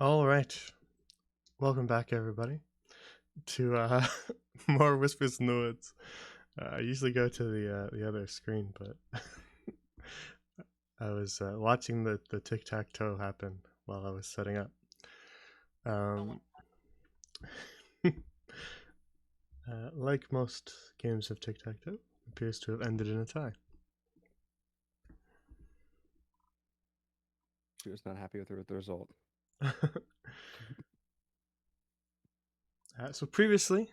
All right, welcome back, everybody, to more Whispers in the Woods. I usually go to the other screen, but I was watching the tic tac toe happen while I was setting up. Um, like most games of tic tac toe, appears to have ended in a tie. She was not happy with the result. So previously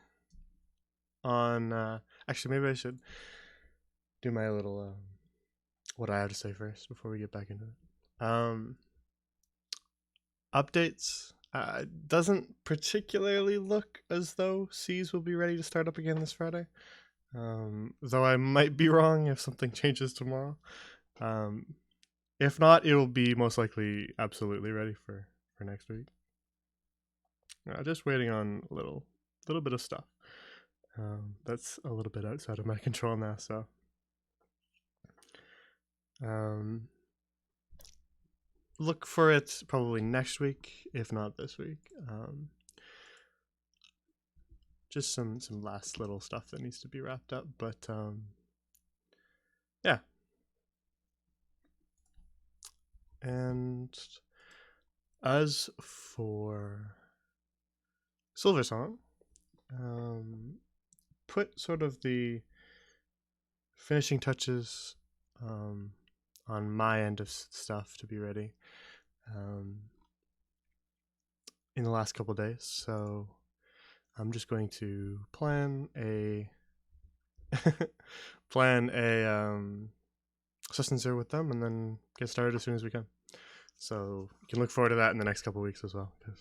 on, actually, maybe I should do my little what I have to say first before we get back into it. Updates. Doesn't particularly look as though Seas will be ready to start up again this Friday. Though I might be wrong if something changes tomorrow. If not, it'll be most likely absolutely ready for next week. Just waiting on a little bit of stuff. That's a little bit outside of my control now. So, look for it probably next week, if not this week. Just some last little stuff that needs to be wrapped up, but yeah. And as for Silversong, put sort of the finishing touches on my end of stuff to be ready in the last couple days. So I'm just going to plan a assistance here with them, and then get started as soon as we can. So you can look forward to that in the next couple weeks as well, because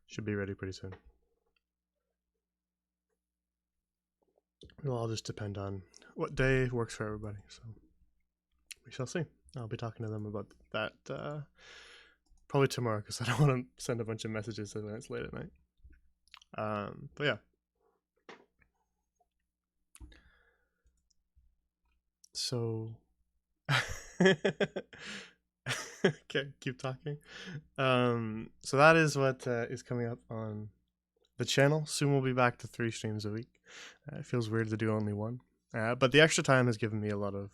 should be ready pretty soon. It'll all just depend on what day works for everybody. So we shall see. I'll be talking to them about that probably tomorrow, because I don't want to send a bunch of messages when it's late at night. But yeah. So okay, keep talking. So that is what is coming up on the channel. Soon we'll be back to 3 streams a week. It feels weird to do only one, but the extra time has given me a lot of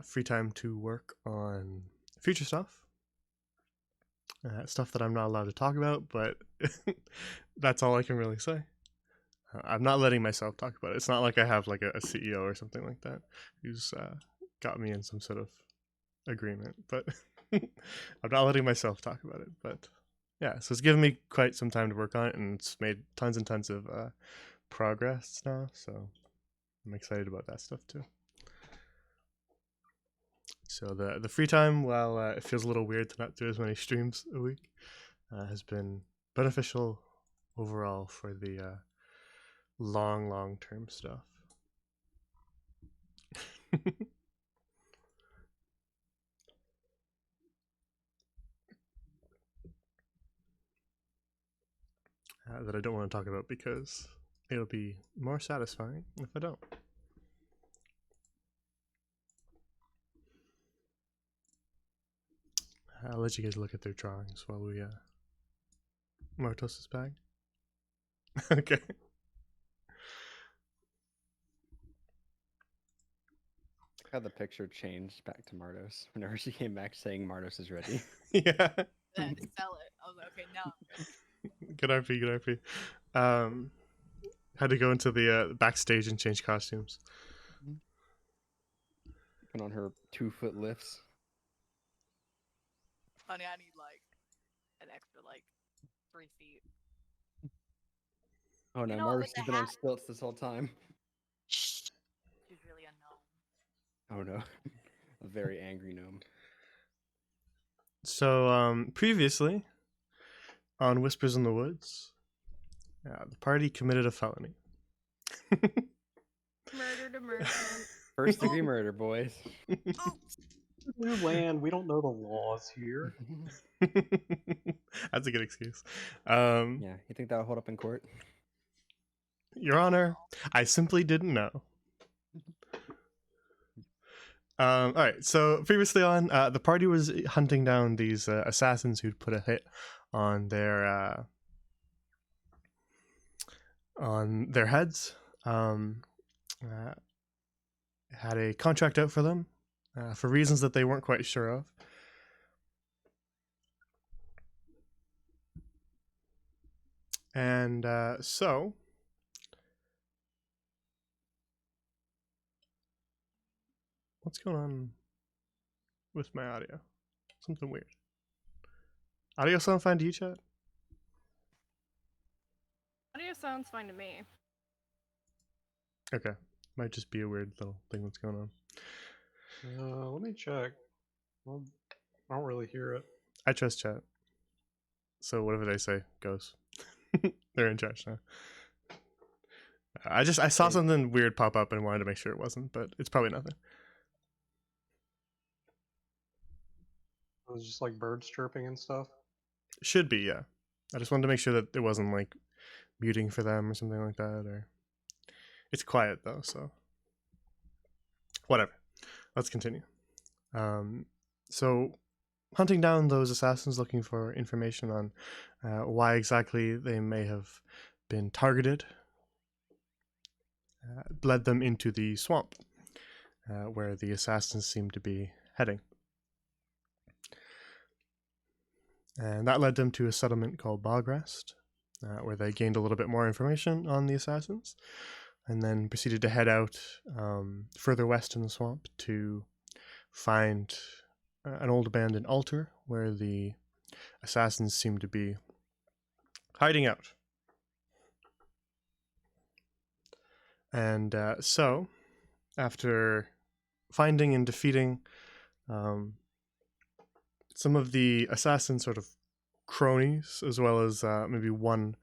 free time to work on future stuff. Stuff that I'm not allowed to talk about, but that's all I can really say. I'm not letting myself talk about it. It's not like I have like a CEO or something like that who's got me in some sort of agreement, but I'm not letting myself talk about it. But yeah, so it's given me quite some time to work on it, and it's made tons and tons of progress now. So I'm excited about that stuff too. So the free time, while it feels a little weird to not do as many streams a week, has been beneficial overall for the long term stuff. That I don't want to talk about because it'll be more satisfying if I don't. I'll let you guys look at their drawings while we Martos is back. Okay. How the picture changed back to Mardos whenever she came back saying Mardos is ready. Yeah. Then sell it. I was like, okay, now I'm good. Good RP, good RP. Had to go into the backstage and change costumes. Put on her 2-foot lifts. Honey, I need like an extra like 3 feet. Oh no, know, Mardos with the has been on hat- stilts this whole time. Shh. She's really unknown. Oh no. A very angry gnome. So previously on Whispers in the Woods, the party committed a felony. Murder to murder. First degree murder, boys. New land. We don't know the laws here. That's a good excuse. Yeah, you think that'll hold up in court? Your Honor, I simply didn't know. All right. So previously on, the party was hunting down these assassins who'd put a hit on their heads. Had a contract out for them for reasons that they weren't quite sure of. And so what's going on with my audio? Something weird. Audio sound fine to you, chat? Audio sounds fine to me. Okay. Might just be a weird little thing that's going on. Let me check. Well, I don't really hear it. I trust chat. So whatever they say goes. They're in charge now. I saw something weird pop up and wanted to make sure it wasn't, but it's probably nothing. It was just like birds chirping and stuff. Should be, yeah. I just wanted to make sure that it wasn't like muting for them or something like that, or it's quiet though, so whatever. Let's continue. So hunting down those assassins, looking for information on why exactly they may have been targeted, led them into the swamp where the assassins seemed to be heading. And that led them to a settlement called Bogrest, where they gained a little bit more information on the assassins, and then proceeded to head out further west in the swamp to find an old abandoned altar where the assassins seemed to be hiding out. And so, after finding and defeating some of the assassin sort of cronies, as well as maybe one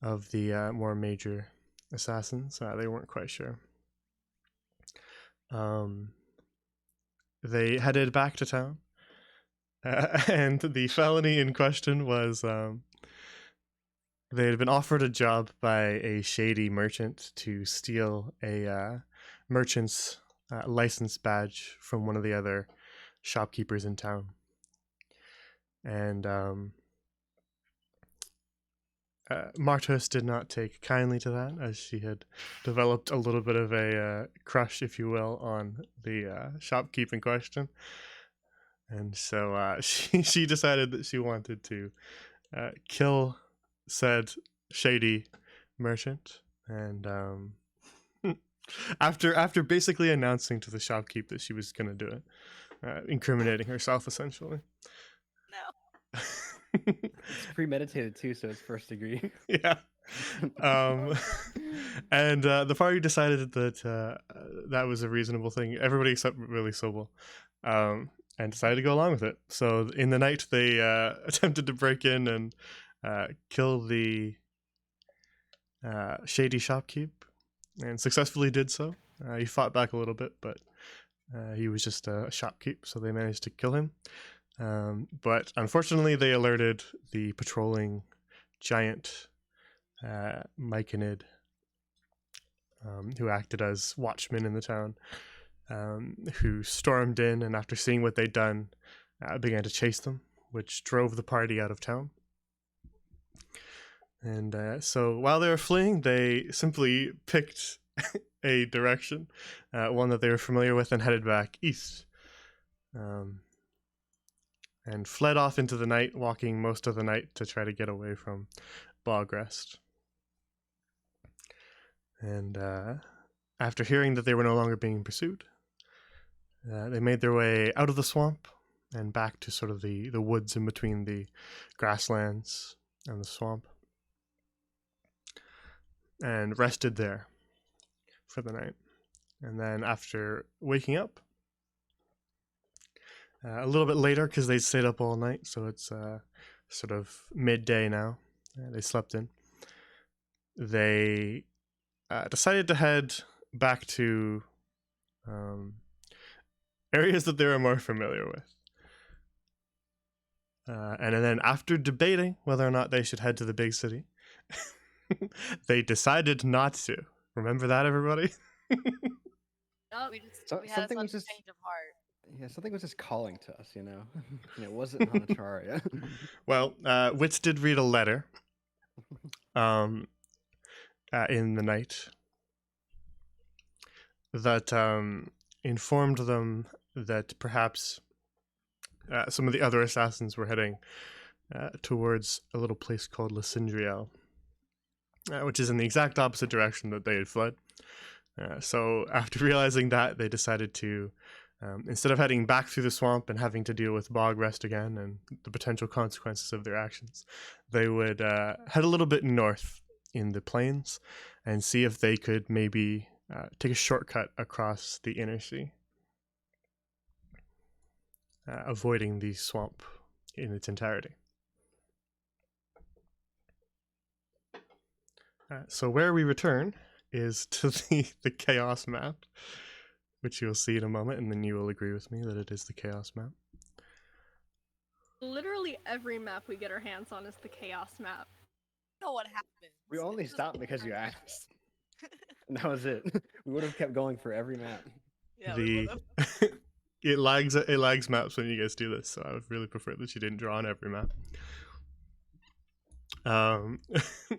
of the more major assassins, they weren't quite sure. They headed back to town, and the felony in question was they had been offered a job by a shady merchant to steal a merchant's license badge from one of the other shopkeepers in town. And Martos did not take kindly to that, as she had developed a little bit of a crush, if you will, on the shopkeep in question. And so she decided that she wanted to kill said shady merchant. And after basically announcing to the shopkeep that she was going to do it, incriminating herself, essentially. No. It's premeditated too, so it's first degree. Yeah. And the party decided that that was a reasonable thing. Everybody except really Sobel, and decided to go along with it. So in the night, they attempted to break in and kill the shady shopkeep, and successfully did so. He fought back a little bit, but he was just a shopkeep, so they managed to kill him. But unfortunately, they alerted the patrolling giant Myconid, who acted as watchmen in the town, who stormed in, and after seeing what they'd done, began to chase them, which drove the party out of town. And so while they were fleeing, they simply picked a direction, one that they were familiar with, and headed back east. And fled off into the night, walking most of the night to try to get away from Bogrest. And after hearing that they were no longer being pursued, they made their way out of the swamp and back to sort of the woods in between the grasslands and the swamp, and rested there for the night. And then after waking up, a little bit later, because they stayed up all night, so it's sort of midday now, they slept in, they decided to head back to areas that they were more familiar with. And then after debating whether or not they should head to the big city, they decided not to. Remember that, everybody? No, we had a Something sudden was just change of heart. Yeah, something was just calling to us, you know? And it wasn't Hanacharia. Well, Wits did read a letter um, in the night that informed them that perhaps some of the other assassins were heading towards a little place called Lysindriel, which is in the exact opposite direction that they had fled. So after realizing that, they decided to, instead of heading back through the swamp and having to deal with bog rest again and the potential consequences of their actions, they would head a little bit north in the plains and see if they could maybe take a shortcut across the inner sea, avoiding the swamp in its entirety. So where we return is to the chaos map, which you'll see in a moment, and then you will agree with me that it is the chaos map. Literally every map we get our hands on is the chaos map. You know what happens. We only It's just stopped because you random. asked. And that was it. We would have kept going for every map. Yeah, we The would've. it lags maps when you guys do this, so I would really prefer that you didn't draw on every map.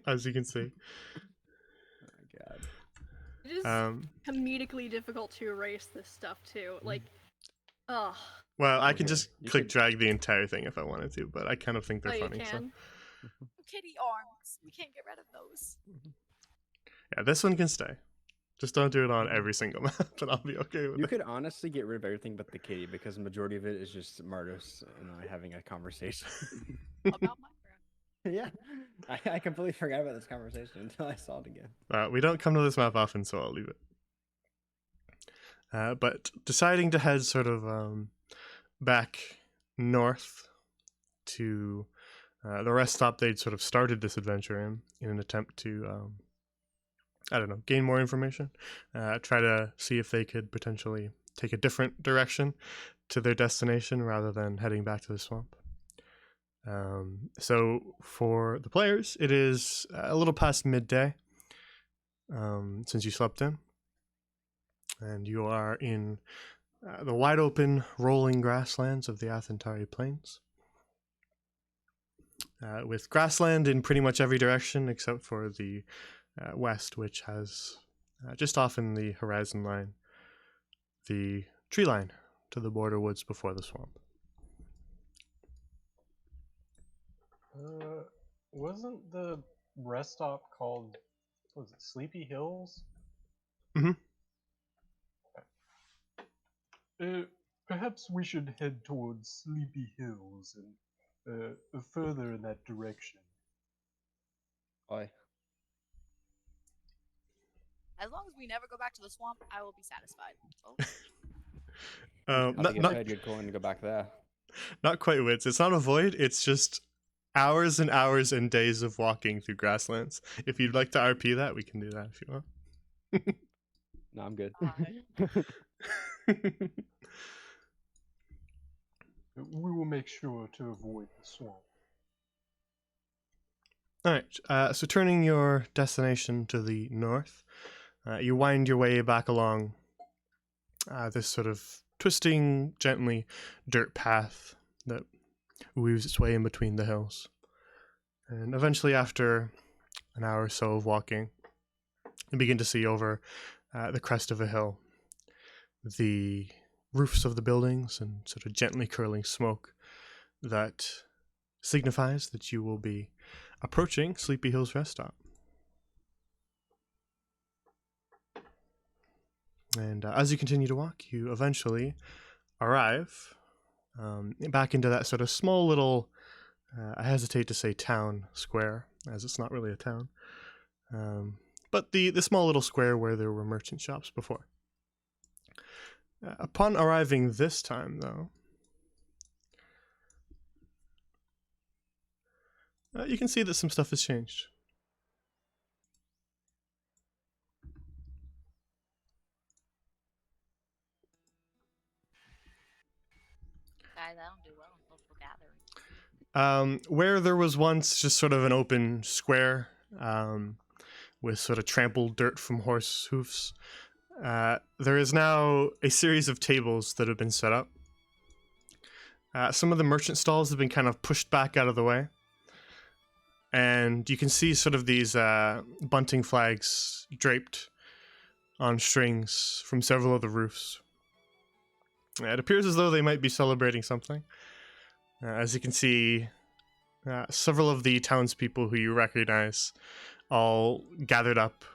As you can see. Oh my god. It is comedically difficult to erase this stuff too. Like, ugh. Well, I Oh, can here. just You click could- drag the entire thing if I wanted to, but I kind of think Oh, they're you funny. So can. Kitty arms. We can't get rid of those. yeah, this one can stay. Just don't do it on every single map, and I'll be okay with You it. could honestly get rid of everything but the kitty because the majority of it is just Mardos and I having a conversation. About Minecraft. Yeah. I completely forgot about this conversation until I saw it again. We don't come to this map often, so I'll leave it. But deciding to head sort of back north to the rest stop they'd sort of started this adventure in an attempt to, I don't know, gain more information, try to see if they could potentially take a different direction to their destination rather than heading back to the swamp. So for the players, it is a little past midday since you slept in, and you are in the wide open rolling grasslands of the Athentari Plains, with grassland in pretty much every direction except for the west, which has just off in the horizon line the tree line to the border woods before the swamp. Wasn't the rest stop called, what was it, Sleepy Hills? Mhm. Perhaps we should head towards Sleepy Hills and further in that direction. Why? As long as we never go back to the swamp, I will be satisfied. Oh, I Not, think not, I'd get going to go back there. not quite wits. It's not a void. It's just hours and hours and days of walking through grasslands. If you'd like to RP that, we can do that if you want. No, I'm good. We will make sure to avoid the swamp. All right. So turning your destination to the north, you wind your way back along this sort of twisting, gently dirt path that weaves its way in between the hills. And eventually, after an hour or so of walking, you begin to see over the crest of a hill the roofs of the buildings and sort of gently curling smoke that signifies that you will be approaching Sleepy Hills Rest Stop. And as you continue to walk, you eventually arrive back into that sort of small little, I hesitate to say town square, as it's not really a town, but the small little square where there were merchant shops before. Upon arriving this time, though, you can see that some stuff has changed. guys, I don't do well in social gatherings. Where there was once just sort of an open square with sort of trampled dirt from horse hoofs, there is now a series of tables that have been set up Some of the merchant stalls have been kind of pushed back out of the way. And you can see sort of these bunting flags draped on strings from several of the roofs. It appears as though they might be celebrating something. As you can see, several of the townspeople who you recognize all gathered up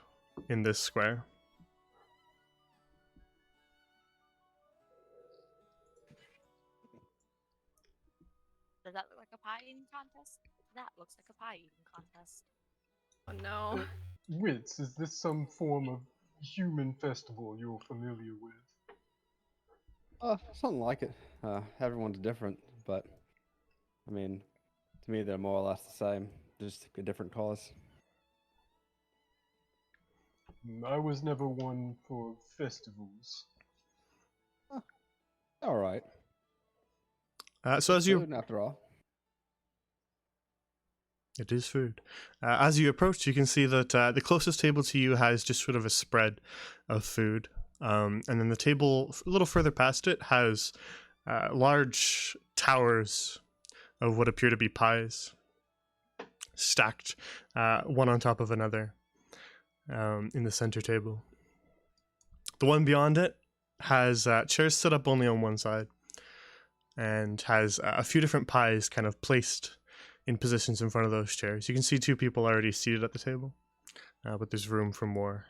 in this square. Does that look like a pie eating contest? That looks like a pie eating contest. Oh no. Wits, is this some form of human festival you're familiar with? Something like it. Everyone's different, but I mean, to me, they're more or less the same, just a different cause. I was never one for festivals. All right. So as you Food, after all. It is food. As you approach, you can see that the closest table to you has just sort of a spread of food. And then the table a little further past it has large towers of what appear to be pies, stacked one on top of another in the center table. The one beyond it has chairs set up only on one side and has a few different pies kind of placed in positions in front of those chairs. You can see two people already seated at the table, but there's room for more.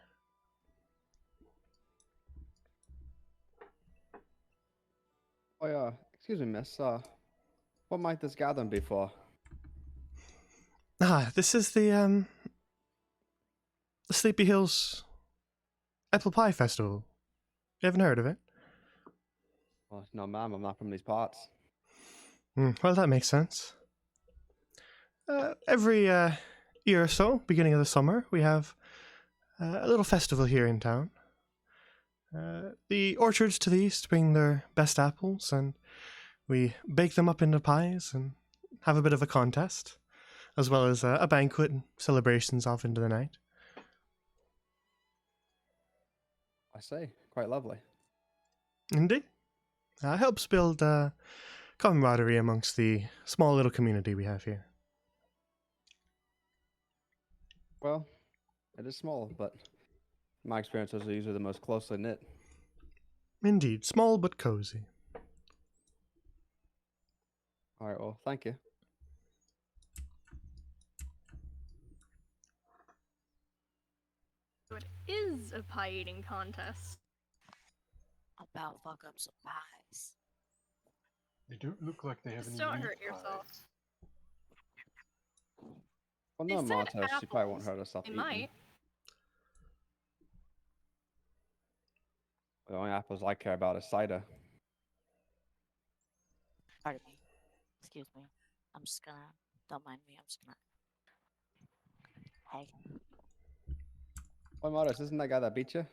Oh yeah, excuse me, miss. What might this gathering be for? This is the Sleepy Hills Apple Pie Festival. You haven't heard of it? Well, no, ma'am, I'm not from these parts. Well, that makes sense. Every year or so, beginning of the summer, we have a little festival here in town. The orchards to the east bring their best apples, and we bake them up into pies and have a bit of a contest, as well as a banquet and celebrations off into the night. I say, quite lovely. Indeed. Helps build camaraderie amongst the small little community we have here. Well, it is small, but in my experience, those are usually the most closely knit. Indeed, small but cozy. All right, well, thank you. So it is a pie eating contest. About fuck up some pies. They don't look like they have Just any don't meat hurt yourself. pies. Well, They no, said Martos, she probably won't apples. hurt herself They eating. might. The only apples I care about is cider. Pardon me. Excuse me. I'm just gonna. Don't mind me. I'm just gonna. Hey, Oh, Martos, isn't that guy that beat you?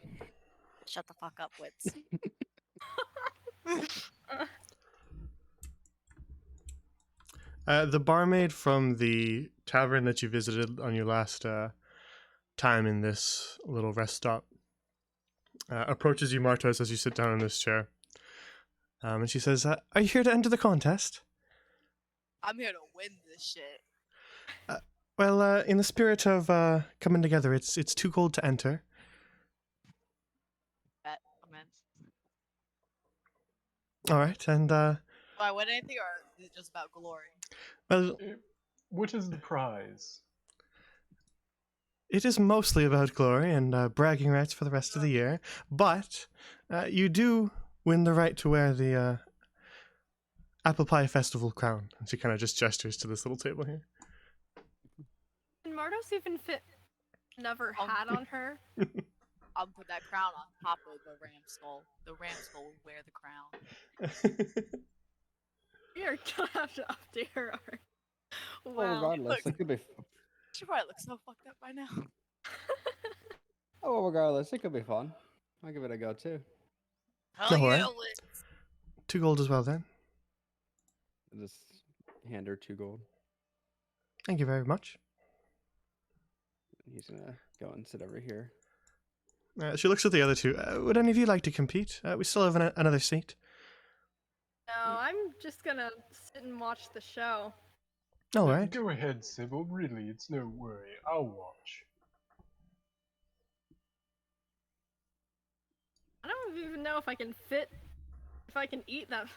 shut the fuck up, Wits. The barmaid from the tavern that you visited on your last time in this little rest stop approaches you, Martos, as you sit down in this chair. And she says, are you here to enter the contest? I'm here to win this shit. Well, in the spirit of coming together, it's 2 gold to enter. Bet I'm in. All right, and Do I win anything, or is it just about glory? well, What is the prize? it is mostly about glory and bragging rights for the rest of the year, but you do win the right to wear the Apple Pie Festival crown. And she kind of just gestures to this little table here. Can Mardos even fit another hat on her? I'll put that crown on top of the ram skull. The ram skull will wear the crown. We are gonna have to update her art. Well, Wow. regardless, look. it could be. She probably looks so fucked up by now. Oh, well, regardless, it could be fun. I'll give it a go too. Hell No, yeah, eh? Wits. 2 gold as well, then. Just hand her 2 gold. Thank you very much. He's gonna go and sit over here. She looks at the other two. Would any of you like to compete? We still have another seat. No, I'm just gonna sit and watch the show. All right. Go ahead, Sybil. Really, it's no worry. I'll watch. I don't even know if I can eat that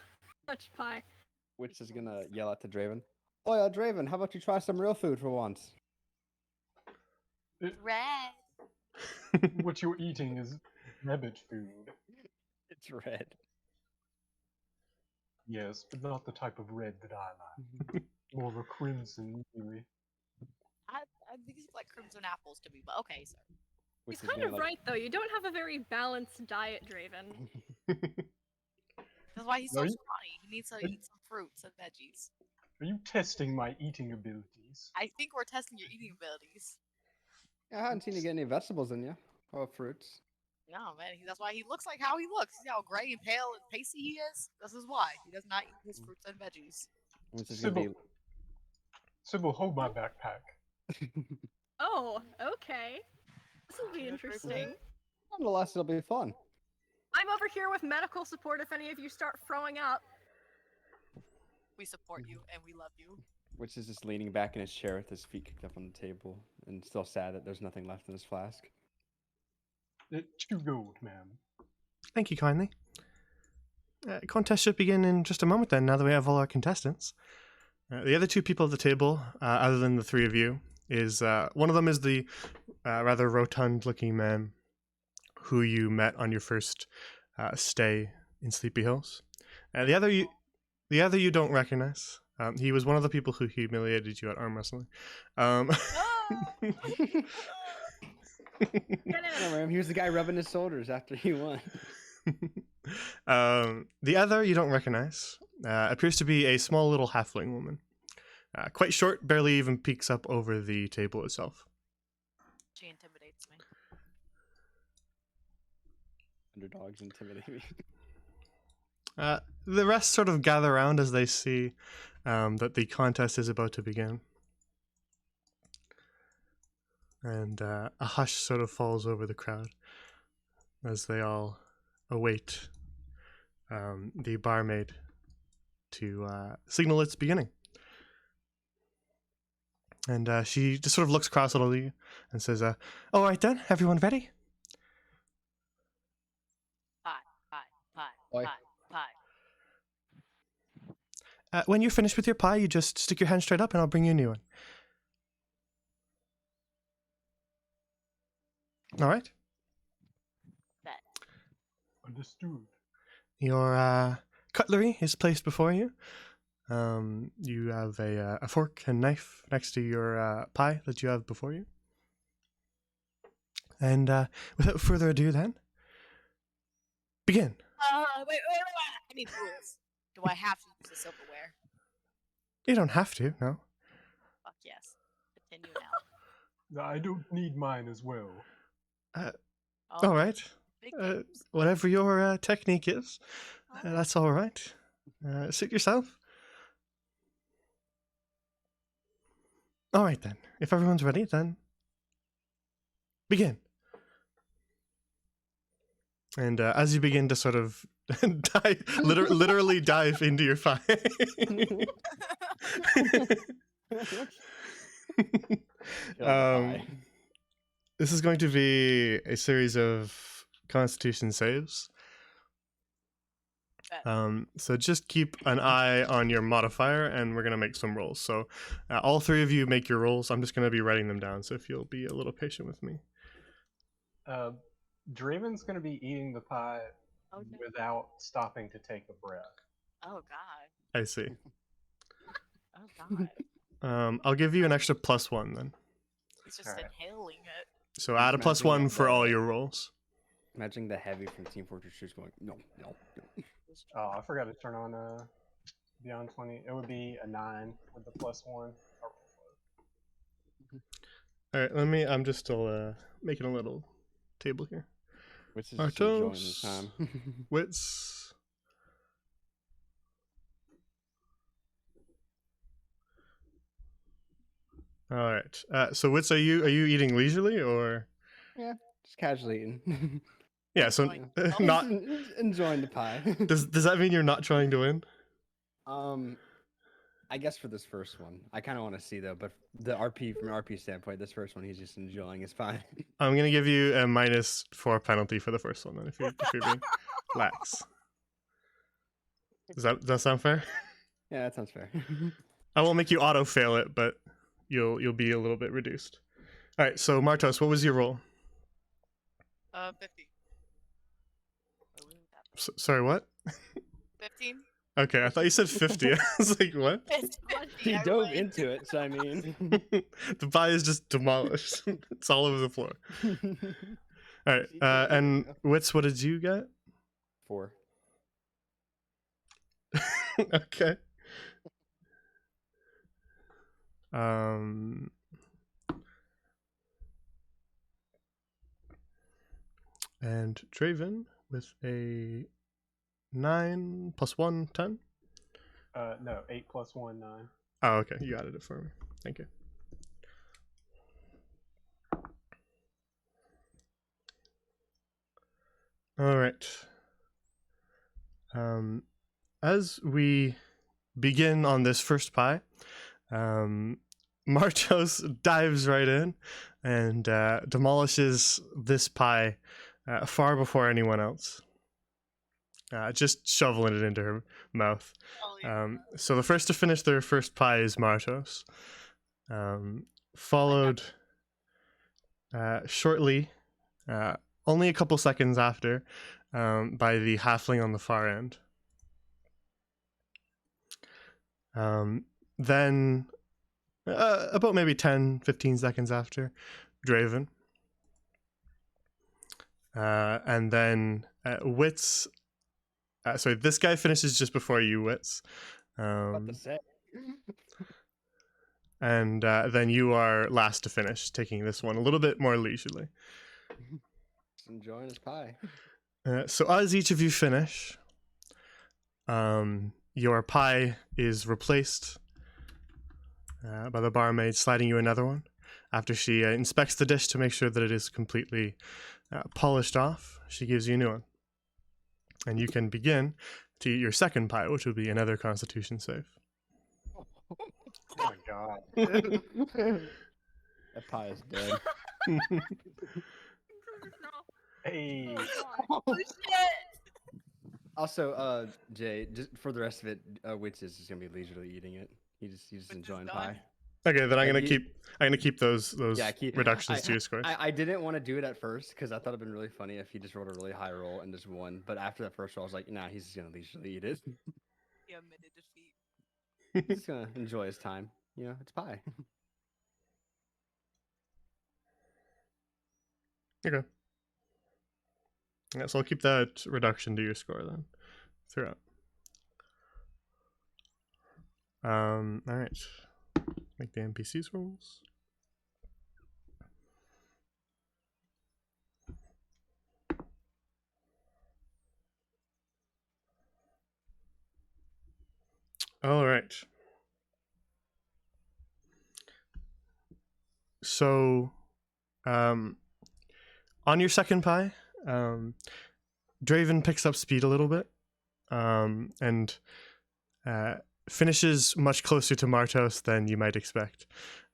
much pie. Witch is gonna yell out to Draven. Oh yeah, Draven, how about you try some real food for once? Red. What you're eating is rabbit food. It's red. Yes, but not the type of red that I like. More of a crimson, really. I think it's like crimson apples to me, but okay, sir. Witch He's is kind gonna, of like, right though. You don't have a very balanced diet, Draven. That's why he's so Are you- scrawny. He needs to eat some fruits and veggies. Are you testing my eating abilities? I think we're testing your eating abilities. I haven't seen you get any vegetables in you. Or fruits. No, man, that's why he looks like how he looks. See how gray and pale and pasty he is? This is why. He does not eat his fruits and veggies. Witch is gonna be. Sybil, hold my backpack. Oh, okay. This will be interesting. Nonetheless, it'll be fun. I'm over here with medical support if any of you start throwing up. We support you and we love you. Witch is just leaning back in his chair with his feet kicked up on the table and still sad that there's nothing left in his flask. 2 gold, ma'am. Thank you kindly. Contest should begin in just a moment then, now that we have all our contestants. The other 2 people at the table, other than the 3 of you, is one of them is the rather rotund-looking man who you met on your first stay in Sleepy Hills. The other you don't recognize. He was one of the people who humiliated you at arm wrestling. He was the guy rubbing his shoulders after he won. The other you don't recognize appears to be a small little halfling woman. Quite short, barely even peeks up over the table itself. She intimidates me. Underdogs intimidate me. The rest sort of gather around as they see that the contest is about to begin. And a hush sort of falls over the crowd as they all await the barmaid to signal its beginning. And she just sort of looks across at all of you and says, all right then, everyone ready? Pie, Oi. pie. When you're finished with your pie, you just stick your hand straight up and I'll bring you a new one. All right? Understood. Your cutlery is placed before you. You have a fork and knife next to your pie that you have before you. And without further ado then, begin. Wait. I need rules. Do I have to use the silverware? You don't have to, no. Fuck yes. Continue now. I don't need mine as well. All right. Big games. Whatever your technique is, that's all right. Suit yourself. All right then. If everyone's ready, then begin. And as you begin to sort of literally dive into your pie. This is going to be a series of Constitution saves. So just keep an eye on your modifier, and we're going to make some rolls. So all 3 of you make your rolls. I'm just going to be writing them down, so if you'll be a little patient with me. Draven's gonna be eating the pie Oh, no. without stopping to take a breath. Oh god. I see. Oh god. I'll give you an extra +1 then. He's just Alright. inhaling it. So add a Imagine +1 for the- all your rolls. Imagine the heavy from Team Fortress 2 going, no. Oh, I forgot to turn on Beyond 20. It would be a 9 with the +1. All right, I'm just still making a little table here. Which is just enjoying his Artos. time. Wits. All right. So Wits, are you eating leisurely or? Just casually eating. Yeah. So Like, not. Enjoying the pie. Does that mean you're not trying to win? I guess for this first one, I kind of want to see though, but the RP from an RP standpoint, this first one he's just enjoying is fine. I'm gonna give you a -4 penalty for the first one then if you're being lax. Does that sound fair? Yeah, that sounds fair. I won't make you auto fail it, but you'll be a little bit reduced. All right, so Martos, what was your roll? 50. Sorry, what? 15. Okay, I thought you said 50. I was like, what? It's 50. He I dove win. into it, so I mean. The pie is just demolished. It's all over the floor. All right, and Wits, what did you get? 4. Okay. And Draven with a 9 + 1, 10. No, 8 + 1, 9. Oh, okay. You added it for me. Thank you. All right. As we begin on this first pie, Martos dives right in and demolishes this pie far before anyone else. Just shoveling it into her mouth. Oh, yeah. So the first to finish their first pie is Martos, followed shortly, only a couple seconds after, by the halfling on the far end. Then, about maybe 10-15 seconds after, Draven. And then Wits. Sorry, this guy finishes just before you, Wits. What to say? And then you are last to finish, taking this one a little bit more leisurely. Just enjoying his pie. So as each of you finish, your pie is replaced by the barmaid sliding you another one after she inspects the dish to make sure that it is completely polished off. She gives you a new one. And you can begin to eat your second pie, which would be another Constitution save. Oh my god. That pie is dead. Hey. Oh, shit. Also, Jay, just for the rest of it, Wits is just gonna be leisurely eating it. He's just Wits is enjoying done. pie. Okay, then I'm And gonna keep those keep- reductions to your scores. I didn't want to do it at first because I thought it'd been really funny if he just rolled a really high roll and just won. But after that first roll, I was like, nah, he's just gonna leisurely eat it. He admitted defeat. He's gonna enjoy his time. You know, it's pie. Okay. Yeah, so I'll keep that reduction to your score then throughout. All right. Make the NPCs rolls. All right. So, on your second pie, Draven picks up speed a little bit, and finishes much closer to Martos than you might expect.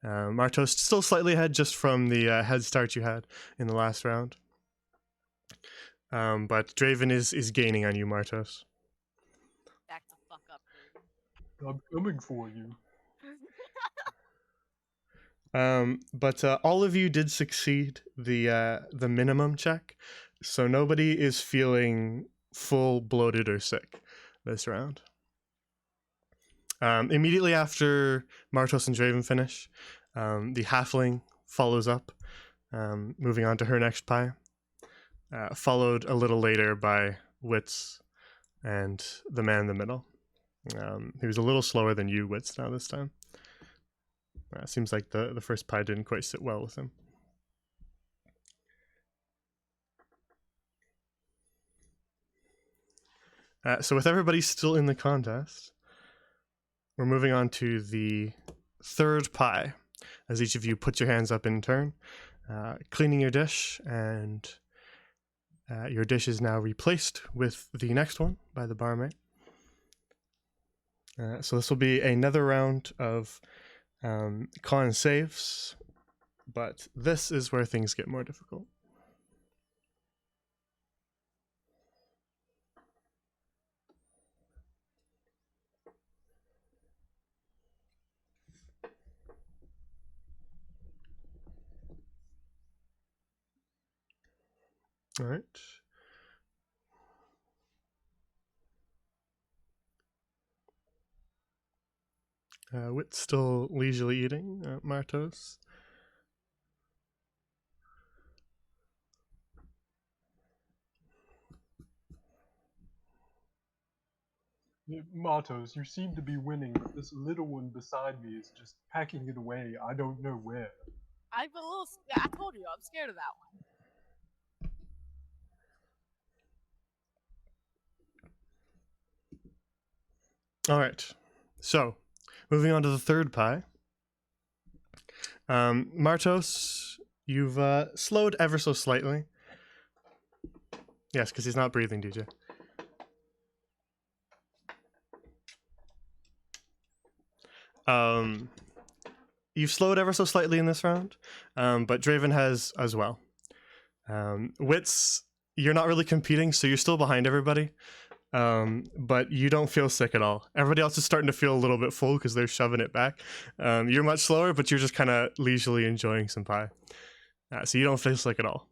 Martos still slightly ahead just from the head start you had in the last round. But Draven is gaining on you, Martos. Back the fuck up, dude. I'm coming for you. But all of you did succeed the minimum check, so nobody is feeling full bloated or sick this round. Immediately after Martos and Draven finish, the halfling follows up, moving on to her next pie, followed a little later by Wits and the man in the middle. He was a little slower than you, Wits, now this time. Seems like the first pie didn't quite sit well with him. So with everybody still in the contest, we're moving on to the third pie, as each of you put your hands up in turn, cleaning your dish, and your dish is now replaced with the next one by the barmaid. So this will be another round of con saves, but this is where things get more difficult. All right. Wit's still leisurely eating. Martos. Martos, you seem to be winning, but this little one beside me is just packing it away. I don't know where. I'm a little. I told you, I'm scared of that one. All right. So, moving on to the third pie. Martos, you've slowed ever so slightly. Yes, because he's not breathing, DJ. You've slowed ever so slightly in this round, but Draven has as well. Wits, you're not really competing, so you're still behind everybody, but you don't feel sick at all. Everybody else is starting to feel a little bit full because they're shoving it back. You're much slower, but you're just kind of leisurely enjoying some pie. So you don't feel sick at all.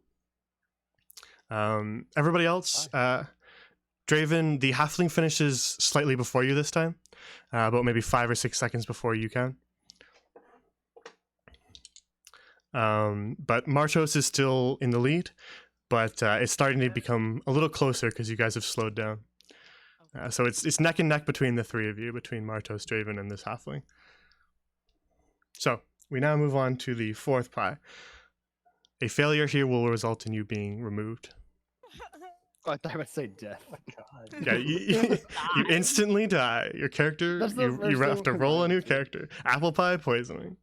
Everybody else, Draven, the halfling finishes slightly before you this time, about maybe 5 or 6 seconds before you can. But Martos is still in the lead, but it's starting to become a little closer because you guys have slowed down. So it's neck and neck between the three of you, between Martos, Draven, and this halfling. So we now move on to the fourth pie. A failure here will result in you being removed. I thought I would say death. God. Yeah, you instantly die. Your character, That's the you first have to thing roll a new combined. character. Apple pie poisoning.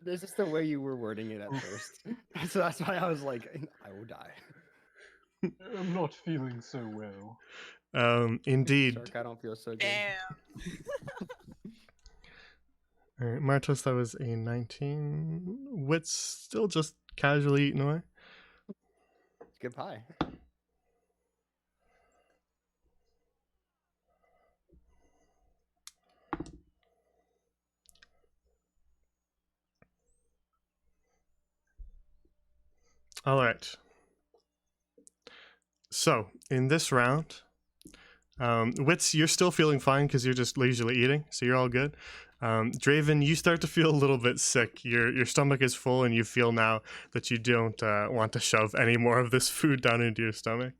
This is the way you were wording it at first. So that's why I was like, I will die. I'm not feeling so well. Indeed. Shark, I don't feel so good. Damn. All right, Martos, that was a 19. Wit's still just casually eating away. It's good pie. All right. So, in this round, Wits, you're still feeling fine because you're just leisurely eating, so you're all good. Draven, you start to feel a little bit sick. Your stomach is full, and you feel now that you don't want to shove any more of this food down into your stomach.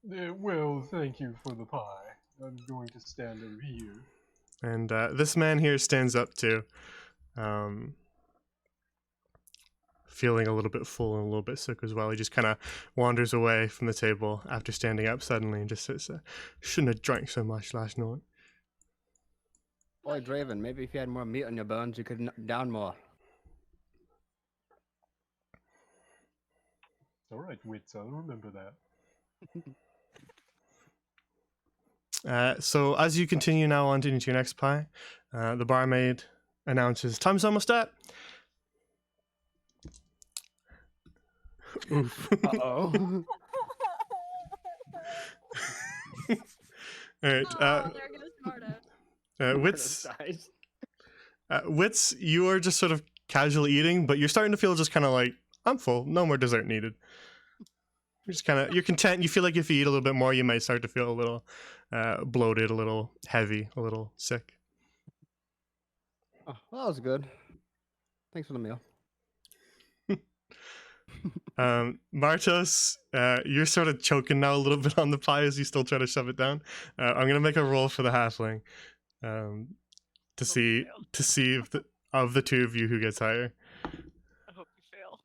Well, thank you for the pie. I'm going to stand over here. And this man here stands up too, feeling a little bit full and a little bit sick as well. He just kind of wanders away from the table after standing up suddenly and just says, shouldn't have drank so much last night. Boy, Draven, maybe if you had more meat on your bones, you could down more. It's alright, Wits, I'll remember that. So as you continue now on into your next pie, the barmaid announces, time's almost up. Oof. Uh-oh. All right. Oh, there goes Marta. Wits, Wits, you are just sort of casually eating, but you're starting to feel just kind of like, I'm full, no more dessert needed. You're just kind of, you're content. You feel like if you eat a little bit more, you might start to feel a little bloated, a little heavy, a little sick. Oh, well, that was good. Thanks for the meal. Martos, you're sort of choking now a little bit on the pie as you still try to shove it down. I'm gonna make a roll for the halfling to see if of the two of you who gets higher. I hope you fail.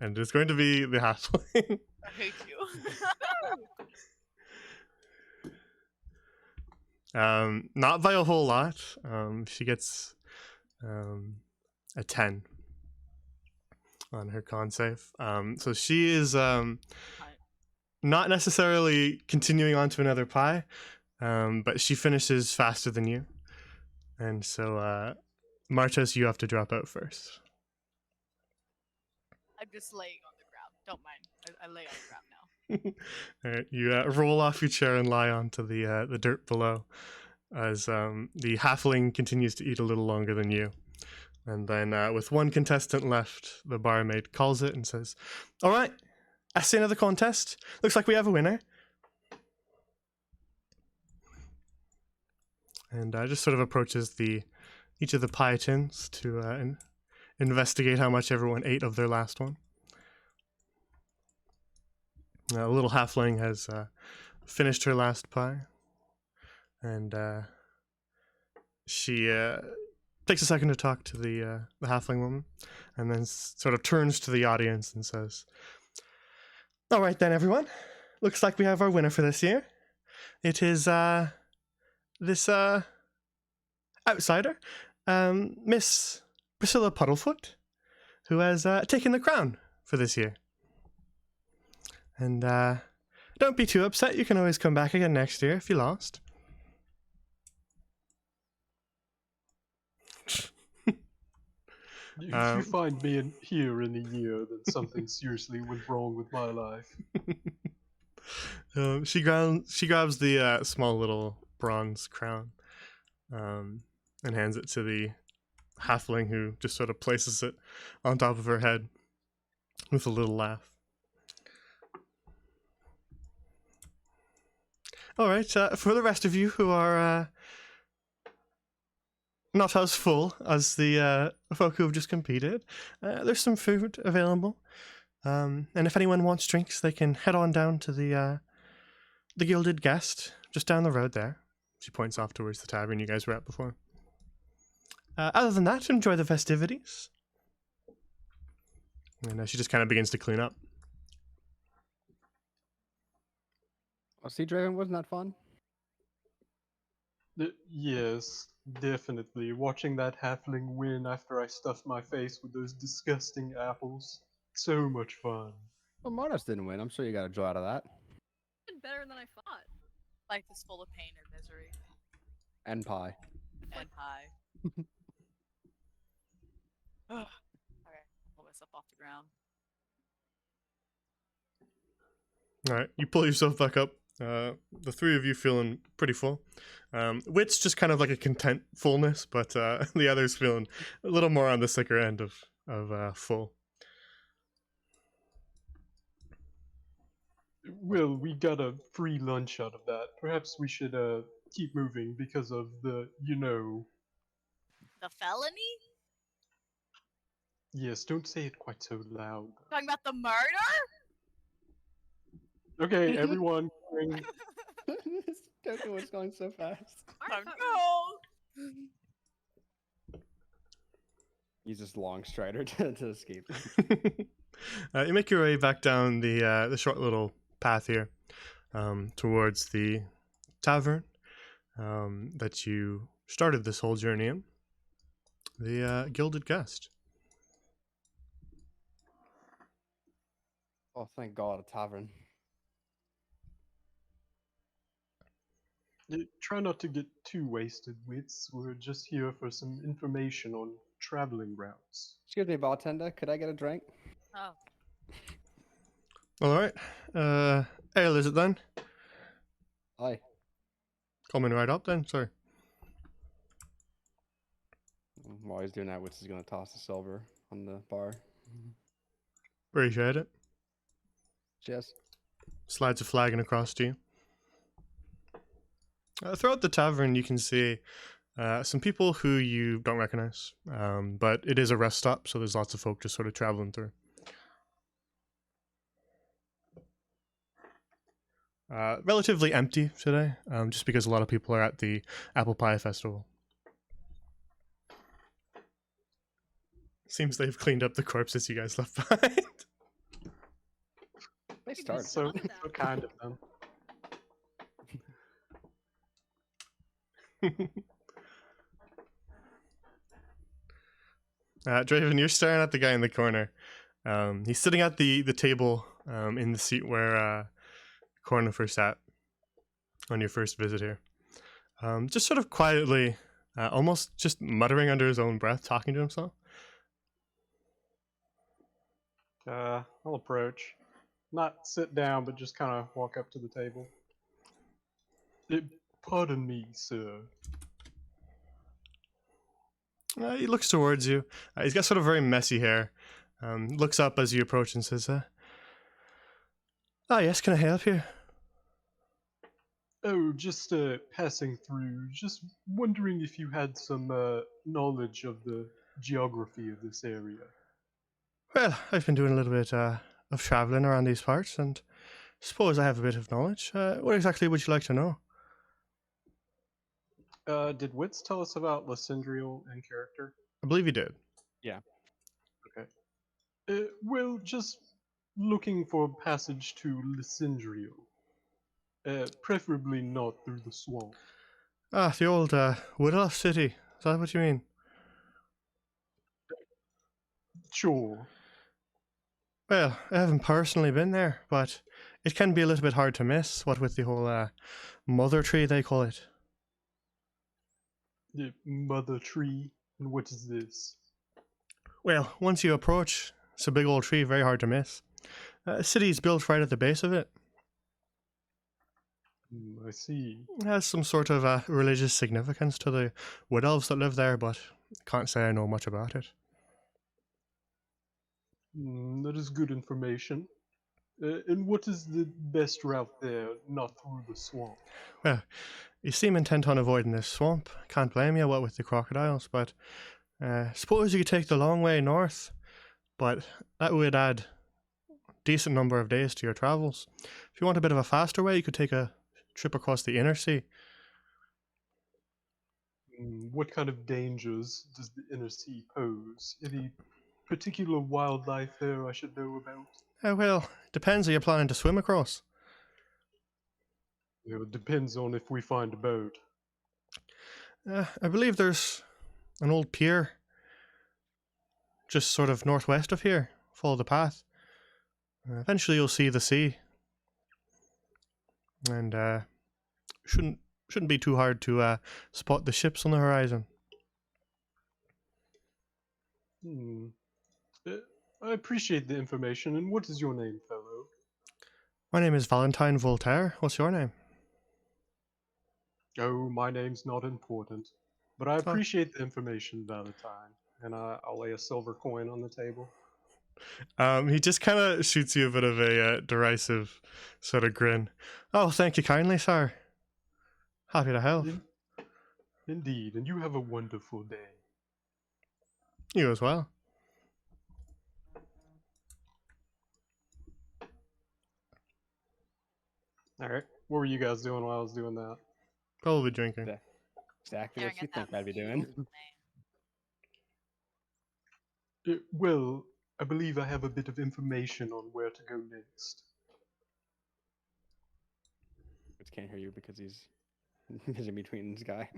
And it's going to be the halfling. I hate you. Not by a whole lot. She gets a 10 on her con save. So she is not necessarily continuing on to another pie, but she finishes faster than you. And so, Marches, you have to drop out first. I'm just laying on the ground. Don't mind. I lay on the ground now. All right, you roll off your chair and lie onto the dirt below, as the halfling continues to eat a little longer than you. And then, with one contestant left, the barmaid calls it and says, "All right, that's the end of the contest. Looks like we have a winner." And just sort of approaches each of the pie tins to investigate how much everyone ate of their last one. A little halfling has finished her last pie, and she takes a second to talk to the halfling woman, and then sort of turns to the audience and says, "All right then, everyone. Looks like we have our winner for this year. It is this outsider, Miss Priscilla Puddlefoot, who has taken the crown for this year. And don't be too upset. You can always come back again next year if you lost." If you find me here in a year, then something seriously went wrong with my life. She grabs the small little bronze crown and hands it to the halfling, who just sort of places it on top of her head with a little laugh. All right, for the rest of you who are not as full as the folk who have just competed, there's some food available. And if anyone wants drinks, they can head on down to the Gilded Guest, just down the road there. She points off towards the tavern you guys were at before. Other than that, enjoy the festivities. And she just kind of begins to clean up. Oh, see, Draven, wasn't that fun? Yes, definitely. Watching that halfling win after I stuffed my face with those disgusting apples. So much fun. Well, Marnos didn't win. I'm sure you got a joy out of that. Did better than I thought. Life is full of pain and misery And pie. and pie. Ugh. Okay, pull myself off the ground. All right, you pull yourself back up. The three of you feeling pretty full. Wit's just kind of like a content fullness, but the others feeling a little more on the sicker end of full. Well, we got a free lunch out of that. Perhaps we should keep moving because of the, The felony? Yes, don't say it quite so loud. Talking about the murder? Okay, everyone. This Joker was going so fast. Oh no! He's just long strider to escape. You make your way back down the short little path here towards the tavern that you started this whole journey in. The Gilded Guest. Oh, thank God, a tavern. Try not to get too wasted, Wits. We're just here for some information on traveling routes. Excuse me, bartender. Could I get a drink? Oh. All right. Ale, is it then? Aye. Coming right up then. Sorry. While he's doing that, Wits is going to toss the silver on the bar. Appreciate it. Cheers. Slides a flagon across to you. Throughout the tavern, you can see some people who you don't recognize, but it is a rest stop, so there's lots of folk just sort of traveling through. Relatively empty today, just because a lot of people are at the Apple Pie Festival. Seems they've cleaned up the corpses you guys left behind. They started. So kind of them. Draven, you're staring at the guy in the corner. He's sitting at the table in the seat where Cornifer sat. on your first visit here. Just sort of quietly, almost just muttering under his own breath, talking to himself. I'll approach. Not sit down, but just kind of walk up to the table. Pardon me, sir. He looks towards you. He's got sort of very messy hair. Looks up as you approach and says, "Ah, yes, can I help you?" Oh, just passing through. Just wondering if you had some knowledge of the geography of this area. Well, I've been doing a little bit of travelling around these parts, and suppose I have a bit of knowledge. What exactly would you like to know? Did Wits tell us about Lysindriel in character? I believe you did. Well, just looking for passage to Lysindriel. Preferably not through the swamp. Ah, the old Wood Elf City. Is that what you mean? Sure. Well, I haven't personally been there, but it can be a little bit hard to miss, what with the whole mother tree, they call it. The mother tree. And what is this? Well, once you approach, it's a big old tree, very hard to miss. A city's built right at the base of it. I see. It has some sort of religious significance to the wood elves that live there, but can't say I know much about it. That is good information. And what is the best route there, not through the swamp? Well, you seem intent on avoiding this swamp. Can't blame you, what with the crocodiles, but suppose you could take the long way north, but that would add a decent number of days to your travels. If you want a bit of a faster way, you could take a trip across the inner sea. What kind of dangers does the inner sea pose? Any particular wildlife there I should know about? Well, depends. Are you planning to swim across? It depends on if we find a boat. I believe there's an old pier just sort of northwest of here. Follow the path. Eventually you'll see the sea. And shouldn't be too hard to spot the ships on the horizon. I appreciate the information, and what is your name, fellow? My name is Valentine Voltaire. What's your name? Oh, my name's not important. But I appreciate the information, Valentine. And I'll lay a silver coin on the table. He just kind of shoots you a bit of a derisive sort of grin. Oh, thank you kindly, sir. Happy to help. Indeed, and you have a wonderful day. You as well. Alright, what were you guys doing while I was doing that? Probably drinking. Exactly Staring what you at think that I'd be doing. beautiful name. Well, I believe I have a bit of information on where to go next. Wits can't hear you because he's in between this guy.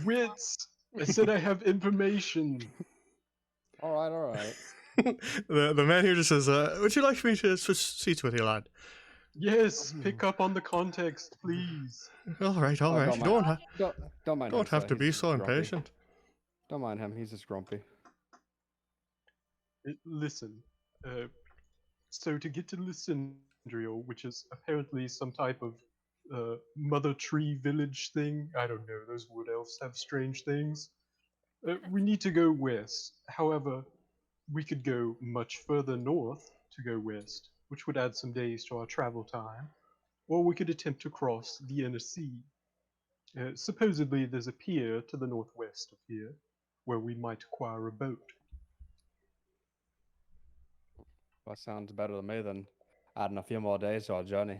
Wits! I said I have information! Alright. The man here just says, would you like me to switch seats with you, lad? Yes, pick up on the context, please. All right. Oh, You don't don't mind him, have sir, to he's be just so grumpy. impatient. Don't mind him, he's just grumpy. Listen, so to get to Lysindriel, which is apparently some type of mother tree village thing, I don't know, those wood elves have strange things. We need to go west. However, we could go much further north to go west, which would add some days to our travel time. Or we could attempt to cross the inner sea. Supposedly there's a pier to the northwest of here, where we might acquire a boat. That sounds better to me than adding a few more days to our journey.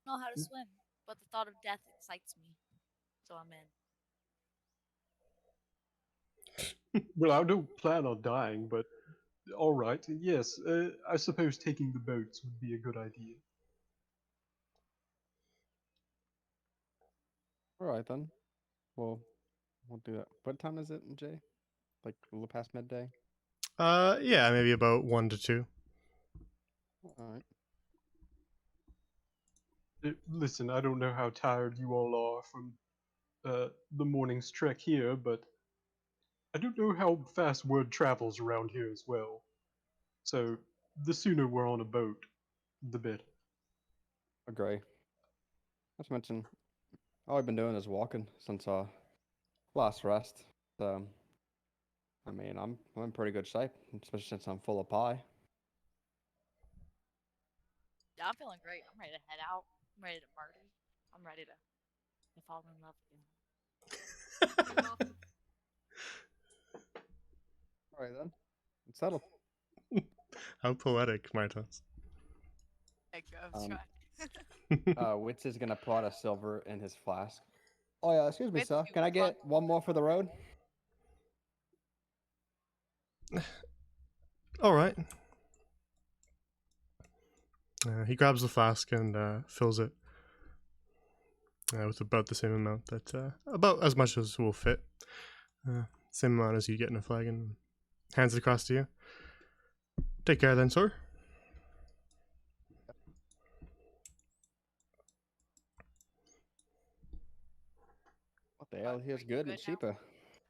I don't know how to swim, but the thought of death excites me. So I'm in. Well, I don't plan on dying, but alright, yes, I suppose taking the boats would be a good idea. Alright then. Well, we'll do that. What time is it, Jay? Like a little past midday? Yeah, maybe about 1 to 2. Alright. Listen, I don't know how tired you all are from the morning's trek here, but I don't know how fast word travels around here as well. So the sooner we're on a boat, the better. Agree. Not to mention, all I've been doing is walking since our last rest. So, I mean, I'm in pretty good shape, especially since I'm full of pie. Yeah, I'm feeling great. I'm ready to head out. I'm ready to murder. I'm ready to fall in love again. All right then, it's settled. How poetic, Martos. There goes. Wits is gonna put a silver in his flask. Oh yeah, excuse me, Wits, sir. you Can I get fuck. one more for the road? All right. He grabs the flask and fills it with about the same amount about as much as will fit. Same amount as you get in a flagon. Hands it across to you. Take care then, sir. What the hell? Here's you good good and now? cheaper.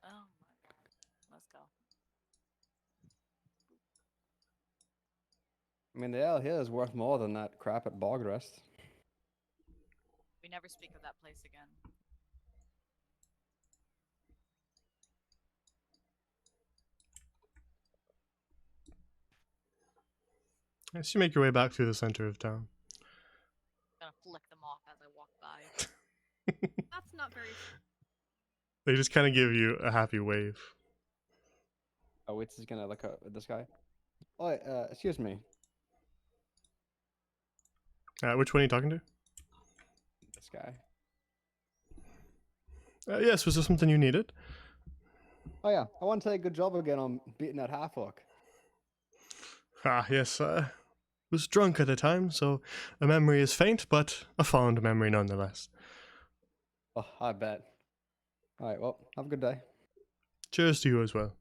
Oh my god. Let's go. I mean, the ale here is worth more than that crap at Bogrest. We never speak of that place again. As you make your way back through the center of town. I'm gonna flick them off as I walk by. That's not very. They just kind of give you a happy wave. Oh, Wits is gonna look at this guy. Oh, excuse me. Which one are you talking to? This guy. Yes, was there something you needed? Oh yeah, I want to say a good job again on beating that half orc. Yes, was drunk at the time, so a memory is faint, but a fond memory nonetheless. Oh, I bet. All right, well, have a good day. Cheers to you as well.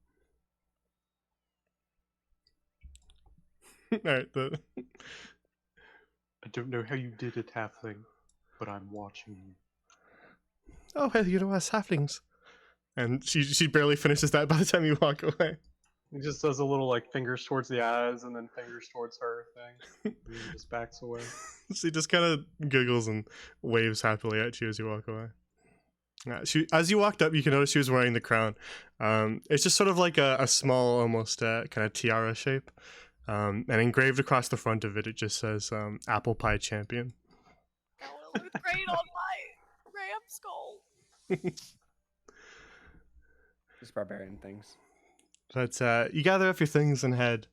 Alright, I don't know how you did it, halfling, but I'm watching you. Oh, hey, you know us halflings. And she barely finishes that by the time you walk away. He just does a little like fingers towards the eyes and then fingers towards her thing. And then just backs away. She just kind of giggles and waves happily at you as you walk away. As you walked up, you can notice she was wearing the crown. It's just sort of like a small, almost kind of tiara shape. And engraved across the front of it, it just says Apple Pie Champion. That would look great on my ram skull. Just barbarian things. But you gather up your things and head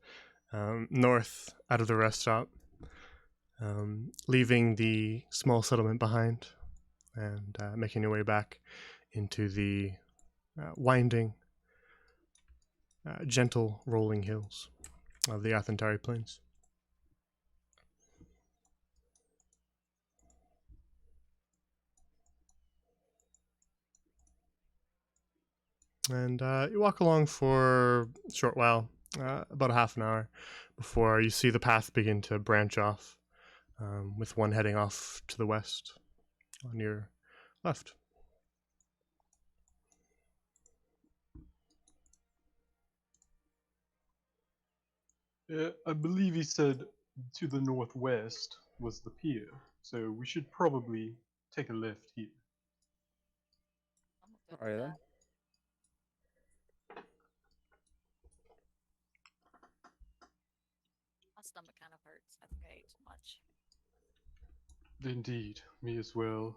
north out of the rest stop, leaving the small settlement behind and making your way back into the winding, gentle rolling hills of the Athentari Plains. And you walk along for a short while, about a half an hour, before you see the path begin to branch off, with one heading off to the west on your left. I believe he said to the northwest was the pier, so we should probably take a left here. I'm good All right with then. that. My stomach kind of hurts. I think I ate too much. Indeed, me as well.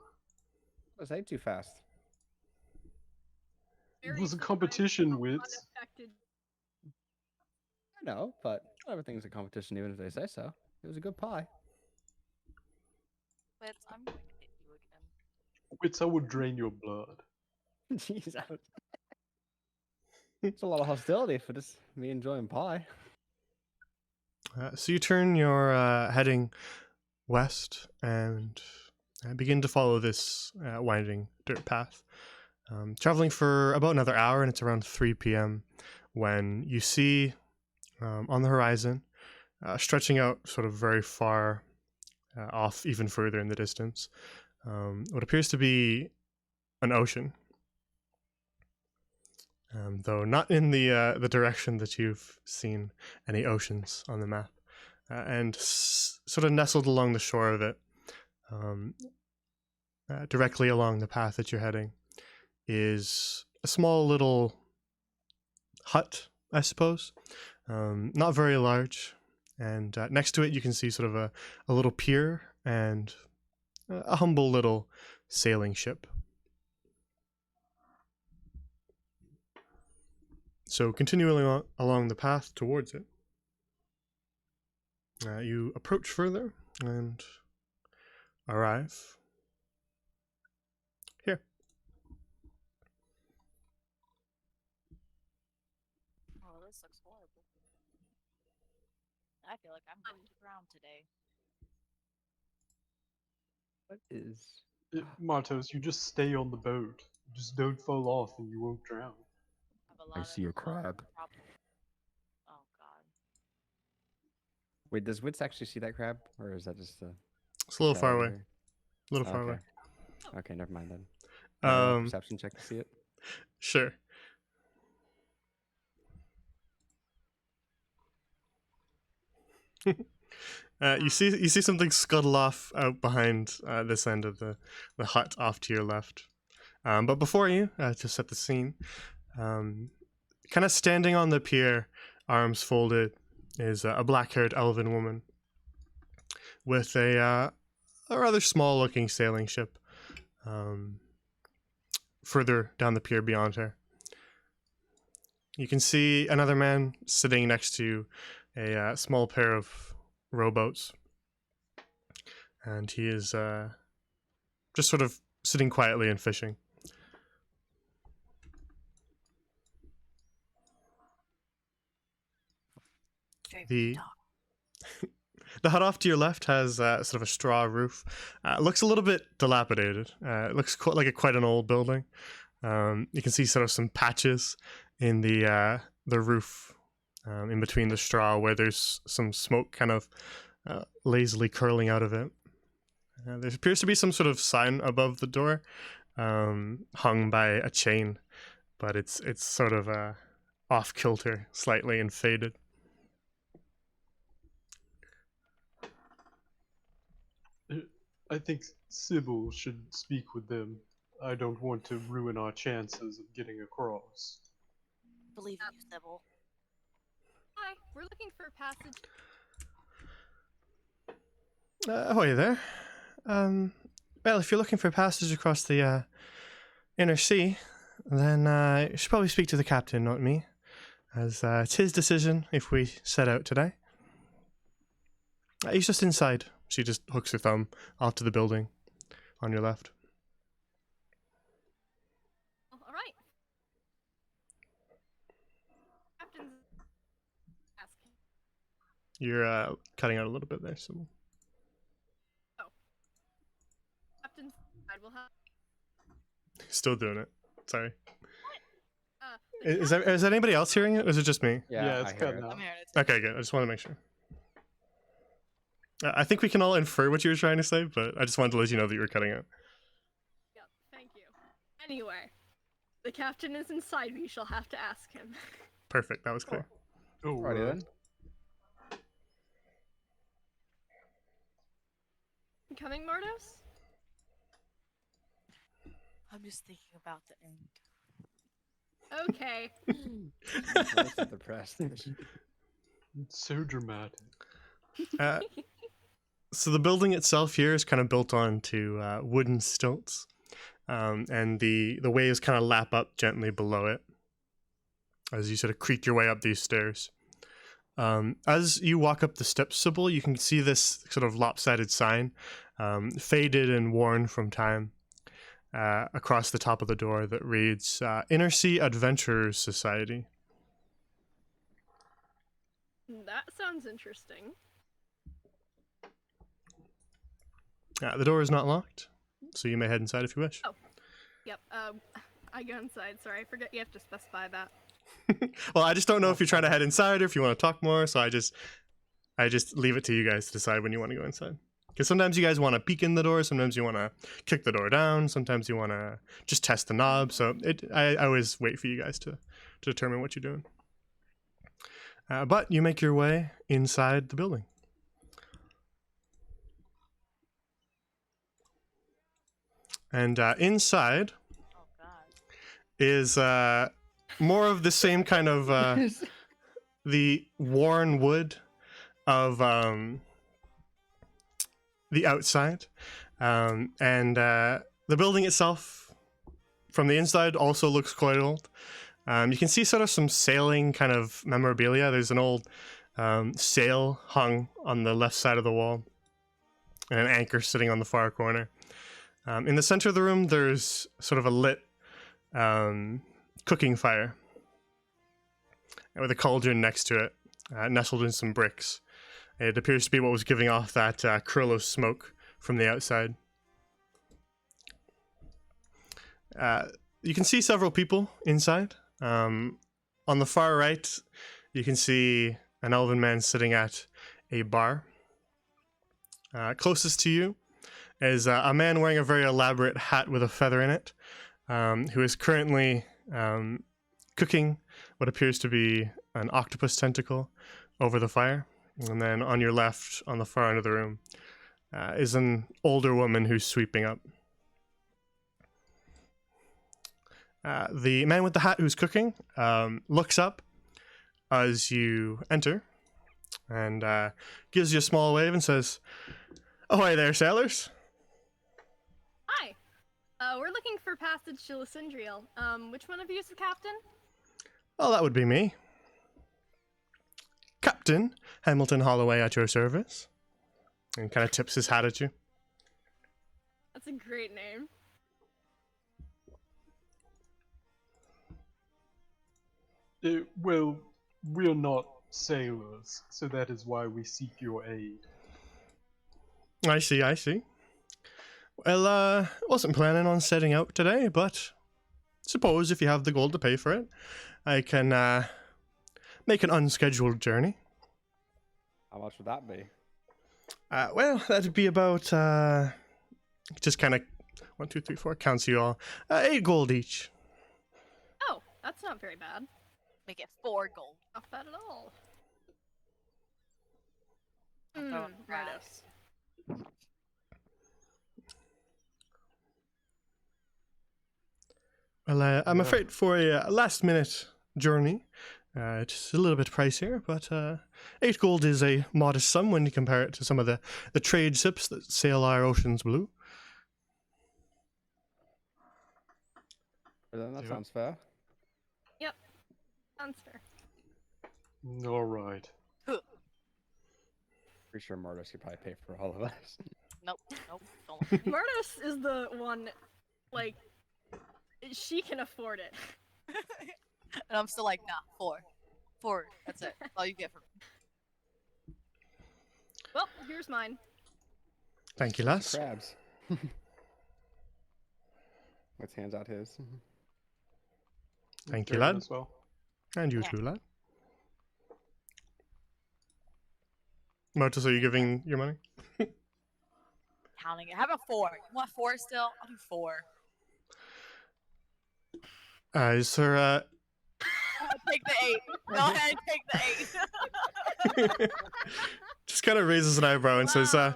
Was I too fast? It Very was a surprised competition, how Wits. unaffected. I know, but not everything's a competition, even if they say so. It was a good pie. But I'm going to hit you again. Wits, I would drain your blood. Jeez, it's a lot of hostility for just me enjoying pie. So you turn your heading west and begin to follow this winding dirt path. Traveling for about another hour, and it's around 3 p.m. when you see on the horizon, stretching out sort of very far off even further in the distance, what appears to be an ocean. Though not in the direction that you've seen any oceans on the map, and sort of nestled along the shore of it, directly along the path that you're heading, is a small little hut, I suppose, not very large, and next to it you can see sort of a little pier and a humble little sailing ship. So continuing along the path towards it, you approach further and arrive here. Oh, this looks horrible. I feel like I'm going to drown today. What is? Martos, you just stay on the boat. Just don't fall off and you won't drown. I see a crab. Oh god. Wait, does Wits actually see that crab, or is that just a? It's a little far shadow away. there? A little far away. Okay, never mind then. Can I roll a perception check to see it. Sure. You see something scuttle off out behind this end of the hut off to your left. But before you, to set the scene, kind of standing on the pier, arms folded, is a black-haired elven woman with a rather small-looking sailing ship further down the pier beyond her. You can see another man sitting next to a small pair of rowboats, and he is just sort of sitting quietly and fishing. The hut off to your left has sort of a straw roof. Looks a little bit dilapidated. It looks like quite an old building. You can see sort of some patches in the roof, in between the straw, where there's some smoke kind of lazily curling out of it. There appears to be some sort of sign above the door, hung by a chain, but it's sort of off kilter, slightly, and faded. I think Sybil should speak with them. I don't want to ruin our chances of getting across. Believe in you, Sybil. Hi, we're looking for a passage. Ahoy there. Well, if you're looking for a passage across the inner sea, then you should probably speak to the captain, not me, as it's his decision if we set out today. He's just inside. She just hooks her thumb off to the building on your left. Oh, all right. Captain's asking. You're cutting out a little bit there, so Captain's side will have. still doing it. Sorry. The Is anybody else hearing it, or is it just me? Yeah, it's I hear cutting it. out. I'm hearing it too. Okay, good. I just want to make sure. I think we can all infer what you were trying to say, but I just wanted to let you know that you were cutting out. Yep, thank you. Anyway, the captain is inside. We shall have to ask him. Perfect. That was clear. Oh, Alrighty then. You coming, Mardos? I'm just thinking about the end. Okay. Nice and depressed. It's so dramatic. So the building itself here is kind of built onto wooden stilts, and the waves kind of lap up gently below it as you sort of creak your way up these stairs. As you walk up the steps, Sybil, you can see this sort of lopsided sign, faded and worn from time, across the top of the door that reads Inner Sea Adventurers Society. That sounds interesting. The door is not locked, so you may head inside if you wish. Yep. I go inside. Sorry, I forget you have to specify that. Well, I just don't know if you're trying to head inside or if you want to talk more, so I just leave it to you guys to decide when you want to go inside. Because sometimes you guys want to peek in the door, sometimes you want to kick the door down, sometimes you want to just test the knob. So I always wait for you guys to determine what you're doing. But you make your way inside the building. And inside Oh god. is more of the same kind of the worn wood of the outside, and the building itself from the inside also looks quite old. You can see sort of some sailing kind of memorabilia. There's an old sail hung on the left side of the wall, and an anchor sitting on the far corner. In the center of the room, there's sort of a lit cooking fire with a cauldron next to it, nestled in some bricks. It appears to be what was giving off that curl of smoke from the outside. You can see several people inside. On the far right, you can see an elven man sitting at a bar. Closest to you is a man wearing a very elaborate hat with a feather in it, who is currently cooking what appears to be an octopus tentacle over the fire. And then on your left, on the far end of the room, is an older woman who's sweeping up. The man with the hat who's cooking looks up as you enter and gives you a small wave and says, "Ahoy there, sailors." Hi. We're looking for passage to Lysindriel. Which one of you is the captain? Well, that would be me. Captain Hamilton Holloway at your service. And kind of tips his hat at you. That's a great name. Well, we're not sailors, so that is why we seek your aid. I see. Well, wasn't planning on setting out today, but suppose if you have the gold to pay for it, I can make an unscheduled journey. How much would that be? Well, that'd be about, just kind of, 1, 2, 3, 4, counts you all, 8 gold each. Oh, that's not very bad. Make it 4 gold. Not bad at all. I'm throwing Rados. Well, I'm Yeah. afraid for a last-minute journey, it's a little bit pricier, but 8 gold is a modest sum when you compare it to some of the trade ships that sail our oceans blue. Well, then that Yeah. sounds fair. Sounds fair. All right. Pretty sure Murdos could probably pay for all of us. Nope. Don't. Murdos is the one, like, she can afford it. And I'm still like, nah, 4. 4. That's it. That's all you get from me. Well, here's mine. Thank you, lass. Crabs. Let's hands out his. Thank you, Darren lad. As well. And you Yeah. too, lad. Motus, are you giving your money? Counting it. How about 4? You want 4 still? I'll do 4. Is there, Take the 8. Go ahead, take the 8. just kind of raises an eyebrow and says, Wow.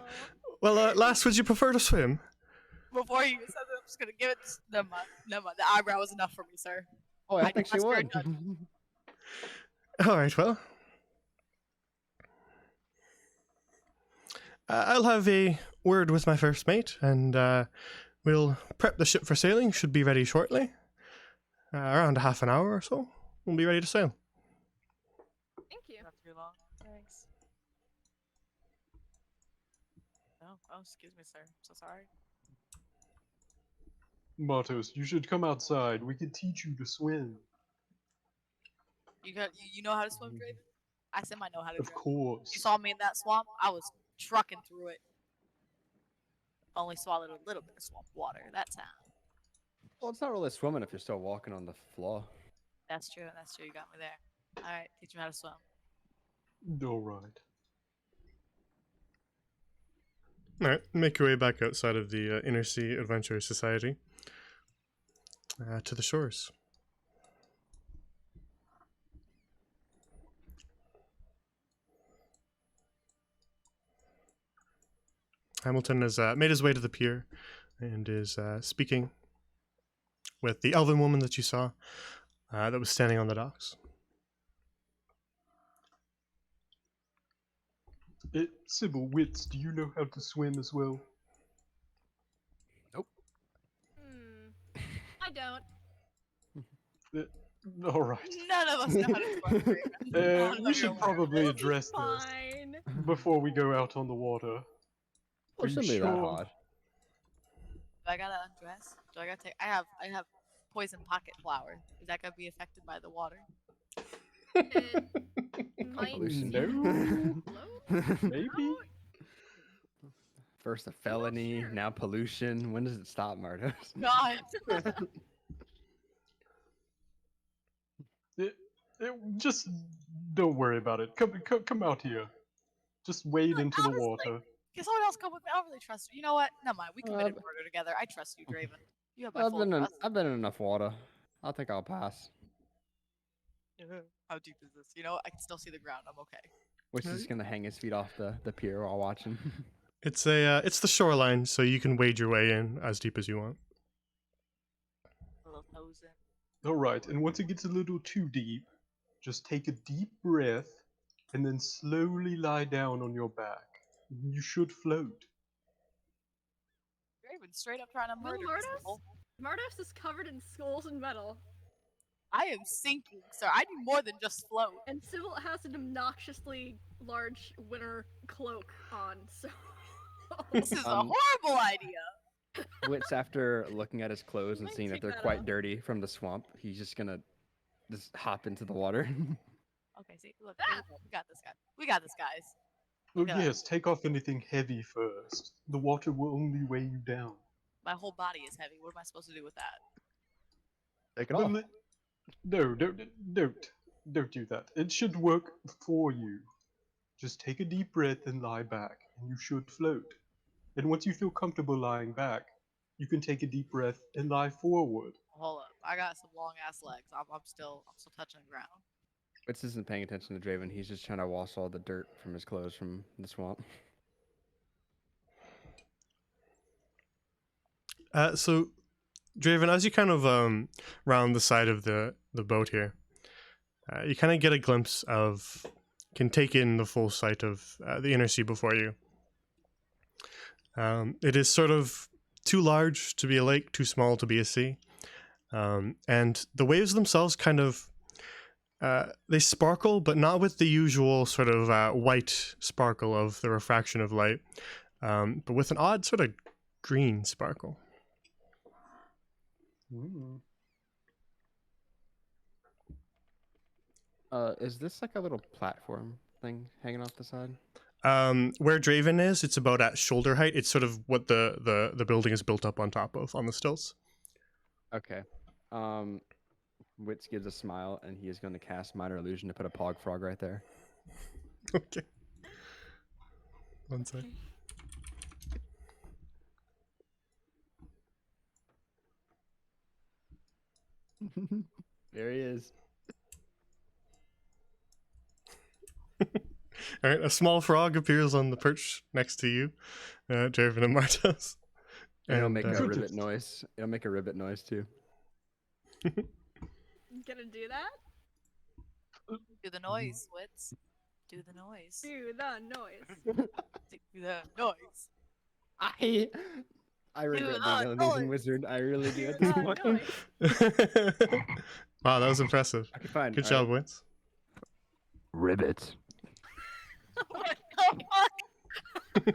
well, lass, would you prefer to swim? Before you said that, I'm just gonna give it. Never mind. The eyebrow was enough for me, sir. Oh, I I think she trust your would. judgment. All right, well. I'll have a word with my first mate, and we'll prep the ship for sailing. Should be ready shortly. Around a half an hour or so, we'll be ready to sail. Thank you. Not too long. Thanks. Oh, excuse me, sir. I'm so sorry. Matos, you should come outside. We can teach you to swim. You know how to swim, Draven? I said I know how to Of swim. course. You saw me in that swamp? I was trucking through it. Only swallowed a little bit of swamp water that time. Well, it's not really swimming if you're still walking on the floor. That's true. That's true. You got me there. All right, teach me how to swim. All right. All right, make your way back outside of the Inner Sea Adventure Society to the shores. Hamilton has made his way to the pier and is speaking with the elven woman that you saw that was standing on the docks. Sybil Wits, do you know how to swim as well? I don't. All right. None of us know how to swim. Raven. None of We us should know. probably It'll be address this fine. before we go out on the water. Or Are you shouldn't be that sure? hard. Do I gotta undress? Do I gotta take? I have poison pocket flower. Is that gonna be affected by the water? It might Pollution. float Maybe? out. First a felony, sure. now pollution. When does it stop, Mardos? God. Just don't worry about it. Come out here. Just wade Look, into the honestly, water. Can someone else come with me? I don't really trust you. You know what? Never mind. We committed but- murder together. I trust you, Draven. You have my full trust. I've been in enough water. I think I'll pass. How deep is this? You know, I can still see the ground. I'm okay. Which is gonna hang his feet off the pier while watching. It's it's the shoreline, so you can wade your way in as deep as you want. A little nose in. Alright, and once it gets a little too deep, just take a deep breath and then slowly lie down on your back. You should float. Draven, straight up trying to Will murder me. Mardos? Sybil. Mardos is covered in skulls and metal, I am sinking, sir. I do more than just float. and Sybil has an obnoxiously large winter cloak on, so. This is a Um, horrible idea. Wits, after looking at his clothes and Might seeing that take they're that quite off. dirty from the swamp, he's just gonna just hop into the water. Okay, see, look, we got this, guy. We got this, guys. Oh Yeah. yes, take off anything heavy first. The water will only weigh you down. My whole body is heavy. What am I supposed to do with that? Take it But off. No, don't do that. It should work for you. Just take a deep breath and lie back, and you should float. And once you feel comfortable lying back, you can take a deep breath and lie forward. Hold up, I got some long ass legs. I'm still touching the ground. Wits isn't paying attention to Draven. He's just trying to wash all the dirt from his clothes from the swamp. So, Draven, as you kind of round the side of the boat here, you kind of get a glimpse of, can take in the full sight of the inner sea before you. It is sort of too large to be a lake, too small to be a sea. And the waves themselves kind of, they sparkle, but not with the usual sort of white sparkle of the refraction of light, but with an odd sort of green sparkle. Is this like a little platform thing hanging off the side? Where Draven is, it's about at shoulder height. It's sort of what the building is built up on top of, on the stilts. Okay. Wits gives a smile, and he is going to cast Minor Illusion to put a Pog Frog right there. Okay. One sec. There he is. All right, a small frog appears on the perch next to you, Draven and Martos. And it'll make a Goodness. ribbit noise. It'll make a ribbit noise too. Gonna do that? Do the noise, Wits. Do the noise. Do the noise. Do the noise. I regret being the an amazing noise. wizard. I really do Do at this the point. noise. Wow, that was impressive. Okay, fine. Good all job, right. Wins. Ribbit. What the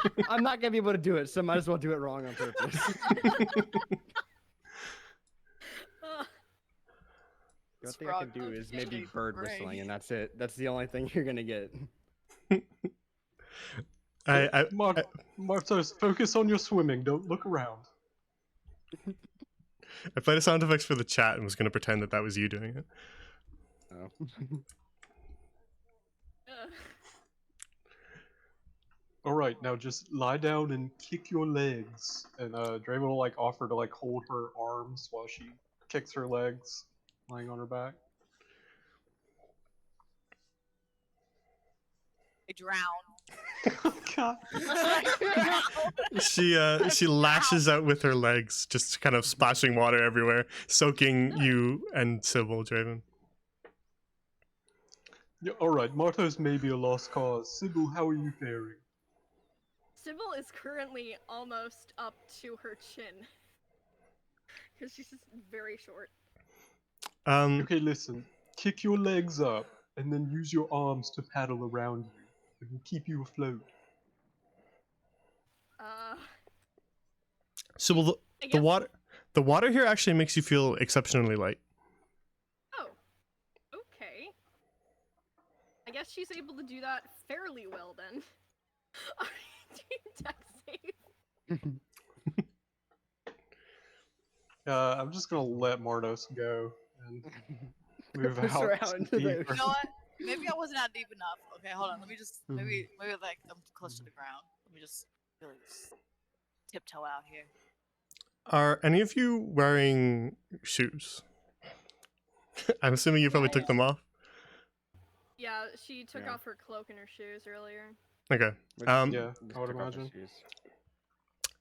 fuck? I'm not gonna be able to do it, so might as well do it wrong on purpose. The only thing I can do is maybe bird whistling, and that's it. That's the only thing you're gonna get. Martos, focus on your swimming. Don't look around. I played a sound effects for the chat and was going to pretend that was you doing it. Oh. All right, now just lie down and kick your legs. And Draven will like offer to like hold her arms while she kicks her legs, lying on her back. I drown. Oh God. I drown. She lashes out with her legs, just kind of splashing water everywhere, soaking you and Sybil, Draven. Yeah, all right, Martos may be a lost cause. Sybil, how are you faring? Sybil is currently almost up to her chin. Because she's just very short. Okay, listen. Kick your legs up, and then use your arms to paddle around you. It will keep you afloat. Sybil, I the guess- water here actually makes you feel exceptionally light. Oh. Okay. I guess she's able to do that fairly well then. Dex save. I'm just gonna let Martos go and move Push out. her out into the deeper. You know what? Maybe I wasn't out deep enough. Okay, hold on. Let me just maybe like I'm close to the ground. Let me just really just tiptoe out here. Are any of you wearing shoes? I'm assuming you probably took them off. Yeah, she took Yeah. off her cloak and her shoes earlier. Okay. Which Um, Yeah, just I would took off her imagine. shoes.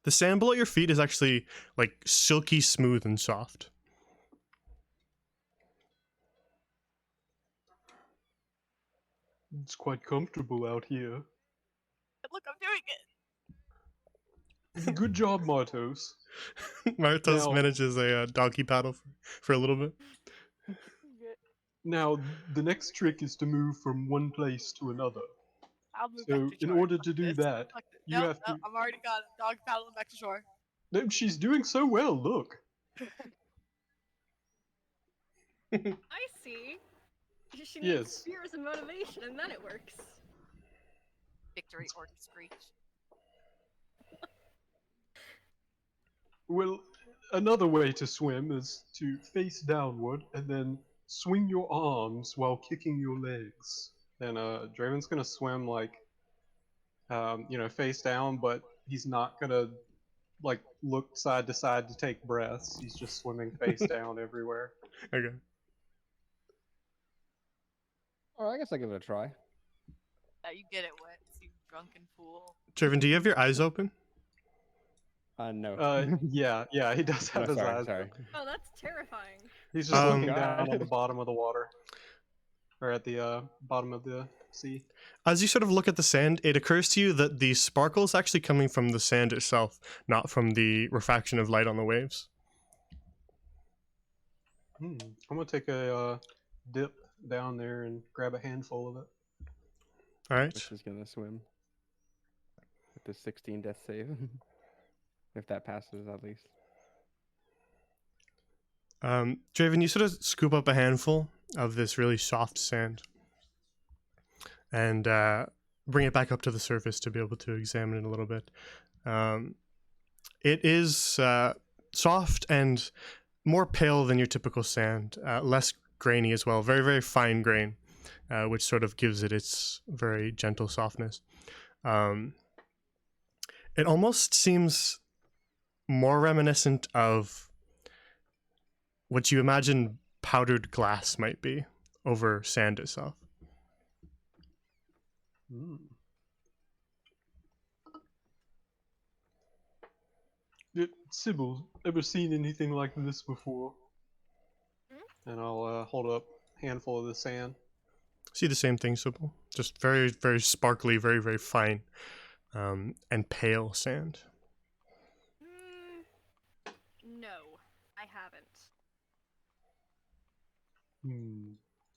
The sand below your feet is actually like silky smooth and soft. It's quite comfortable out here. Look, I'm doing it. Good job, Martos. Martos Now- manages a donkey paddle for a little bit. Now, the next trick is to move from one place to another. I'll move So, back to in shore. order Fuck to do this. that, Fuck this. you Nope, have nope, to- I've already got it. Dog paddling back to shore. No, she's doing so well, look. I see. She needs Yes. spears and motivation, and then it works. Victory or screech. Well, another way to swim is to face downward and then swing your arms while kicking your legs. And Draven's gonna swim like, face down, but he's not gonna like look side to side to take breaths. He's just swimming face down everywhere. Okay. Oh, I guess I'll give it a try. You get it wet, you drunken fool. Draven, do you have your eyes open? No. Yeah, he does have No, his sorry, eyes. sorry. Oh, that's terrifying. He's just Um, looking down on God. the bottom of the water, or at the bottom of the sea. As you sort of look at the sand, it occurs to you that the sparkle is actually coming from the sand itself, not from the refraction of light on the waves. I'm gonna take a dip down there and grab a handful of it. All right. Which is gonna swim with the 16 death save, if that passes at least. Draven, you sort of scoop up a handful of this really soft sand and bring it back up to the surface to be able to examine it a little bit. It is soft and more pale than your typical sand, less grainy as well, very, very fine grain, which sort of gives it its very gentle softness. It almost seems more reminiscent of what you imagine powdered glass might be over sand itself. Sybil, ever seen anything like this before? And I'll hold up a handful of the sand. See the same thing, Sybil. Just very, very sparkly, very, very fine, and pale sand. No, I haven't.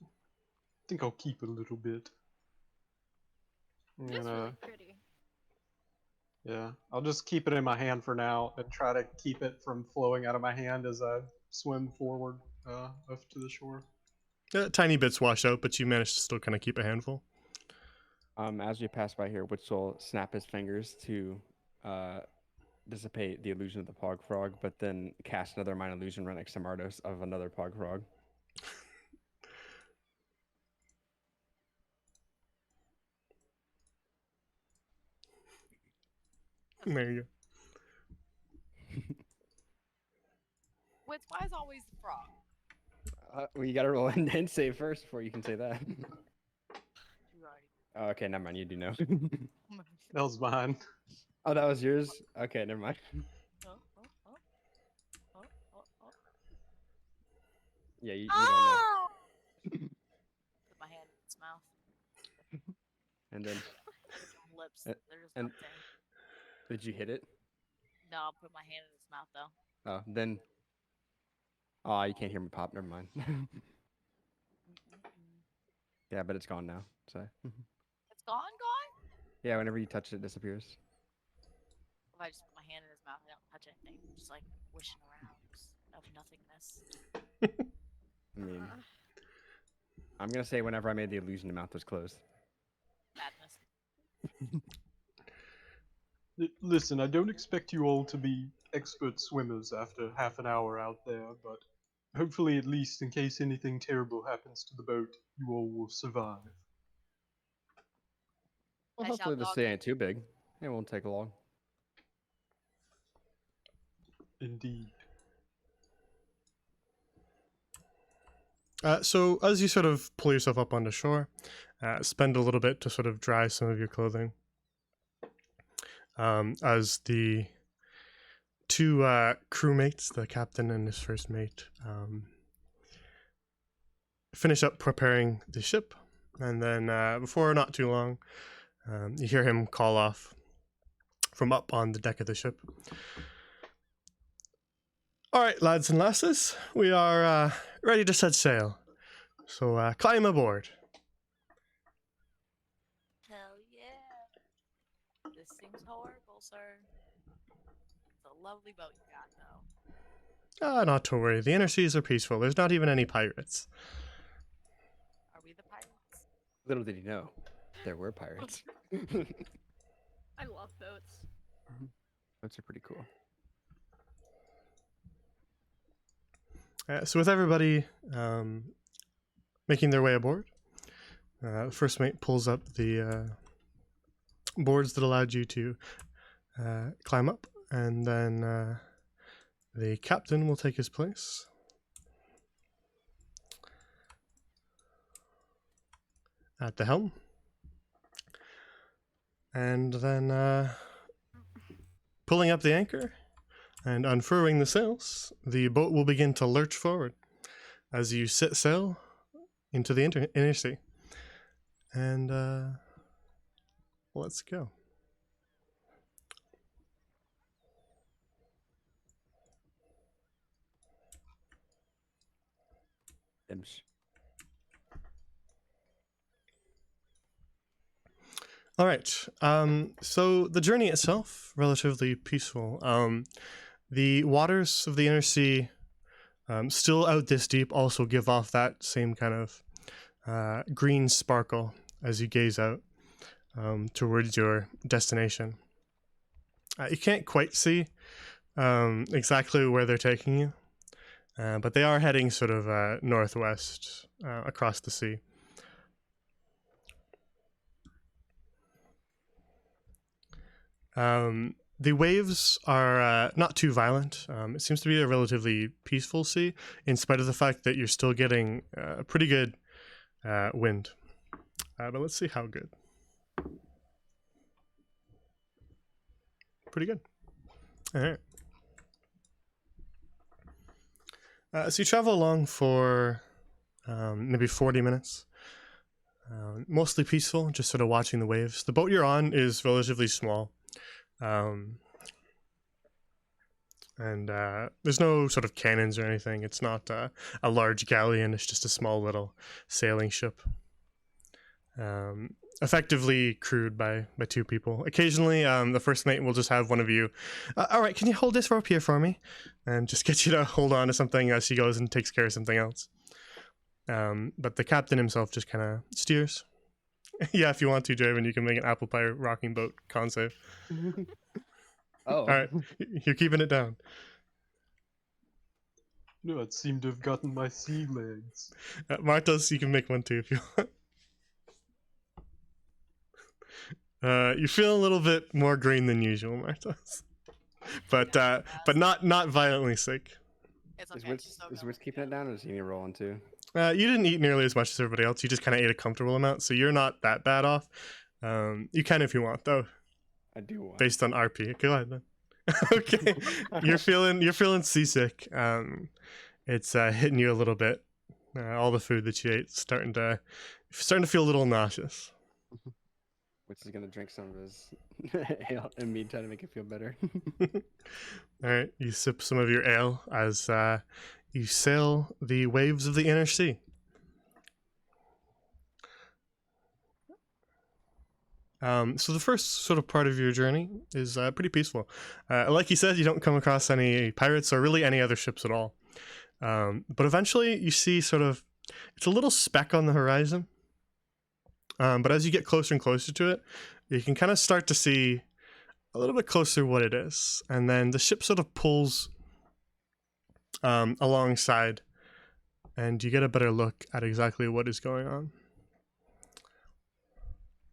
I think I'll keep a little bit. It And, is really pretty. yeah, I'll just keep it in my hand for now and try to keep it from flowing out of my hand as I swim forward up to the shore. Tiny bits wash out, but you manage to still kind of keep a handful. As you pass by here, Witch will snap his fingers to dissipate the illusion of the Pog Frog, but then cast another Mind Illusion right next to Mardos of another Pog Frog. There you Wits, why is always the frog? Well, you gotta roll an end save first before you can say that. You already. Oh, okay, never mind. You do know. That was mine. Oh, that was yours. Okay, never mind. Oh, oh, oh. Oh, oh, oh. Yeah, you don't know. Ah! Put my hand in its mouth. And then, Lips. Uh, They're just and- up there. did you hit it? No, I'll put my hand in its mouth though. Oh, then. Oh, you can't hear me pop. Never mind. Mm-mm-mm. Yeah, but it's gone now. So. It's gone. Yeah, whenever you touch it, it disappears. If I just put my hand in his mouth, I don't touch anything. Just like wishing around of nothingness. I mean, I'm gonna say whenever I made the illusion, the mouth was closed. Madness. Listen, I don't expect you all to be expert swimmers after half an hour out there, but hopefully, at least in case anything terrible happens to the boat, you all will survive. Well, I shall hopefully the dog sea it. ain't too big. It won't take long. Indeed. So as you sort of pull yourself up onto shore, spend a little bit to sort of dry some of your clothing. As the two crewmates, the captain and his first mate, finish up preparing the ship, and then before not too long, you hear him call off from up on the deck of the ship. All right, lads and lasses, we are ready to set sail. So climb aboard. Hell yeah. This seems horrible, sir. It's a lovely boat you got, though. Not to worry, the inner seas are peaceful. There's not even any pirates. Are we the pirates? Little did he know, there were pirates. I love boats. Boats are pretty cool. So with everybody making their way aboard, the first mate pulls up the boards that allowed you to climb up, and then the captain will take his place. At the helm. And then pulling up the anchor and unfurling the sails, the boat will begin to lurch forward as you set sail into the inner sea. And let's go. Imps. All right. So the journey itself, relatively peaceful. The waters of the inner sea, still out this deep, also give off that same kind of green sparkle as you gaze out towards your destination. You can't quite see exactly where they're taking you, but they are heading sort of northwest across the sea. The waves are not too violent. It seems to be a relatively peaceful sea, in spite of the fact that you're still getting a pretty good wind. But let's see how good. Pretty good. All right. So you travel along for maybe 40 minutes. Mostly peaceful, just sort of watching the waves. The boat you're on is relatively small. And there's no sort of cannons or anything. It's not a large galleon. It's just a small little sailing ship. Effectively crewed by two people. Occasionally, the first mate will just have one of you, all right, can you hold this rope here for me? And just get you to hold on to something as she goes and takes care of something else. But the captain himself just kind of steers. Yeah, if you want to, Draven, you can make an apple pie rocking boat con save. Oh. All right, you're keeping it down. No, it seemed to have gotten my sea legs. Martos, you can make one too if you want. You feel a little bit more green than usual, Martos. But not violently sick. It's Is okay. Witch, she's still is going Witch to keeping it go. down, or is he rolling too? You didn't eat nearly as much as everybody else. You just kind of ate a comfortable amount, so you're not that bad off. You can if you want, though, I do want. based on RP. Go ahead then. Okay, you're feeling seasick. It's hitting you a little bit. All the food that you ate starting to feel a little nauseous. Witch is gonna drink some of his ale and me trying to make it feel better. All right, you sip some of your ale as you sail the waves of the inner sea. So the first sort of part of your journey is pretty peaceful. Like you said, you don't come across any pirates or really any other ships at all. But eventually you see sort of, it's a little speck on the horizon. But as you get closer and closer to it, you can kind of start to see a little bit closer what it is. And then the ship sort of pulls alongside, and you get a better look at exactly what is going on.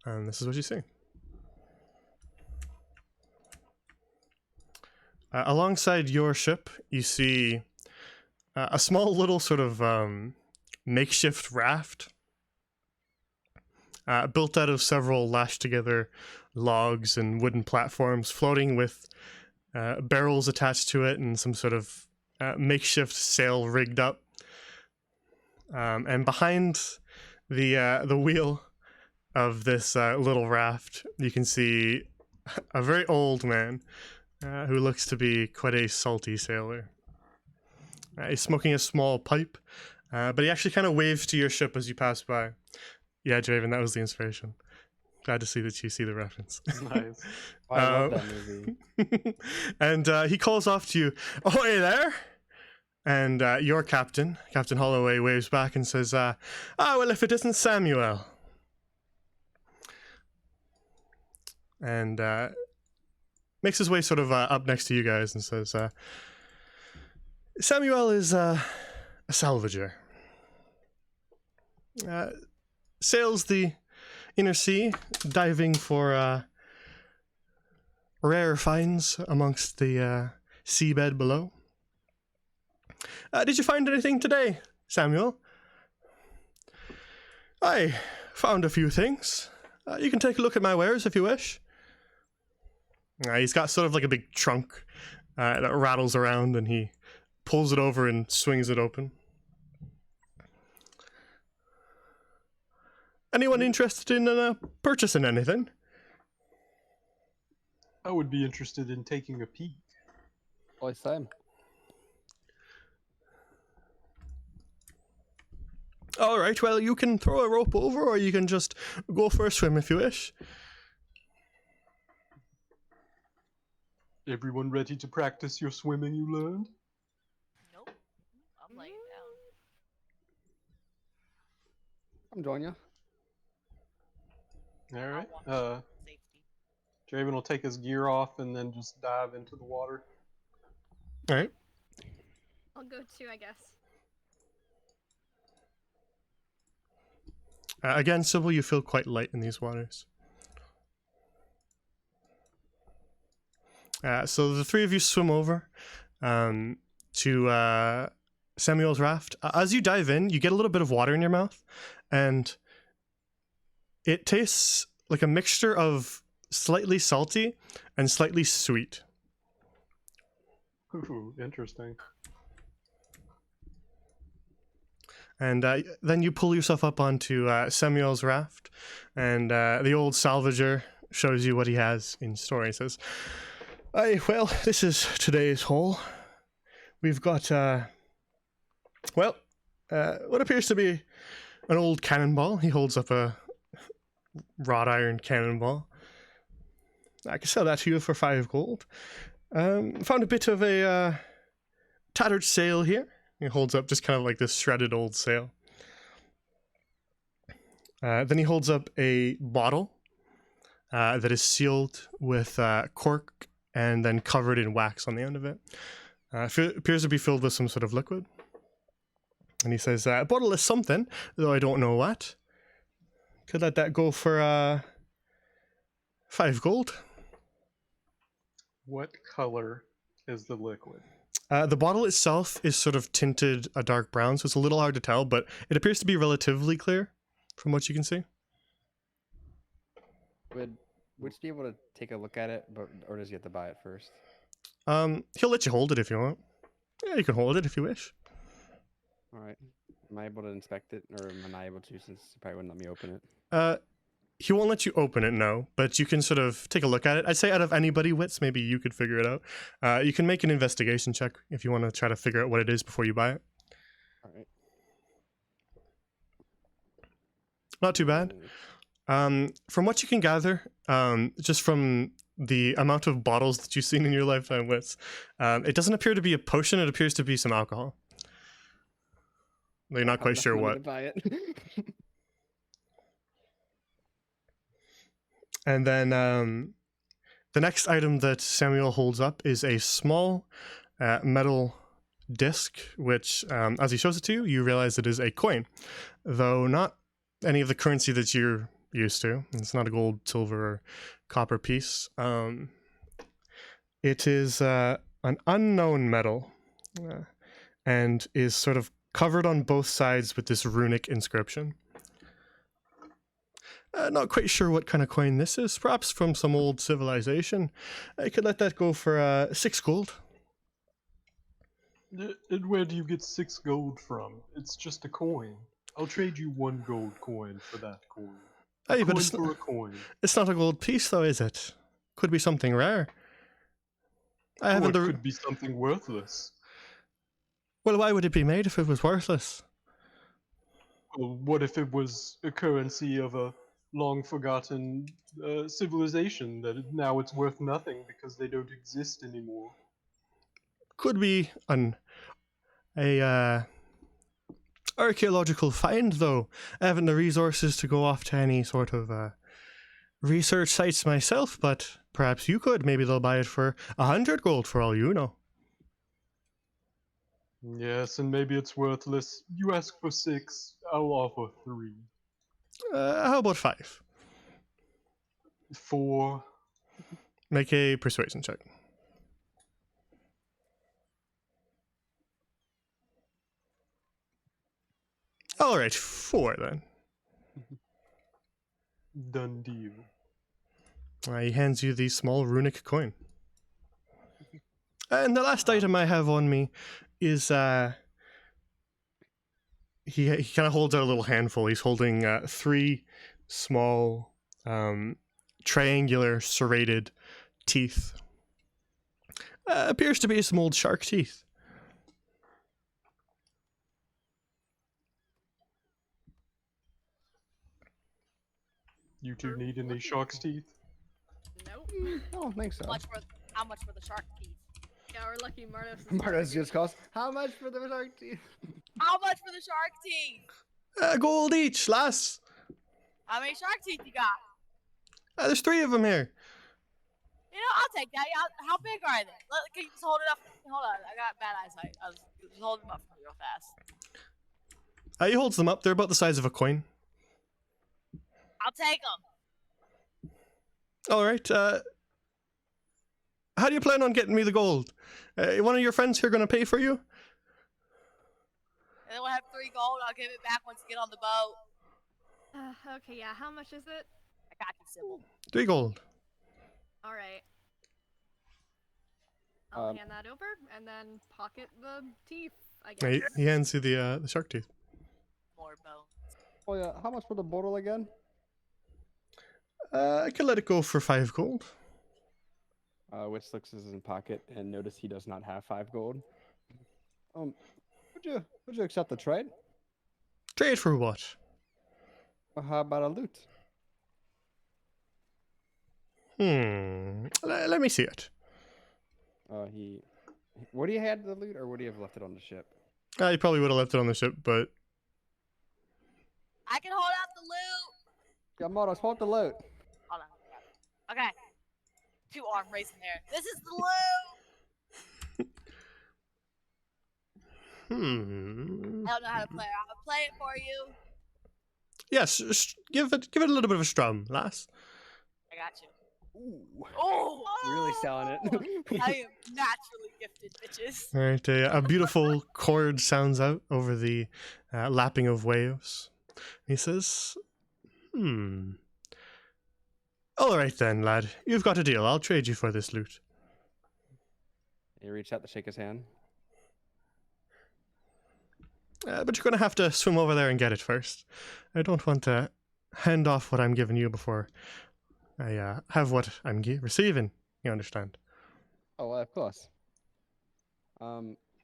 And this is what you see. Alongside your ship, you see a small little sort of makeshift raft built out of several lashed together logs and wooden platforms floating with barrels attached to it and some sort of makeshift sail rigged up. And behind the wheel of this little raft, you can see a very old man who looks to be quite a salty sailor. He's smoking a small pipe, but he actually kind of waves to your ship as you pass by. Yeah, Draven, that was the inspiration. Glad to see that you see the reference. Nice. I love that movie. And he calls off to you, "Ahoy there!" And your captain, Captain Holloway, waves back and says, well, if it isn't Samuel. And makes his way sort of up next to you guys and says, Samuel is a salvager. Sails the inner sea, diving for rare finds amongst the seabed below. Did you find anything today, Samuel? I found a few things. You can take a look at my wares if you wish. He's got sort of like a big trunk that rattles around, and he pulls it over and swings it open. Anyone interested in purchasing anything? I would be interested in taking a peek. Oh, Sam. All right, well, you can throw a rope over, or you can just go for a swim if you wish. Everyone ready to practice your swimming you learned? Nope. I'm laying down. I'm joining you. All right. I want safety. Draven will take his gear off and then just dive into the water. All right. I'll go too, I guess. Again, Sybil, you feel quite light in these waters. So the three of you swim over to Samuel's raft. As you dive in, you get a little bit of water in your mouth, and it tastes like a mixture of slightly salty and slightly sweet. Ooh, interesting. And then you pull yourself up onto Samuel's raft, and the old salvager shows you what he has in store. He says, well, this is today's haul. We've got, what appears to be an old cannonball. He holds up a wrought iron cannonball. I can sell that to you for 5 gold. Found a bit of a tattered sail here. He holds up just kind of like this shredded old sail. Then he holds up a bottle that is sealed with cork and then covered in wax on the end of it. Appears to be filled with some sort of liquid. And he says, a bottle is something, though I don't know what. Could let that go for 5 gold. What color is the liquid? The bottle itself is sort of tinted a dark brown, so it's a little hard to tell, but it appears to be relatively clear from what you can see. Would Witch be able to take a look at it, or does he have to buy it first? He'll let you hold it if you want. Yeah, you can hold it if you wish. All right. Am I able to inspect it, or am I not able to since he probably wouldn't let me open it? He won't let you open it, no, but you can sort of take a look at it. I'd say out of anybody, Wits, maybe you could figure it out. You can make an investigation check if you want to try to figure out what it is before you buy it. All right. Not too bad. From what you can gather, just from the amount of bottles that you've seen in your lifetime, Wits, it doesn't appear to be a potion. It appears to be some alcohol. You're not quite sure what. Buy it. And then the next item that Samuel holds up is a small metal disc, which, as he shows it to you, you realize it is a coin, though not any of the currency that you're used to. It's not a gold, silver, or copper piece. It is an unknown metal and is sort of covered on both sides with this runic inscription. Not quite sure what kind of coin this is. Perhaps from some old civilization. I could let that go for 6 gold. And where do you get 6 gold from? It's just a coin. I'll trade you 1 gold coin for that coin. Hey, but Coin for a coin. it's not a gold piece, though, is it? Could be something rare. I Or haven't. it could be something worthless. Well, why would it be made if it was worthless? Well, what if it was a currency of a long-forgotten civilization that now it's worth nothing because they don't exist anymore? Could be a archaeological find, though. I haven't the resources to go off to any sort of research sites myself, but perhaps you could. Maybe they'll buy it for 100 gold for all you know. Yes, and maybe it's worthless. You ask for 6, I'll offer 3. How about 5? 4. Make a persuasion check. All right, 4 then. Done deal. He hands you the small runic coin. And the last item I have on me is he kind of holds out a little handful. He's holding 3 small triangular serrated teeth. Appears to be some old shark teeth. You two need any shark's teeth? Nope. I don't think so. How much for the shark teeth? Yeah, we're lucky Mardos is Marta's just cost. How much for the shark teeth? How much for the shark teeth? Gold each, lass. How many shark teeth you got? There's 3 of them here. You know, I'll take that. How big are they? Can you just hold it up? Hold on, I got bad eyesight. I was just holding them up for me real fast. He holds them up. They're about the size of a coin. I'll take them. All right. How do you plan on getting me the gold? One of your friends here going to pay for you? And then we'll have 3 gold. I'll give it back once you get on the boat. Okay, yeah, how much is it? I got you, Sybil. 3 gold. Alright. I'll Um, hand that over and then pocket the teeth, I He, guess. he hands you the shark teeth. More bones. Oh yeah, how much for the bottle again? I could let it go for 5 gold. Witch looks in his pocket and notice he does not have 5 gold. Would you accept the trade? Trade for what? Or how about a loot? Let me see it. Would he had the loot, or would he have left it on the ship? You probably would have left it on the ship, but I can hold out the loot. Yeah, Marta's hold the loot. Hold on. Okay. 2 arm raising there. This is the loot. I don't know how to play. I'll play it for you. Yes, give it a little bit of a strum, lass. I got you. Ooh, Oh, really selling it. I am naturally gifted, bitches. All right, a beautiful chord sounds out over the lapping of waves. He says, All right then, lad. You've got a deal. I'll trade you for this loot. You reach out to shake his hand. But you're going to have to swim over there and get it first. I don't want to hand off what I'm giving you before I have what I'm receiving. You understand? Oh, well, of course.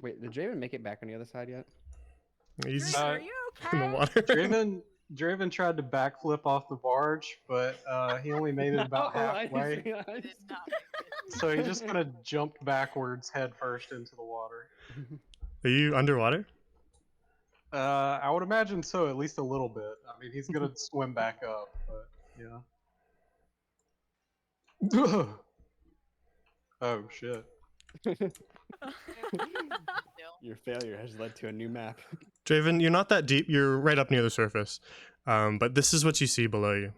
Wait, did Draven make it back on the other side yet? He's Draven, are you in the okay? water. Draven tried to backflip off the barge, but he only made it about halfway. Did not make it. So he just kind of jumped backwards head first into the water. Are you underwater? I would imagine so, at least a little bit. I mean, he's gonna swim back up, but yeah. Oh shit. Your failure has led to a new map. Draven, you're not that deep. You're right up near the surface. But this is what you see below you.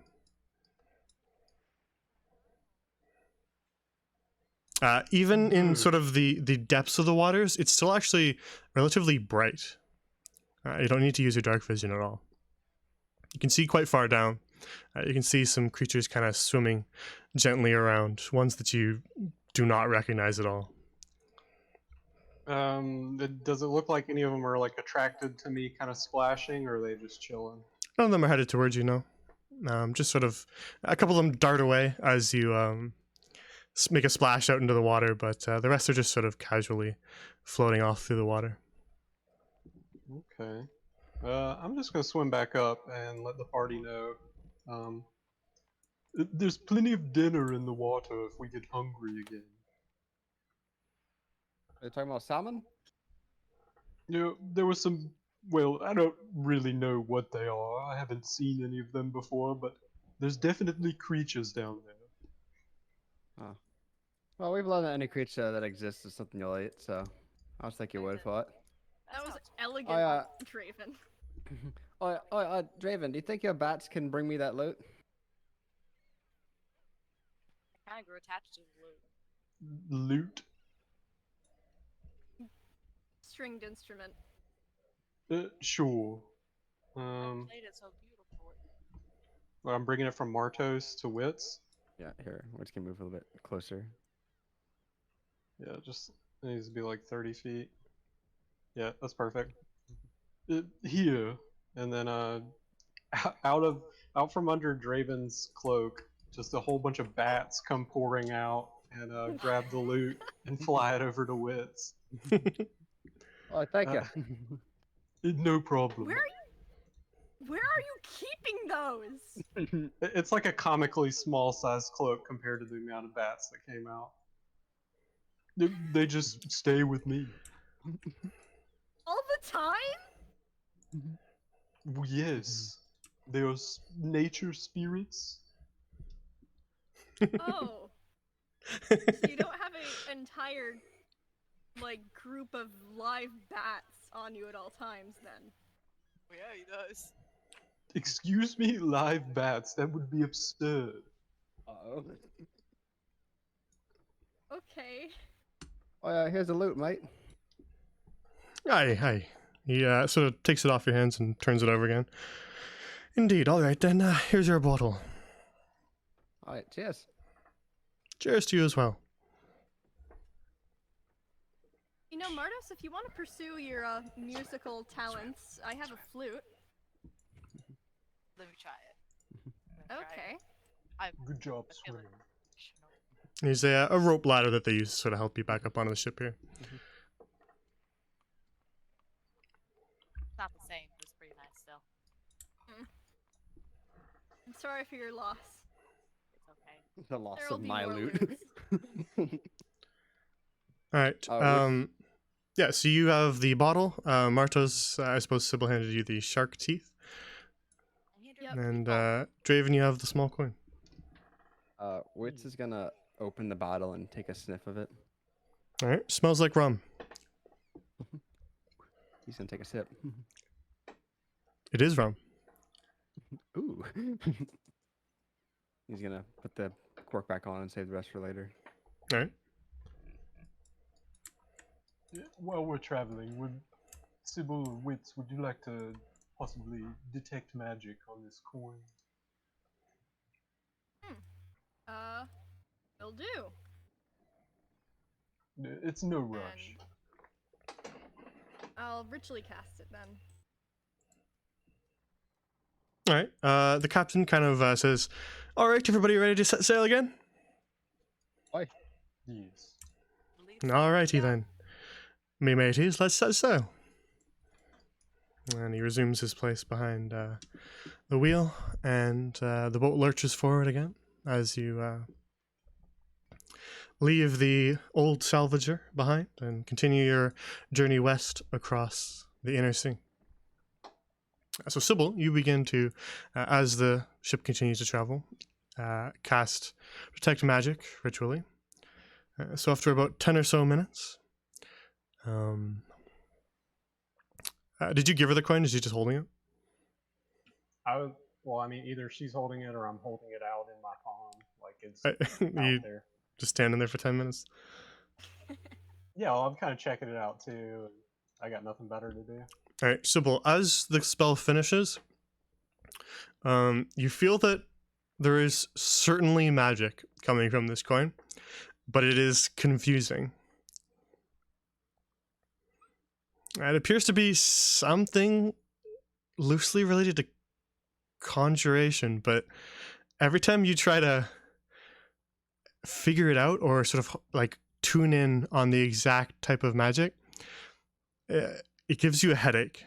Even in sort of the depths of the waters, it's still actually relatively bright. You don't need to use your dark vision at all. You can see quite far down. You can see some creatures kind of swimming gently around, ones that you do not recognize at all. Does it look like any of them are like attracted to me kind of splashing, or are they just chilling? None of them are headed towards you, no. Just sort of, a couple of them dart away as you make a splash out into the water, but the rest are just sort of casually floating off through the water. Okay. I'm just gonna swim back up and let the party know. There's plenty of dinner in the water if we get hungry again. Are you talking about salmon? You know, there was some. Well, I don't really know what they are. I haven't seen any of them before, but there's definitely creatures down there. Well, we've learned that any creature that exists is something you'll eat, so I'll just take your word for it. That was sounds- elegant, Draven. Draven, do you think your bats can bring me that loot? Kind of grew attached to the loot. Loot? Stringed instrument. Sure. Played it so beautiful. Well, I'm bringing it from Martos to Wits. Yeah, here. We're just gonna move a little bit closer. Yeah, just it needs to be like 30 feet. Yeah, that's perfect. Here, and then out from under Draven's cloak, just a whole bunch of bats come pouring out and grab the loot and fly it over to Wits. Oh, thank you. No problem. Where are you keeping those? It's like a comically small sized cloak compared to the amount of bats that came out. They just stay with me. All the time? Yes, they are nature spirits. Oh. So you don't have an entire, like, group of live bats on you at all times, then? Oh, yeah, he does. Excuse me, live bats? That would be absurd. Uh-oh. Okay. Oh, yeah, here's the loot, mate. Aye. He sort of takes it off your hands and turns it over again. Indeed. All right, then. Here's your bottle. All right, cheers. Cheers to you as well. You know, Mardos, if you want to pursue your musical talents, I have a flute. Let me try it. Let me try it. Okay. Good job I feel swimming. There's a rope ladder that they use to sort of help you back up onto the ship here. It's not the same, but it's pretty nice still. I'm sorry for your loss. It's okay. The loss There'll of be my more loot. All right. Yeah, so you have the bottle. Martos, I suppose Sybil handed you the shark teeth. Yep. And Draven, you have the small coin. Wits is gonna open the bottle and take a sniff of it. All right. Smells like rum. He's gonna take a sip. It is rum. Ooh. He's gonna put the cork back on and save the rest for later. All right. Yeah, while we're traveling, would Sybil or Wits, would you like to possibly detect magic on this coin? Will do. It's no rush. And I'll ritually cast it then. All right. The captain kind of says, "All right, everybody ready to set sail again?" Yes. Believe so. All righty Yeah. then. Me mateys, let's set sail. And he resumes his place behind the wheel, and the boat lurches forward again as you leave the old salvager behind and continue your journey west across the inner sea. So Sybil, you begin to, as the ship continues to travel, cast Detect Magic ritually. So after about 10 or so minutes, did you give her the coin? Is she just holding it? Well, I mean, either she's holding it or I'm holding it out in my palm, like it's You out there. just standing there for 10 minutes? Yeah, well, I'm kind of checking it out too. And I got nothing better to do. All right, Sybil, as the spell finishes, you feel that there is certainly magic coming from this coin, but it is confusing. It appears to be something loosely related to conjuration, but every time you try to figure it out or sort of like tune in on the exact type of magic, it gives you a headache.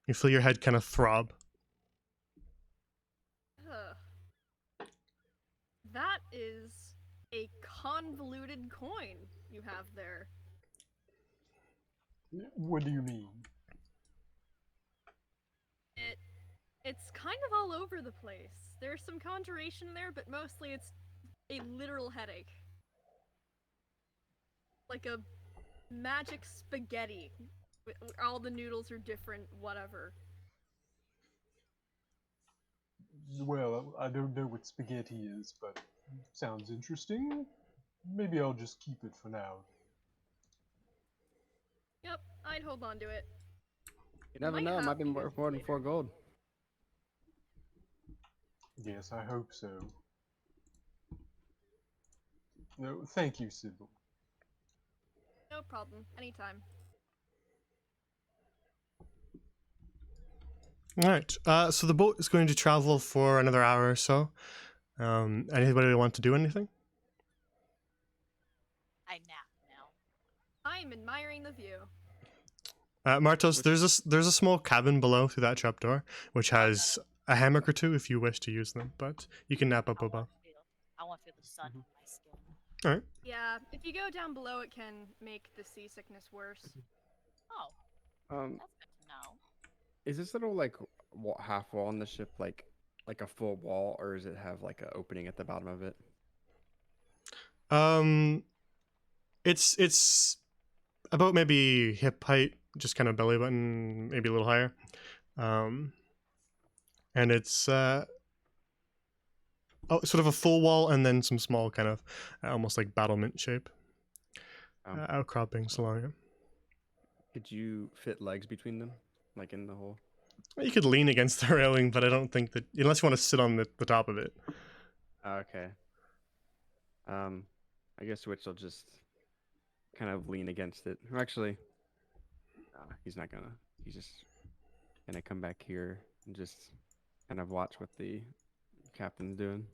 You feel your head kind of throb. That is a convoluted coin you have there. What do you mean? It's kind of all over the place. There's some conjuration there, but mostly it's a literal headache. Like a magic spaghetti. All the noodles are different, whatever. Well, I don't know what spaghetti is, but sounds interesting. Maybe I'll just keep it for now. Yep, I'd hold on to it. You never Might know. It have might be to worth use more than later. 4 gold. Yes, I hope so. No, thank you, Sybil. No problem. Anytime. All right. So the boat is going to travel for another hour or so. Anybody want to do anything? I nap now. I'm admiring the view. Martos, there's a small cabin below through that trapdoor, which has a hammock or two if you wish to use them, but you can nap up above. I want to feel the sun Mm-hmm. on my skin. All right. Yeah, if you go down below, it can make the seasickness worse. Oh, Um, that's good to know. is this little like half wall on the ship like a full wall, or does it have like an opening at the bottom of it? It's about maybe hip height, just kind of belly button, maybe a little higher. And it's sort of a full wall and then some small kind of almost like battlement shape outcroppings along it. Could you fit legs between them, like in the hole? You could lean against the railing, but I don't think that, unless you want to sit on the top of it. Okay. I guess Witch will just kind of lean against it. Or actually, he's not gonna. He's just gonna come back here and just kind of watch what the captain's doing.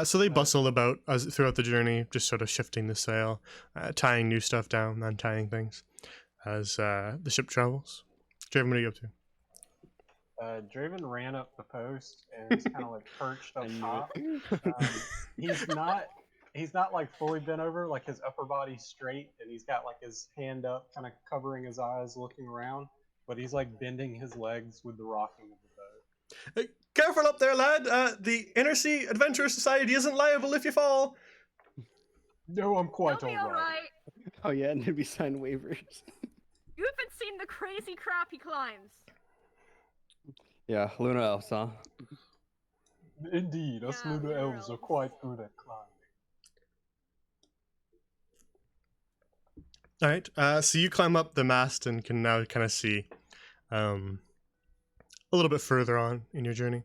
So they bustle about throughout the journey, just sort of shifting the sail, tying new stuff down, untying things as the ship travels. Draven, what are you up to? Draven ran up the post and is kind of like perched up I knew top. it. He's not like fully bent over, like his upper body's straight, and he's got like his hand up, kind of covering his eyes, looking around. But he's like bending his legs with the rocking of the boat. Careful up there, lad! The Inner Sea Adventurers Society isn't liable if you fall. No, I'm quite You'll be alright. alright. Oh yeah, and maybe sign waivers. You haven't seen the crazy crap he climbs. Yeah, Luna elves, huh? Indeed, us Yeah, lunar lunar elves are elves. quite good at climbing. All right. So you climb up the mast and can now kind of see a little bit further on in your journey.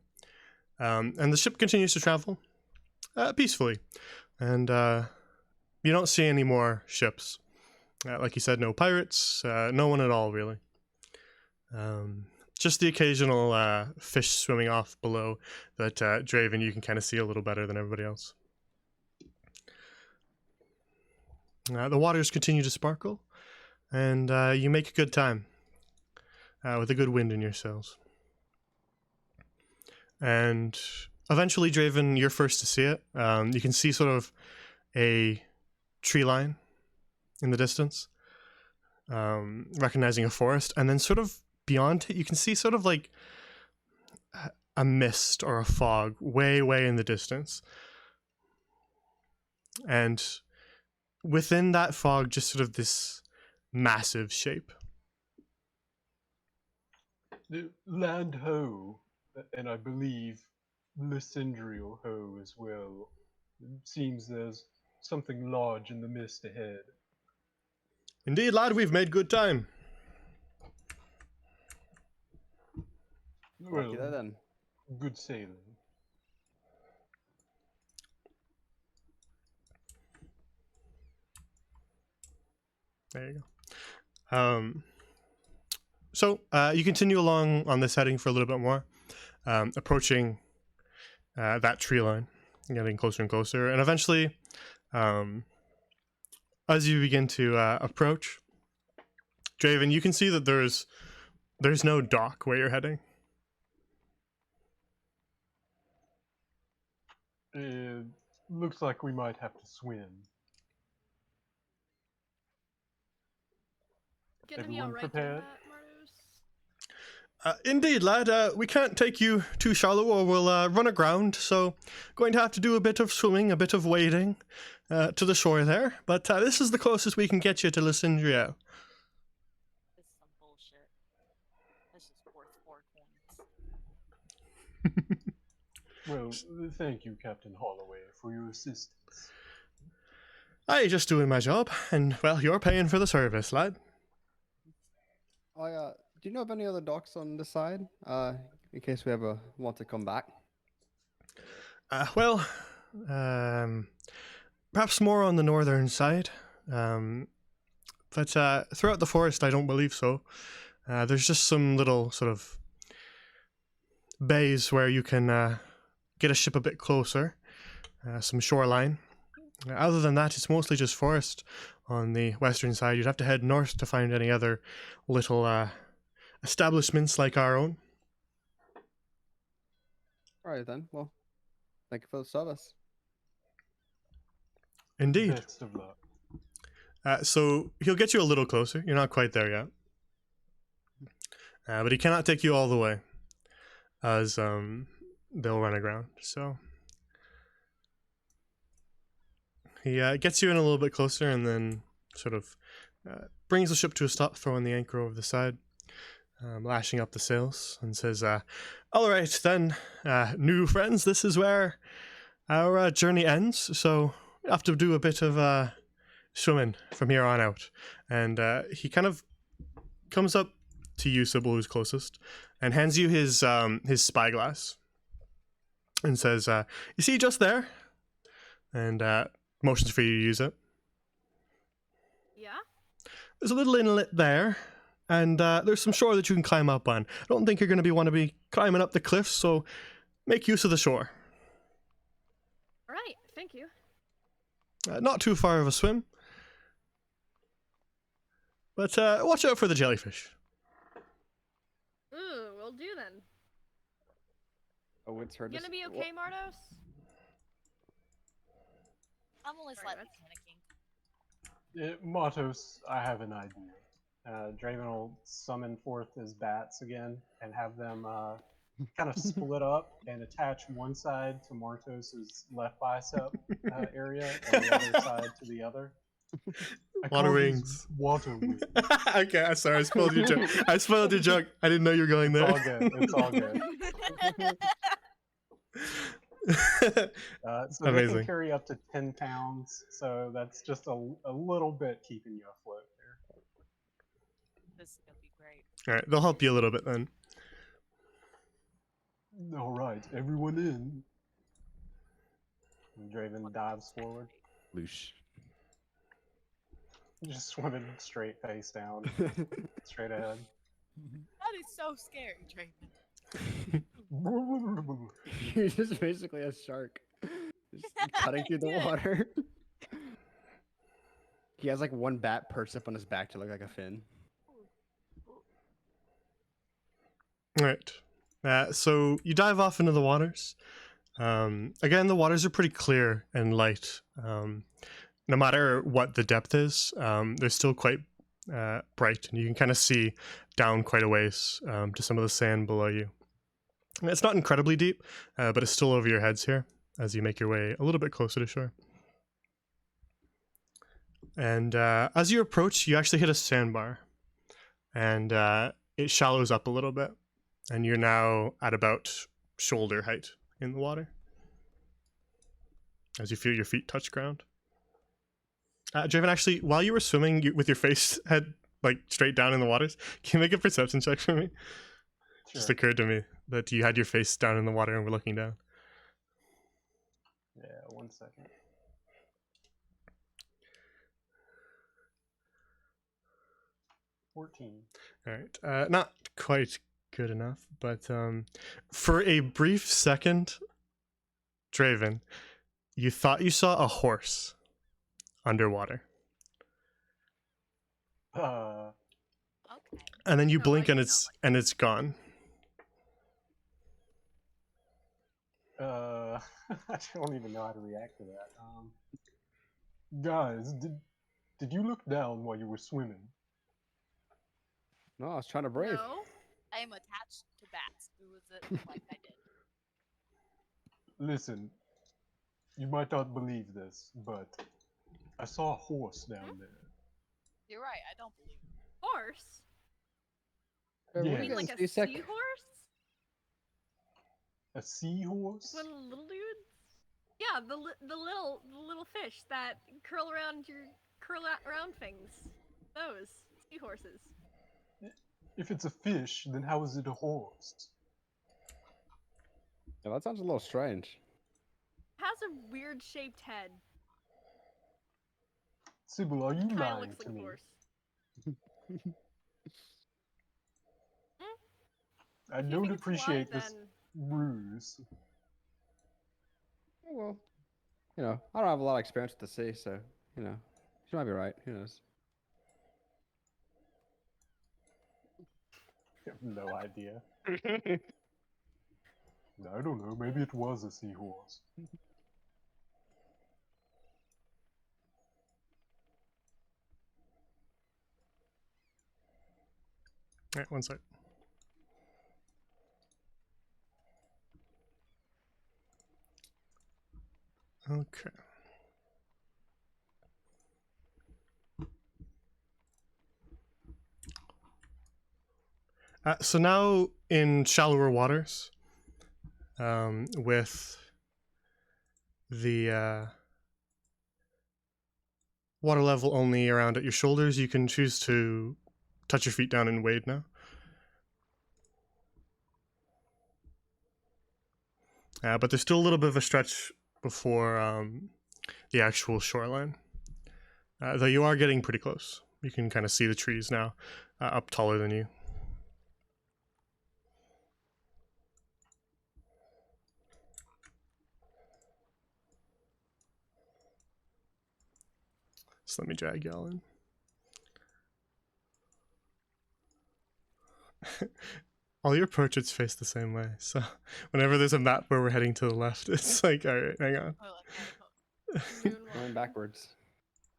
And the ship continues to travel peacefully. And you don't see any more ships. Like you said, no pirates, no one at all, really. Just the occasional fish swimming off below that Draven you can kind of see a little better than everybody else. The waters continue to sparkle, and you make a good time with a good wind in your sails. And eventually, Draven, you're first to see it. You can see sort of a tree line in the distance, recognizing a forest, and then sort of beyond it, you can see sort of like a mist or a fog way, way in the distance. And within that fog, just sort of this massive shape. The Land Ho, and I believe Lysindrial Ho as well. It seems there's something large in the mist ahead. Indeed, lad, we've made good time. Well, Lucky there then. good sailing. There you go. So you continue along on this heading for a little bit more, approaching that tree line, getting closer and closer, and eventually, as you begin to approach, Draven, you can see that there's no dock where you're heading. It looks like we might have to swim. Gonna be Everyone alright doing prepared? that, Mardos? Indeed, lad. We can't take you too shallow or we'll run aground, so going to have to do a bit of swimming, a bit of wading to the shore there. But this is the closest we can get you to Lysindriel. This is some bullshit. This is worth 4 coins. Well, thank you, Captain Holloway, for your assistance. I just doing my job, and well, you're paying for the service, lad. Do you know of any other docks on this side? In case we ever want to come back. Well, perhaps more on the northern side, but throughout the forest, I don't believe so. There's just some little sort of bays where you can get a ship a bit closer, some shoreline. Other than that, it's mostly just forest on the western side. You'd have to head north to find any other little establishments like our own. Alright then, well, thank you for the service. Indeed. Best of luck. So he'll get you a little closer. You're not quite there yet. But he cannot take you all the way, as they'll run aground. So he gets you in a little bit closer and then sort of brings the ship to a stop, throwing the anchor over the side, lashing up the sails, and says, all right then, new friends, this is where our journey ends, so we have to do a bit of swimming from here on out. And he kind of comes up to you, Sybil, who's closest, and hands you his spyglass and says, you see just there? And motions for you to use it. Yeah? There's a little inlet there, and there's some shore that you can climb up on. I don't think you're going to want to be climbing up the cliffs, so make use of the shore. Alright, thank you. Not too far of a swim, but watch out for the jellyfish. Ooh, we'll do then. Oh, it's her. You gonna be okay, Mardos? I'm only Sorry, slightly panicking. Matos, I have an idea. Draven will summon forth his bats again and have them kind of split up and attach one side to Martos's left bicep area and the other side to the other. I Water call these wings. Water wings. Okay, I'm sorry, I spoiled your joke. I didn't know you were going It's there. all good. It's all good. So they Amazing. can carry up to 10 pounds, so that's just a little bit keeping you afloat there. This is gonna be great. All right, they'll help you a little bit then. All right, everyone in. And Draven dives forward, Loosh. just swimming straight face down, straight ahead. That is so scary, Draven. You're just basically a shark. Just cutting through the Yeah. water. He has like one bat perched up on his back to look like a fin. All right. So you dive off into the waters. Again, the waters are pretty clear and light. No matter what the depth is, they're still quite bright, and you can kind of see down quite a ways to some of the sand below you. And it's not incredibly deep, but it's still over your heads here as you make your way a little bit closer to shore. And as you approach, you actually hit a sandbar, and it shallows up a little bit, and you're now at about shoulder height in the water as you feel your feet touch ground. Draven, actually, while you were swimming with your face head like straight down in the waters, can you make a perception check for me? Just Sure. occurred to me that you had your face down in the water and were looking down. Yeah, 1 second. $14. All right, not quite good enough, but for a brief second, Draven, you thought you saw a horse underwater, Okay. and then you No, blink I and did it's not it's gone. I don't even know how to react to that. Guys, did you look down while you were swimming? No, I was trying to brave. No. I am attached to bats. Who was it like I did? Listen, you might not believe this, but I saw a horse down there. You're right, I don't believe it. Horse? Are we Yeah. You mean getting like a seasick? seahorse? A seahorse? One of the little dudes? Yeah, the little fish that curl around things. Those seahorses. If it's a fish, then how is it a horse? Yeah, that sounds a little strange. Has a weird shaped head. Sybil, are you Kind of lying looks to like a me? horse. I If you don't think it's appreciate alive, this then ruse. Oh, well, you know, I don't have a lot of experience with the sea, so you know, she might be right. Who knows? I have no idea. I don't know, maybe it was a seahorse. All right, one sec. Okay. So now in shallower waters, with the water level only around at your shoulders, you can choose to touch your feet down and wade now. But there's still a little bit of a stretch before the actual shoreline. Though you are getting pretty close. You can kind of see the trees now up taller than you. So let me drag y'all in. All your portraits face the same way, so whenever there's a map where we're heading to the left, it's like, all right, hang on. Oh, Going backwards.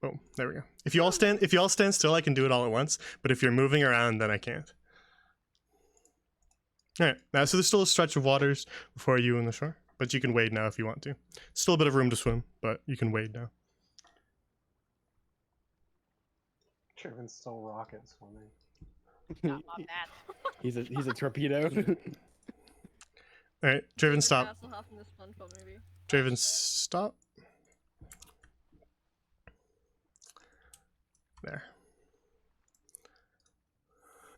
Boom, there we go. If you all stand still, I can do it all at once. But if you're moving around, then I can't. All right, now so there's still a stretch of waters before you and the shore, but you can wade now if you want to. Still a bit of room to swim, but you can wade now. Draven's still rocket swimming. not my bad. He's a torpedo. All right, Draven, David stop. Hasselhoff in the SpongeBob movie. Draven, stop. There.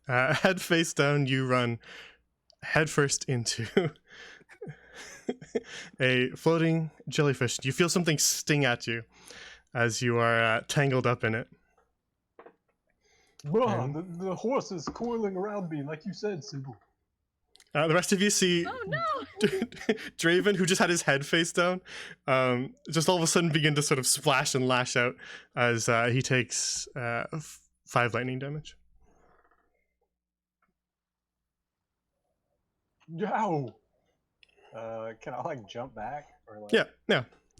Head face down, you run headfirst into a floating jellyfish. You feel something sting at you as you are tangled up in it. Bruh, the horse is coiling around me, like you said, Simple. The rest of you see Oh no! Draven, who just had his head face down, just all of a sudden begin to sort of splash and lash out as he takes 5 lightning damage. Yow! Can I like jump back or like? Yeah.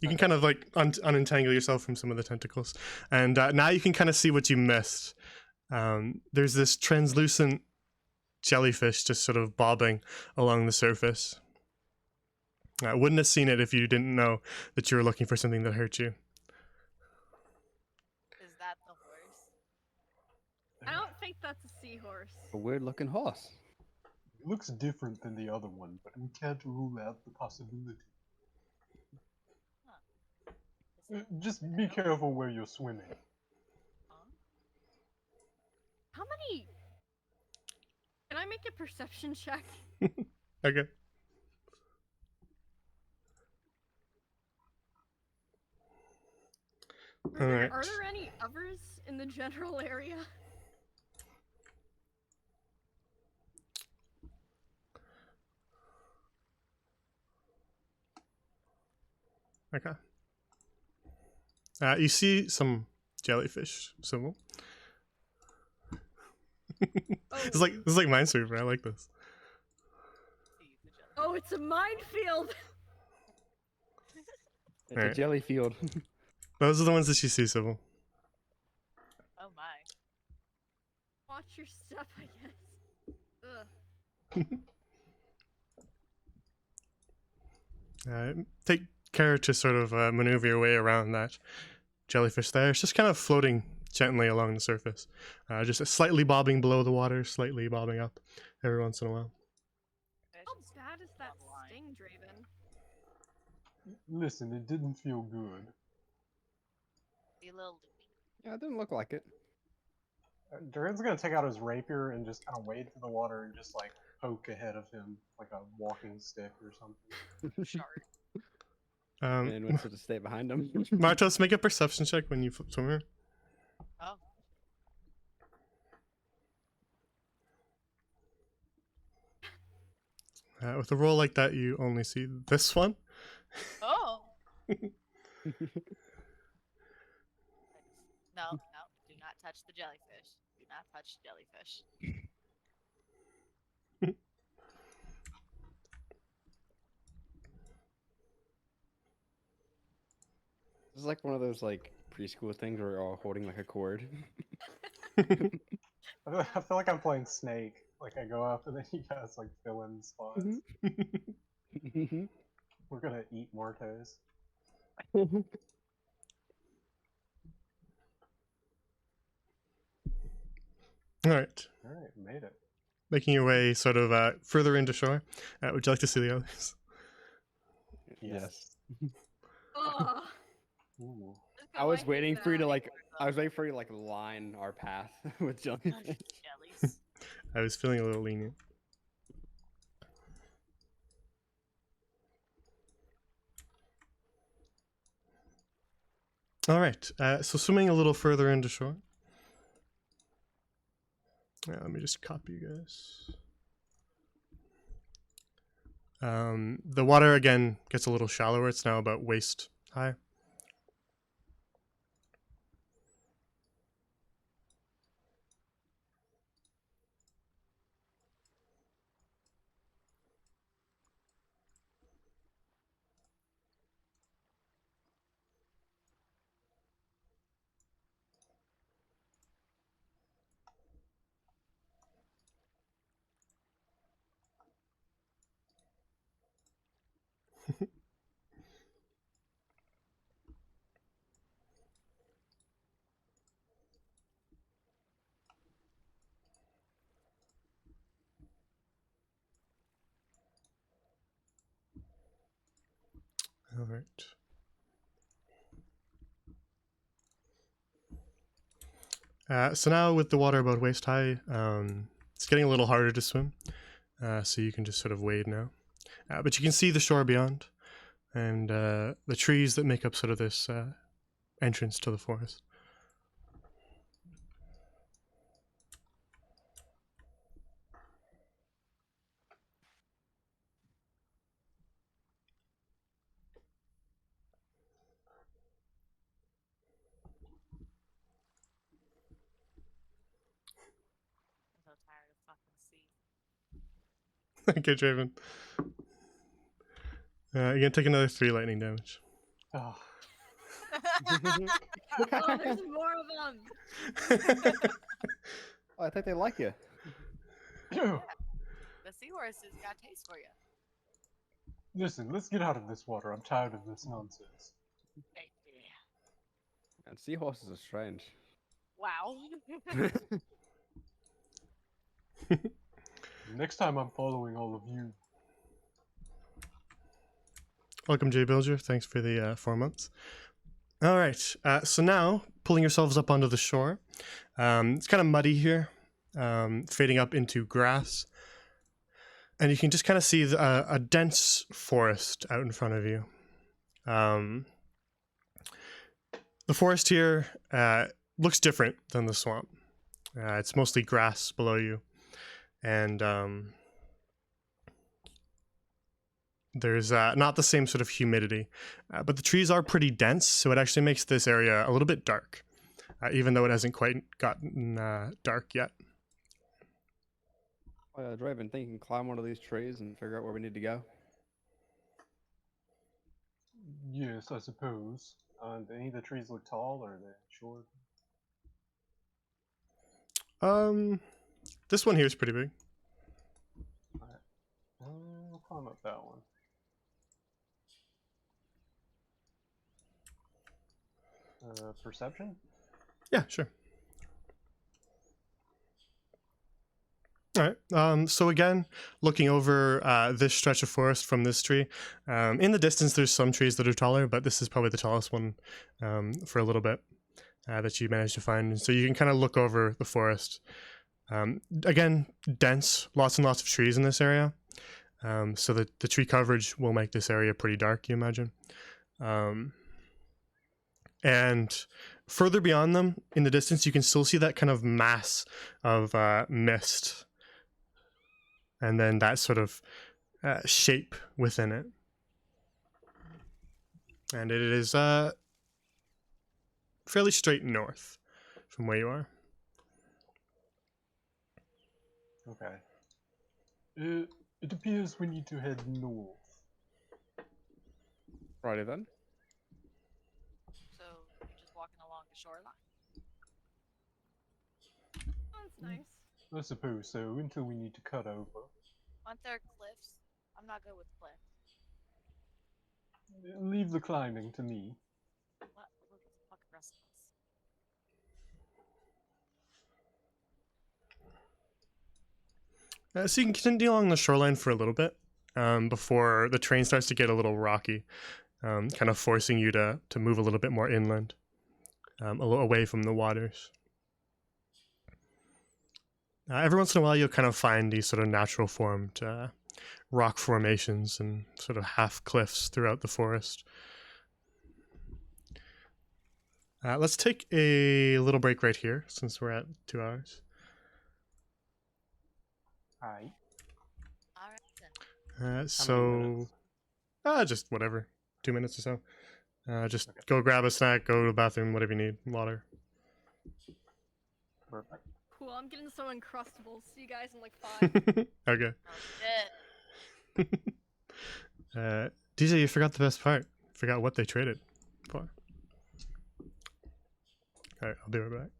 You can kind of like unentangle yourself from some of the tentacles, and now you can kind of see what you missed. There's this translucent jellyfish just sort of bobbing along the surface. I wouldn't have seen it if you didn't know that you were looking for something that hurt you. Is that the horse? I don't think that's a seahorse. A weird looking horse. It looks different than the other one, but we can't rule out the possibility. Is it Just be careful where you're swimming. How many? Can I make a perception check? Okay. Alright. Are there any others in the general area? Okay. You see some jellyfish symbol. This is like Minesweeper. I like this. Oh, it's a minefield! It's Alright. a jelly field. Those are the ones that you see, Sybil. Oh my. Watch your step, I guess. Ugh. Take care to sort of maneuver your way around that jellyfish there. It's just kind of floating gently along the surface. Just slightly bobbing below the water, slightly bobbing up every once in a while. How bad is that sting, Draven? Listen, it didn't feel good. Be a little loopy. Yeah, it didn't look like it. Draven's gonna take out his rapier and just kind of wade through the water and just like poke ahead of him like a walking stick or something. Shard. And wants to stay behind him. Martos, make a perception check when you swim here. Oh. With a roll like that, you only see this one. Oh. No, do not touch the jellyfish. Do not touch jellyfish. This is like one of those like preschool things where you're all holding like a cord. I feel like I'm playing Snake. Like I go up and then you guys like fill in spots. We're gonna eat Mortos. All right. All right, made it. Making your way sort of further into shore. Would you like to see the others? Yes. Ugh. Ooh. I was hate waiting for you to that. like. I was waiting for you to like line our path with jellyfish. Jellies. I was feeling a little lenient. All right. So swimming a little further into shore. Yeah, let me just copy you guys. The water again gets a little shallower. It's now about waist high. right. So now with the water about waist high, it's getting a little harder to swim. So you can just sort of wade now. But you can see the shore beyond, and the trees that make up sort of this entrance to the forest. I'm so tired of fucking sea. Okay, Draven. You're gonna take another 3 lightning damage. Oh, Oh, there's more of them. Oh, I think they like you. The seahorses got taste for you. listen, let's get out of this water. I'm tired of this nonsense. Hey, yeah. And seahorses are strange. Wow. Next time I'm following all of you. Welcome, Jay Bilger. Thanks for the 4 months. All right. So now, pulling yourselves up onto the shore. It's kind of muddy here, fading up into grass. And you can just kind of see a dense forest out in front of you. The forest here looks different than the swamp. It's mostly grass below you. And there's not the same sort of humidity. But the trees are pretty dense, so it actually makes this area a little bit dark, even though it hasn't quite gotten dark yet. Oh, yeah, Draven, think you can climb one of these trees and figure out where we need to go? Yes, I suppose. Do any of the trees look tall or are they short? This one here is pretty big. I'll climb up that one. Perception? Yeah, sure. All right. So again, looking over this stretch of forest from this tree, in the distance there's some trees that are taller, but this is probably the tallest one for a little bit that you managed to find. And so you can kind of look over the forest. Again, dense, lots and lots of trees in this area. So the tree coverage will make this area pretty dark, you imagine. And further beyond them, in the distance, you can still see that kind of mass of mist. And then that sort of shape within it. And it is fairly straight north from where you are. Okay. It appears we need to head north. Righty then. So you're just walking along the shoreline. That's nice. I suppose so, until we need to cut over. Aren't there cliffs? I'm not good with cliffs. Leave the climbing to me. What? Look at the fucking rest of us. So you can continue along the shoreline for a little bit before the terrain starts to get a little rocky, kind of forcing you to move a little bit more inland, a little away from the waters. Every once in a while, you'll kind of find these sort of natural formed rock formations and sort of half cliffs throughout the forest. Let's take a little break right here since we're at 2 hours. Aye. Alright then. How many So, minutes? just whatever, 2 minutes or so. Just Okay. go grab a snack, go to the bathroom, whatever you need, water. Perfect. Cool, I'm getting some Uncrustables. See you guys in like 5. Okay. Oh shit. DJ, you forgot the best part. Forgot what they traded for. Alright, I'll be right back.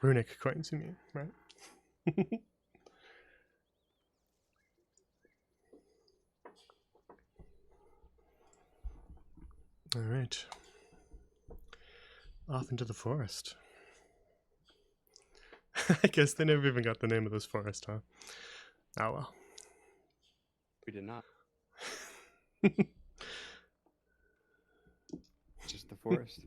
Runic coins, you mean, right? All right. Off into the forest. I guess they never even got the name of this forest, huh? Oh well. We did not. Just the forest.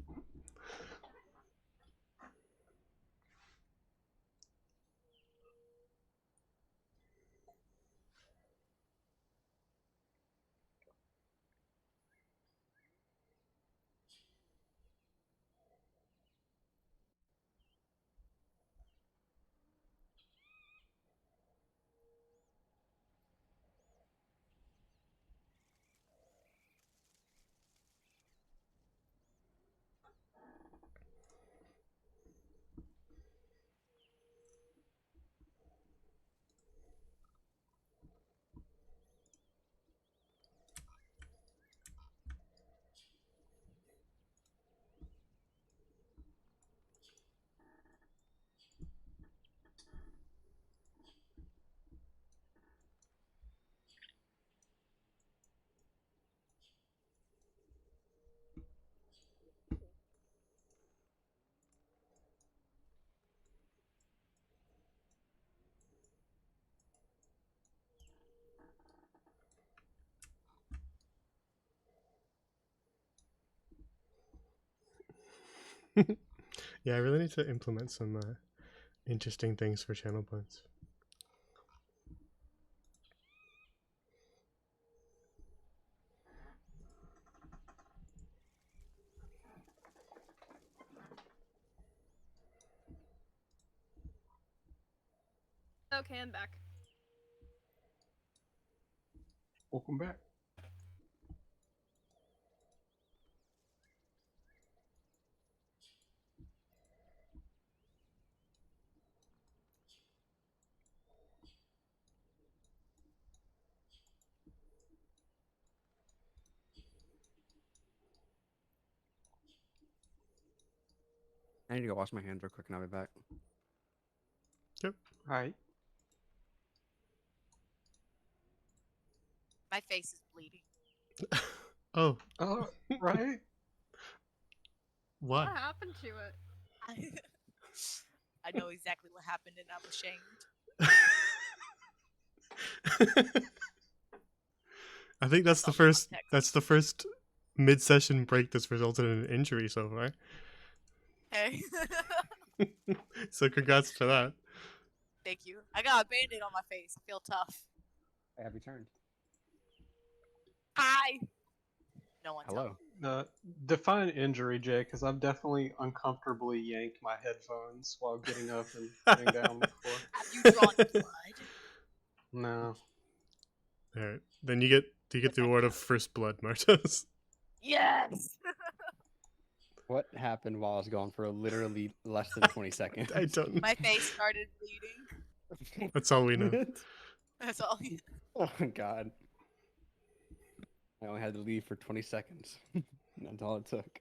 Yeah, I really need to implement some interesting things for channel points. Okay, I'm back. Welcome back. I need to go wash my hands real quick and I'll be back. Hi. My face is bleeding. Oh, Right. what? What happened to it? I know exactly what happened and I'm ashamed. I think that's I'll the do my first. text. That's the first mid-session break that's resulted in an injury so far. Hey. So congrats to that. Thank you. I got a band-aid on my face. I feel tough. I have returned. Hi. No one tell Hello. me. Define injury, Jay, because I've definitely uncomfortably yanked my headphones while getting up and sitting down before. Have you drawn blood? No. All right, then you get the award of first blood, Martos. Yes. What happened while I was gone for literally less than 20 seconds? I don't. My face started bleeding. That's all we know. That's all. Oh god. I only had to leave for 20 seconds. That's all it took.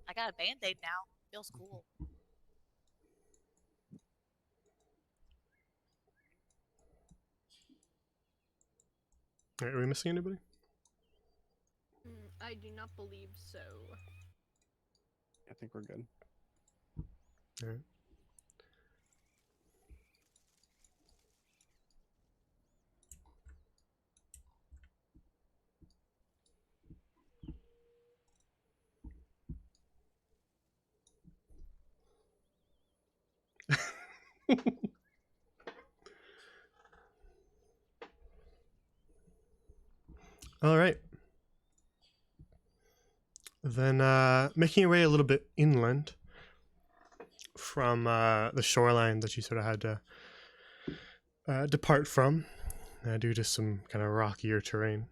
I got a band-aid now. Feels cool. All right, are we missing anybody? I do not believe so. I think we're good. All right. All right. Then making your way a little bit inland from the shoreline that you sort of had to depart from due to some kind of rockier terrain.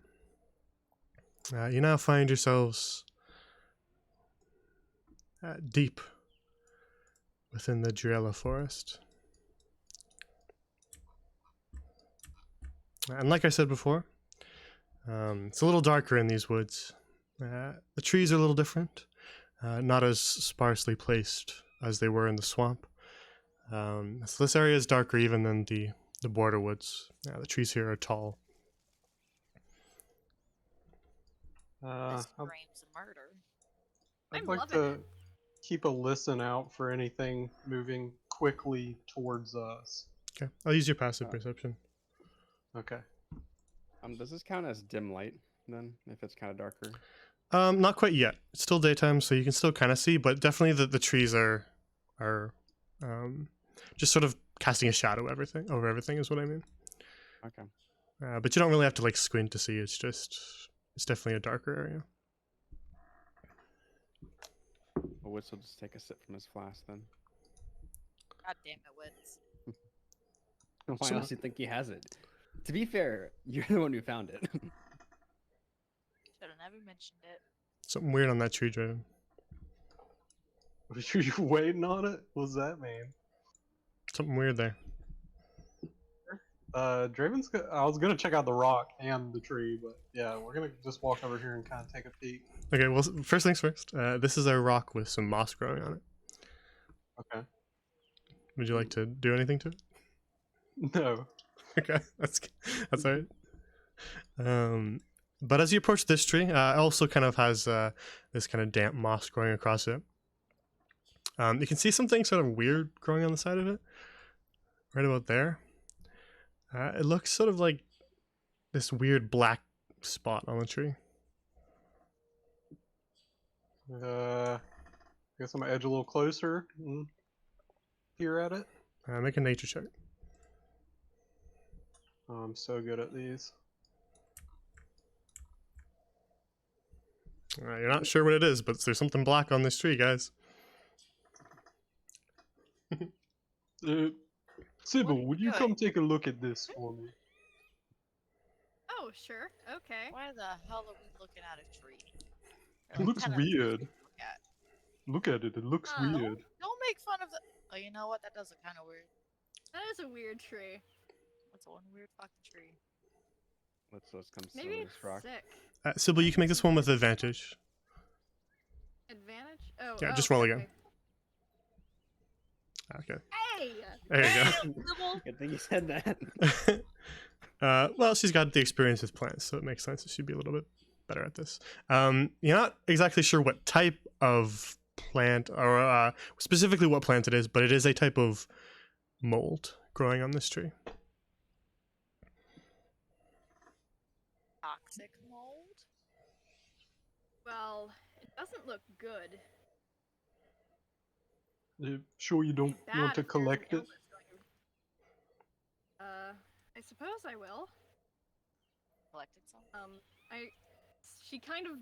You now find yourselves deep within the Driella forest. And like I said before, it's a little darker in these woods. The trees are a little different, not as sparsely placed as they were in the swamp. So this area is darker even than the border woods. The trees here are tall. Uh, This I'd, screams murder. I'd I'm like loving to it. keep a listen out for anything moving quickly towards us. Okay, I'll use your passive Uh, perception. Okay. Does this count as dim light then, if it's kind of darker? Not quite yet. It's still daytime, so you can still kind of see, but definitely the trees are just sort of casting a shadow over everything is what I mean. Okay. But you don't really have to like squint to see. It's definitely a darker area. Well, Witz will just take a sip from his flask then. God damn it, Wits. I So- honestly think he has it. To be fair, you're the one who found it. Should have never mentioned it. Something weird on that tree, Draven. Were you waiting on it? What does that mean? Something weird there. Draven's. I was gonna check out the rock and the tree, but yeah, we're gonna just walk over here and kind of take a peek. Okay, well, first things first. This is a rock with some moss growing on it. Okay. Would you like to do anything to it? No. Okay, that's all right. But as you approach this tree, it also kind of has this kind of damp moss growing across it. You can see something sort of weird growing on the side of it, right about there. It looks sort of like this weird black spot on the tree. I guess I'm gonna edge a little closer and peer at it. Make a nature check. Oh, I'm so good at these. You're not sure what it is, but there's something black on this tree, guys. Sybil, you would you doing? come take a look at this for me? Oh, sure. Okay. Why the hell are we looking at a tree? It looks kinda weird. look at. Look at it. It looks Oh. weird. Don't make fun of the. Oh, you know what? That does look kind of weird. That is a weird tree. That's one weird fucking tree. Let's come Maybe sit on it's this rock. sick. Sybil, you can make this one with advantage. Advantage? Oh. Yeah, oh, just roll okay, again. Okay, Hey! there you go. Sybil, Good thing you said that. Well, she's got the experience with plants, so it makes sense that she'd be a little bit better at this. You're not exactly sure what type of plant, or specifically what plant it is, but it is a type of mold growing on this tree. toxic mold. Well, it doesn't look good. Sure you don't Bad want to if there's an collect it? illness going- I suppose I will. Collected some. She kind of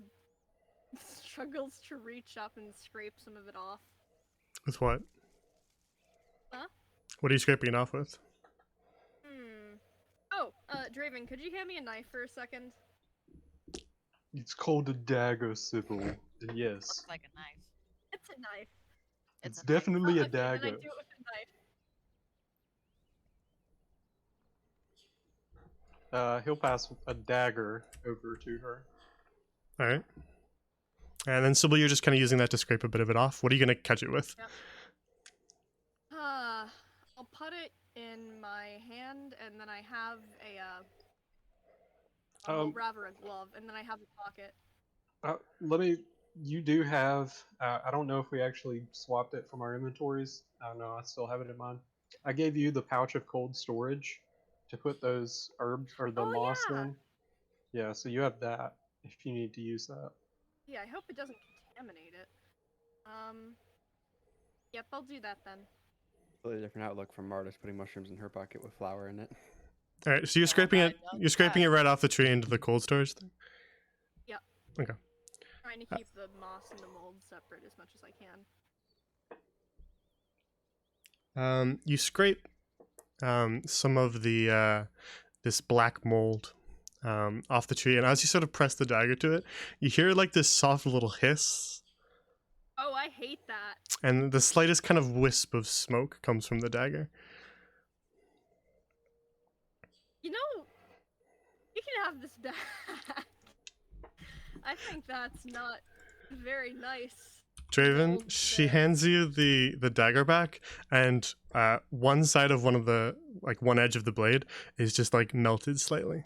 struggles to reach up and scrape some of it off. With what? Huh? What are you scraping it off with? Oh, Draven, could you hand me a knife for a second? It's called a dagger, Sybil. And yes, Looks like a knife. It's a knife. it's a knife. definitely a Okay, then I dagger. do it with a knife. He'll pass a dagger over to her. All right. And then Sybil, you're just kind of using that to scrape a bit of it off. What are you going to catch it with? I'll put it in my hand, and then I have Um, rather a glove, and then I have a pocket. You do have. I don't know if we actually swapped it from our inventories. I don't know. I still have it in mine. I gave you the pouch of cold storage to put those herbs or the Oh, moss yeah. in. Yeah, so you have that if you need to use that. Yeah, I hope it doesn't contaminate it. Yep, I'll do that then. Totally different outlook from Martis putting mushrooms in her pocket with flour in it. All right. So you're scraping I it. love You're scraping that. it right off the tree into the cold storage thing. Trying to keep the moss and the mold separate as much as I can. You scrape some of the this black mold off the tree, and as you sort of press the dagger to it, you hear like this soft little hiss, Oh, I hate that. and the slightest kind of wisp of smoke comes from the dagger. You know, you can have this back. I think that's not very nice. Draven, Gold, she the- hands you the dagger back, and one side of one of the one edge of the blade is just like melted slightly.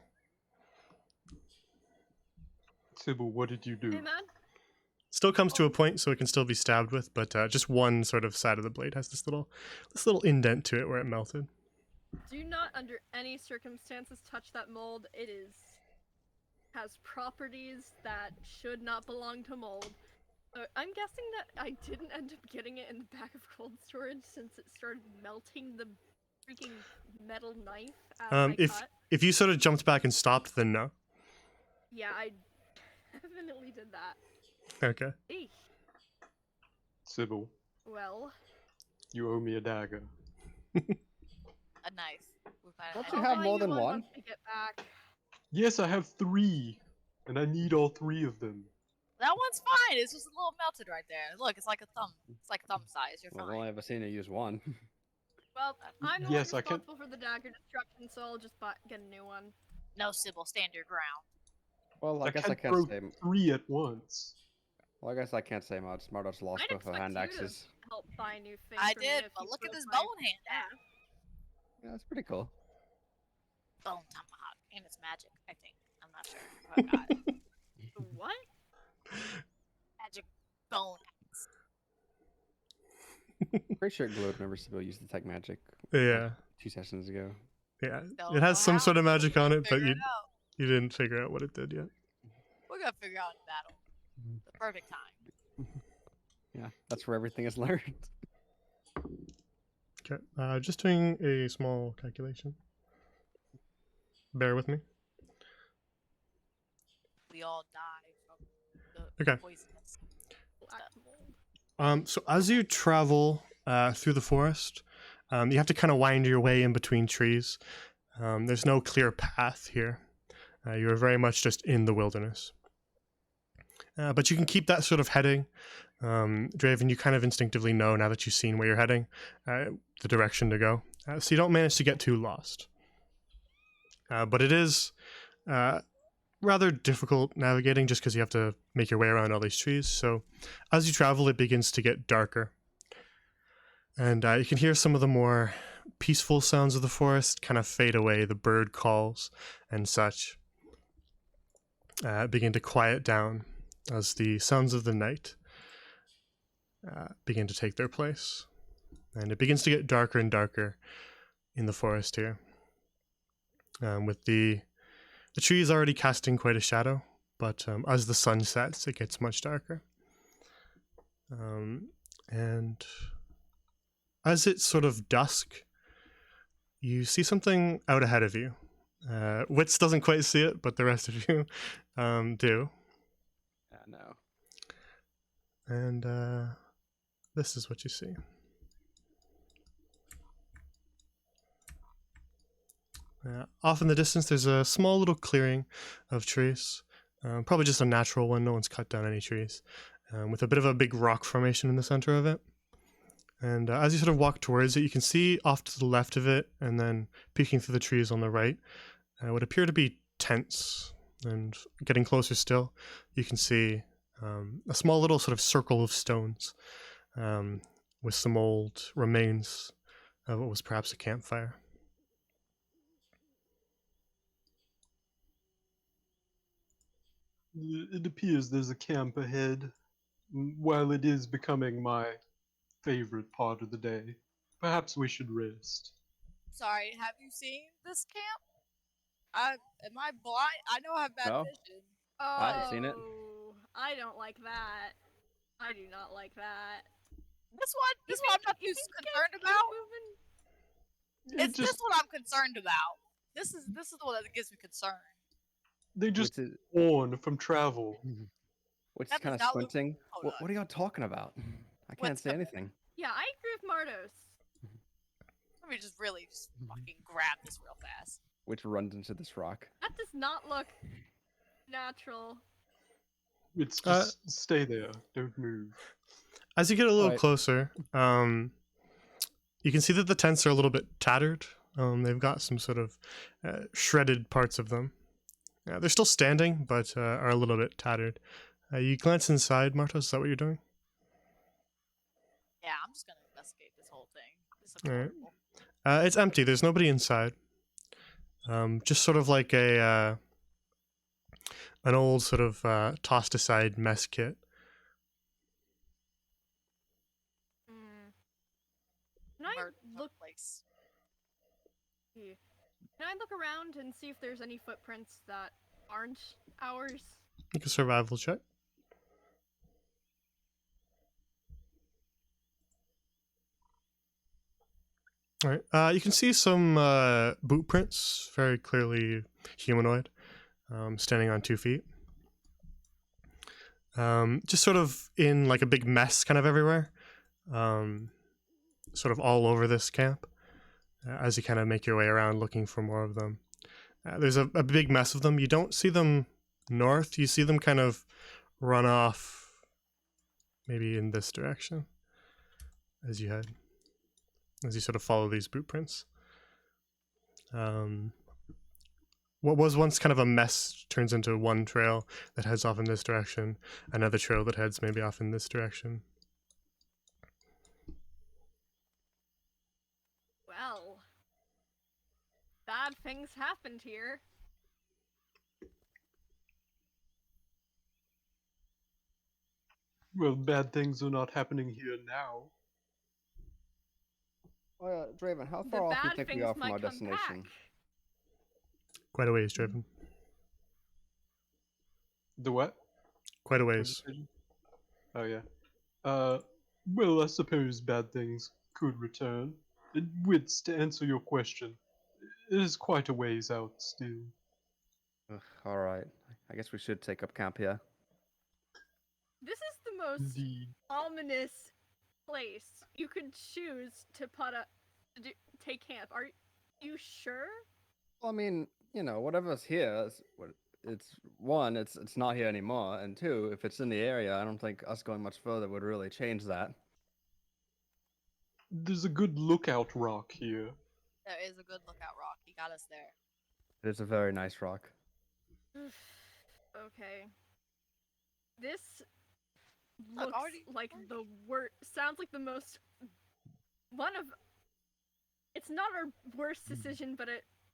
Sybil, what did you do? Hey man, Still comes to a point, so it can still be stabbed with, but just one sort of side of the blade has this little indent to it where it melted. do not under any circumstances touch that mold. It has properties that should not belong to mold. I'm guessing that I didn't end up getting it in the back of cold storage since it started melting the freaking metal knife as I cut. If you sort of jumped back and stopped, then no. Yeah, I definitely did that. Okay. Eesh. Sybil, Well, you owe me a dagger. A knife. We find Don't a you knife. have buy more you than one? once we get back. Yes, I have 3, and I need all 3 of them. That one's fine. It's just a little melted right there. Look, it's like a thumb. It's like thumb size. You're Well, I've fine. only ever seen her use one. Well, I'm the Yes, one I can- responsible for the dagger destruction, so I'll just get a new one. No, Sybil, stand your ground. Well, I guess I can't can't throw say. 3 at once. Well, I guess I can't say much. Mardos lost I'd both her expect hand you to axes. help buy new things. I for me did, if but you look at broke this my- bone hand. Yeah. Yeah, that's pretty cool. Bone tomahawk. And it's magic, I think. I'm not sure. Oh, God. What? Magic bone. Pretty sure it glowed whenever Sybil used detect magic Yeah. 2 sessions ago. Yeah. Don't It has know some how, sort of but magic we're on gonna it, but figure you it out. you didn't figure out what it did yet. We're gonna figure out in battle. The perfect time. Yeah, that's where everything is learned. Okay. Just doing a small calculation. Bear with me. We all die from the Okay. poisonous. Black mold. So as you travel through the forest, you have to kind of wind your way in between trees. There's no clear path here. You're very much just in the wilderness. But you can keep that sort of heading. Draven, you kind of instinctively know now that you've seen where you're heading, the direction to go. So you don't manage to get too lost. But it is rather difficult navigating just because you have to make your way around all these trees. So as you travel, it begins to get darker. And you can hear some of the more peaceful sounds of the forest kind of fade away, the bird calls and such begin to quiet down as the sounds of the night begin to take their place. And it begins to get darker and darker in the forest here. With the trees already casting quite a shadow, but as the sun sets, it gets much darker. And as it's sort of dusk, you see something out ahead of you. Wits doesn't quite see it, but the rest of you do. Yeah, no. And this is what you see. Off in the distance, there's a small little clearing of trees. Probably just a natural one. No one's cut down any trees. With a bit of a big rock formation in the center of it. And as you sort of walk towards it, you can see off to the left of it, and then peeking through the trees on the right, what appear to be tents. And getting closer still, you can see a small little sort of circle of stones with some old remains of what was perhaps a campfire. It appears there's a camp ahead. While it is becoming my favorite part of the day, perhaps we should rest. Sorry, have you seen this camp? Am I blind? I know I have bad No. vision. I haven't seen it. Oh, I don't like that. I do not like that. This one I'm not too concerned about. It's this one I'm concerned about. This is the one that gives me concern. They just Which is, on from travel. which is That does kind of not look- squinting. hold What, on. what are y'all talking about? I can't What's say the- anything. Yeah, I agree with Mardos. Let me just really fucking grab this real fast. Which runs into this rock. That does not look natural. It's just stay there, don't move. As you get a little Right. closer, you can see that the tents are a little bit tattered. They've got some sort of shredded parts of them. They're still standing, but are a little bit tattered. You glance inside, Martos, is that what you're doing? Yeah, I'm just gonna investigate this whole thing. This looks Alright. horrible. It's empty. There's nobody inside. Just sort of like an old sort of tossed aside mess kit. Hmm. Can I Murder look? place. Can I look around and see if there's any footprints that aren't ours? Make a survival check. All right. You can see some boot prints, very clearly humanoid, standing on 2 feet. Just sort of in like a big mess, kind of everywhere, sort of all over this camp. As you kind of make your way around looking for more of them, there's a big mess of them. You don't see them north. You see them kind of run off, maybe in this direction, as you sort of follow these boot prints. What was once kind of a mess turns into one trail that heads off in this direction, another trail that heads maybe off in this direction. Well, bad things happened here. Well, bad things are not happening here now. Draven, how The far off do you bad think we things are from might our come destination? back. Quite a ways, Draven. The what? Quite a What ways. did you say? Oh yeah. Well, I suppose bad things could return. Wits, to answer your question, it is quite a ways out still. All right. I guess we should take up camp here. This is the most Indeed. ominous place you could choose to take camp. Are you sure? Well, I mean, you know, whatever's here, it's not here anymore, and two, if it's in the area, I don't think us going much further would really change that. There's a good lookout rock here. There is a good lookout rock. He got us there. It is a very nice rock. Okay. This Look, looks already- like the worst. Sounds like the most. It's not our worst decision, but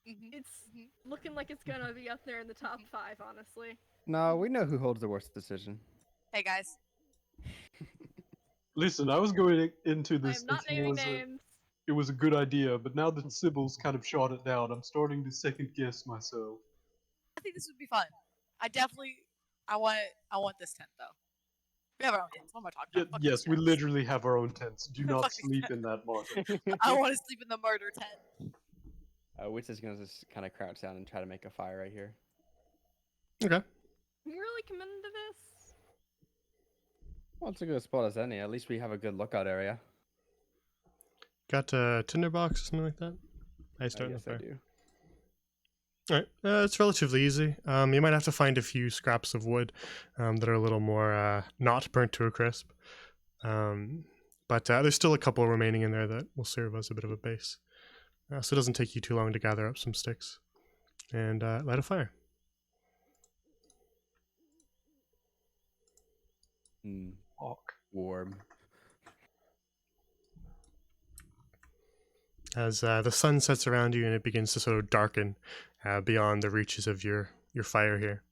it's looking like it's gonna be up there in the top 5, honestly. No, we know who holds the worst decision. Hey guys. Listen, I was going into I this am not naming names. it was a good idea, but now that Sybil's kind of shot it down, I'm starting to second guess myself. I think this would be fun. I want this tent though. We have our own tents. What am I talking Yeah, about? Fuck yes, these we tents. literally have our own tents. Do not Fuck these sleep tents. in that, Martin. I want to sleep in the murder tent. Witch is gonna just kind of crouch down and try to make a fire right here. Okay. You really committed to this? Well, it's a good spot as any. At least we have a good lookout area. Got a tinderbox or something like that? I start yes, the I fire. do. Alright, it's relatively easy. You might have to find a few scraps of wood that are a little more not burnt to a crisp. But there's still a couple remaining in there that will serve as a bit of a base. So it doesn't take you too long to gather up some sticks and light a fire. Fuck. Warm. As the sun sets around you and it begins to sort of darken beyond the reaches of your fire here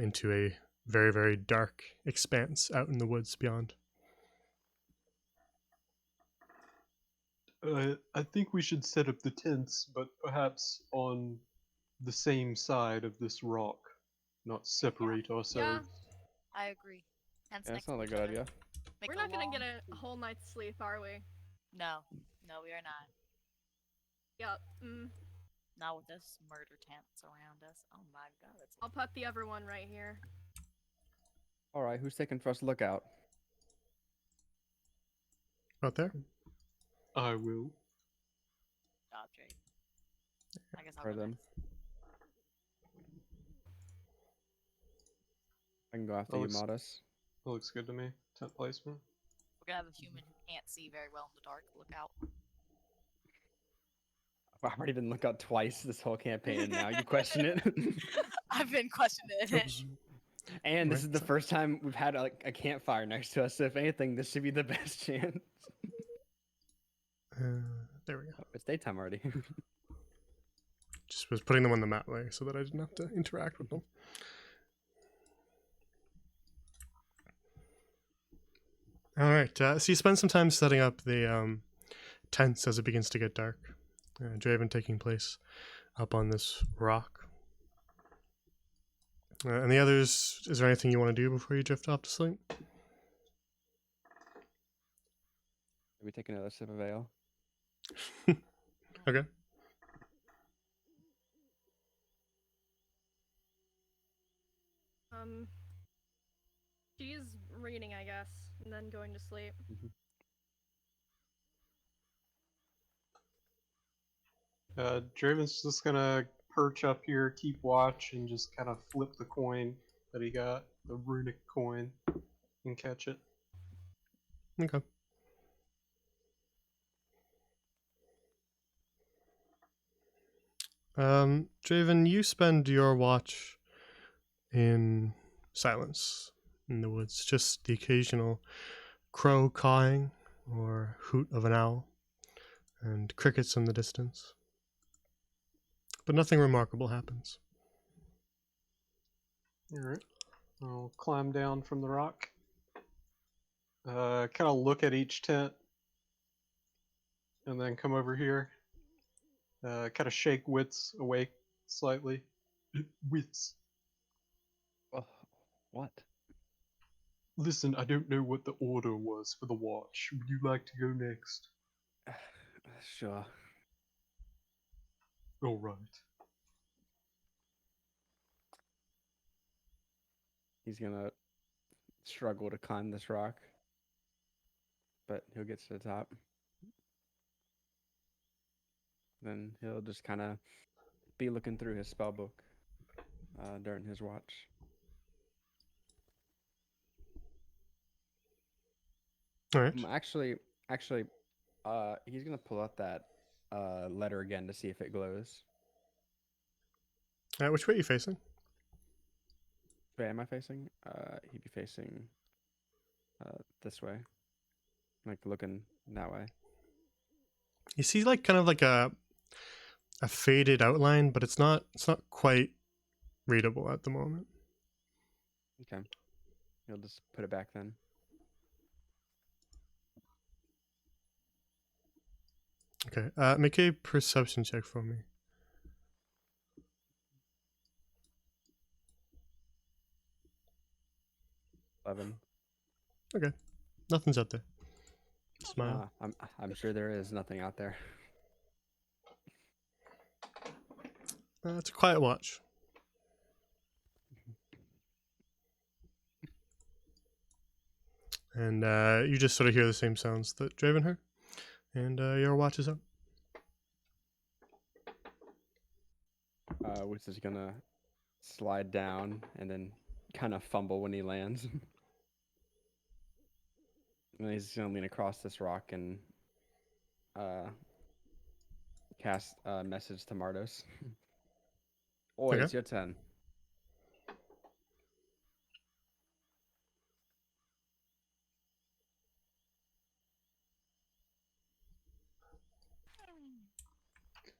into a very, very dark expanse out in the woods beyond. I think we should set up the tents, but perhaps on the same side of this rock, not separate ourselves. I agree. Tents Yeah, next that's not to a each good other. idea. Make We're a not gonna long- get a whole night's sleep, are we? No, we are not. Yep. Not with this murder tents around us. Oh my god, it's I'll put the other one right here. All right, who's taking first lookout? Out there? I will. job, Jake. I guess I'll For go them. next. I can go after Oh, you, it's- Modest. That looks good to me. Tent placement. We're gonna have a human who can't see very well in the dark. Look out. I've already been lookout twice this whole campaign, and now you question it. I've been questioning it. And this Right, is the so- first time we've had like a campfire next to us. So if anything, this should be the best chance. There we go. Oh, it's daytime already. Just was putting them on the map layer so that I didn't have to interact with them. All right. So you spend some time setting up the tents as it begins to get dark. Draven taking place up on this rock. And the others, is there anything you want to do before you drift off to sleep? We take another sip of ale. Okay. She's reading, I guess, and then going to sleep. Draven's just gonna perch up here, keep watch, and just kind of flip the coin that he got, the runic coin, and catch it. Okay. Draven, you spend your watch in silence in the woods, just the occasional crow cawing or hoot of an owl, and crickets in the distance. But nothing remarkable happens. Alright. I'll climb down from the rock. Kind of look at each tent. And then come over here. Kind of shake Wits awake slightly. Wits, What? Listen, I don't know what the order was for the watch. Would you like to go next? Sure. All right. He's gonna struggle to climb this rock, but he'll get to the top. Then he'll just kind of be looking through his spell book during his watch. All right. Actually, he's gonna pull out that letter again to see if it glows. Which way are you facing? Which way am I facing? He'd be facing this way, like looking that way. You see, like, kind of like a faded outline, but it's not quite readable at the moment. Okay, he'll just put it back then. Okay. Make a perception check for me. Okay. Nothing's out there. Smile. I'm sure there is nothing out there. It's a quiet watch. And you just sort of hear the same sounds that Draven heard. And your watch is up. Which is gonna slide down and then kind of fumble when he lands. And he's gonna lean across this rock and cast a message to Mardos. Oi, Okay. it's your turn.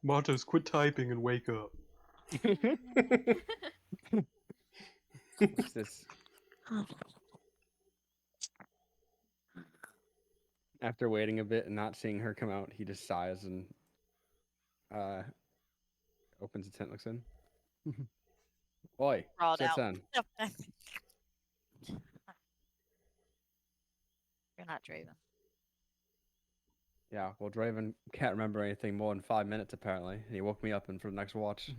Martos, quit typing and wake up. What's this? After waiting a bit and not seeing her come out, he just sighs and opens the tent, looks in. Oi, Crawled it's your out. turn. You're not Draven. Yeah, well, Draven can't remember anything more than 5 minutes apparently, and he woke me up in for the next watch.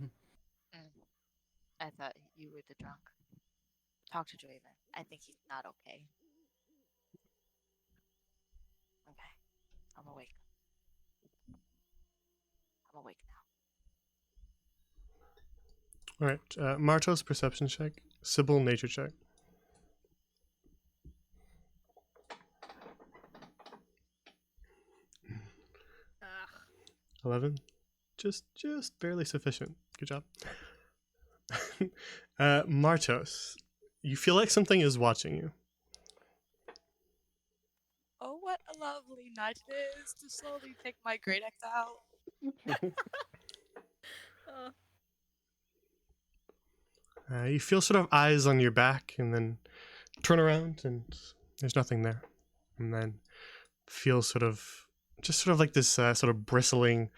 I thought you were the drunk. Talk to Draven. I think he's not okay. Okay. I'm awake. I'm awake now. All right. Martos perception check. Sybil nature check. Ugh. 11. Just barely sufficient. Good job. Martos, you feel like something is watching you. Oh, what a lovely night it is to slowly take my great axe out. You feel sort of eyes on your back, and then turn around, and there's nothing there. And then feel sort of like this sort of bristling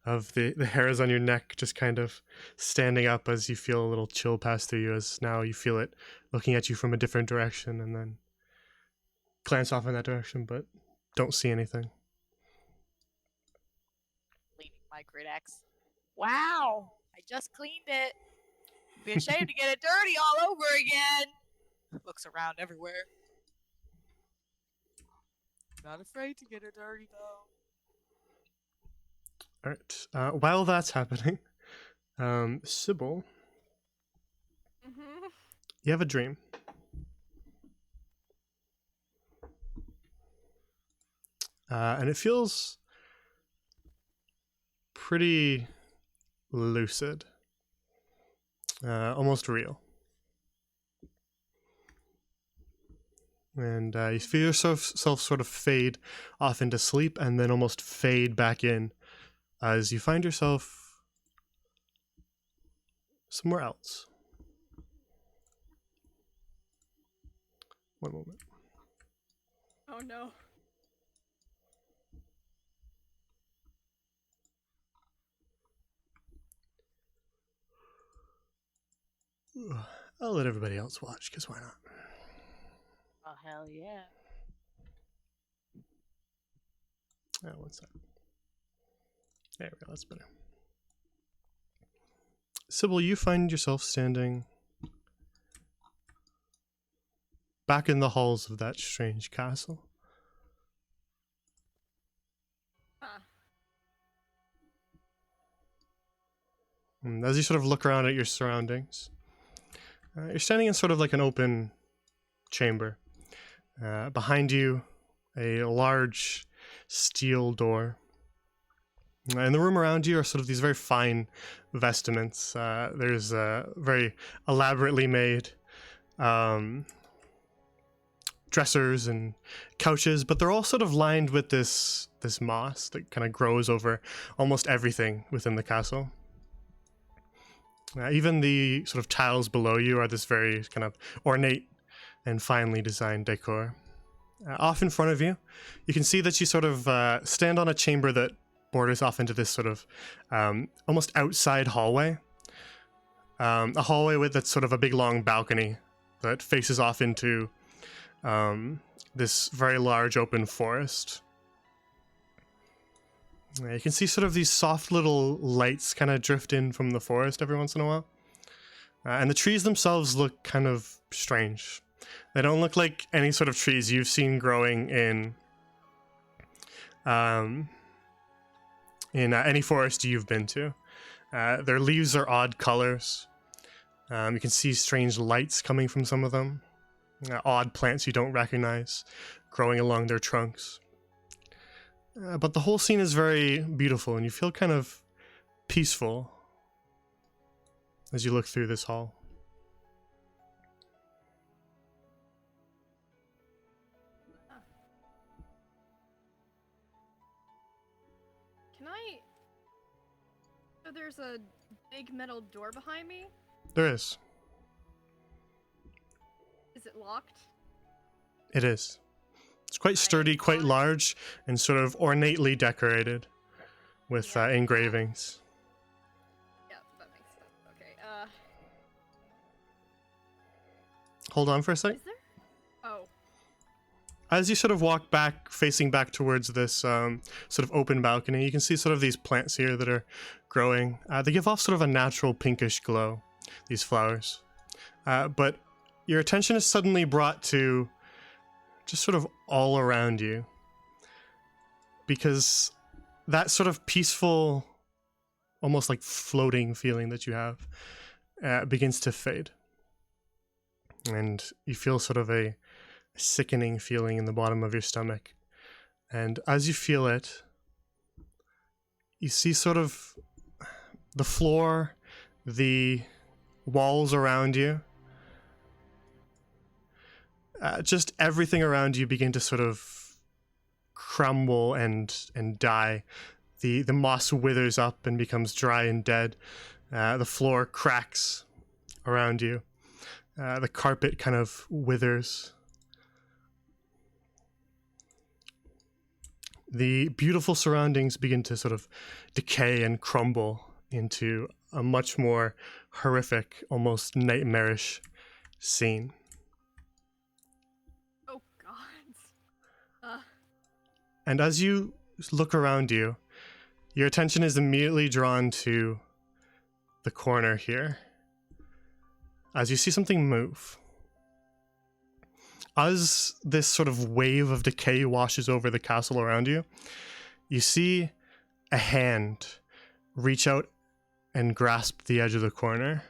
of the hairs on your neck, just kind of standing up as you feel a little chill pass through you, as now you feel it looking at you from a different direction, and then glance off in that direction, but don't see anything. Cleaning my great axe. Wow! I just cleaned it. Be ashamed to get it dirty all over again. Looks around everywhere. Not afraid to get it dirty though. Alright, while that's happening, Sybil, you have a dream. And it feels pretty lucid. Almost real. And you feel yourself sort of fade off into sleep, and then almost fade back in as you find yourself somewhere else. One moment. Oh no. I'll let everybody else watch, because why not? Oh, hell yeah. One sec. There we go, that's better. Sybil, you find yourself standing back in the halls of that strange castle. And as you sort of look around at your surroundings, you're standing in sort of like an open chamber. Behind you, a large steel door. And the room around you are sort of these very fine vestments. There's very elaborately made dressers and couches, but they're all sort of lined with this moss that kind of grows over almost everything within the castle. Even the sort of tiles below you are this very kind of ornate and finely designed decor. Off in front of you, you can see that you sort of stand on a chamber that borders off into this sort of almost outside hallway. A hallway with that's sort of a big long balcony that faces off into this very large open forest. You can see sort of these soft little lights kind of drift in from the forest every once in a while. And the trees themselves look kind of strange. They don't look like any sort of trees you've seen growing in any forest you've been to. Their leaves are odd colors. You can see strange lights coming from some of them. Odd plants you don't recognize growing along their trunks. But the whole scene is very beautiful, and you feel kind of peaceful as you look through this hall. Can I... So there's a big metal door behind me? There is. Is it locked? It is. It's quite sturdy, quite large, and sort of ornately decorated with engravings. Yeah, that makes sense. Okay, Hold on for a sec. is there? Oh. As you sort of walk back, facing back towards this sort of open balcony, you can see sort of these plants here that are growing. They give off sort of a natural pinkish glow, these flowers. But your attention is suddenly brought to just sort of all around you, because that sort of peaceful, almost like floating feeling that you have begins to fade. And you feel sort of a sickening feeling in the bottom of your stomach. And as you feel it, you see sort of the floor, the walls around you just everything around you begin to sort of crumble and die. The moss withers up and becomes dry and dead. The floor cracks around you. The carpet kind of withers. The beautiful surroundings begin to sort of decay and crumble into a much more horrific, almost nightmarish scene. Oh God. And as you look around you, your attention is immediately drawn to the corner here, as you see something move. As this sort of wave of decay washes over the castle around you, you see a hand reach out and grasp the edge of the corner.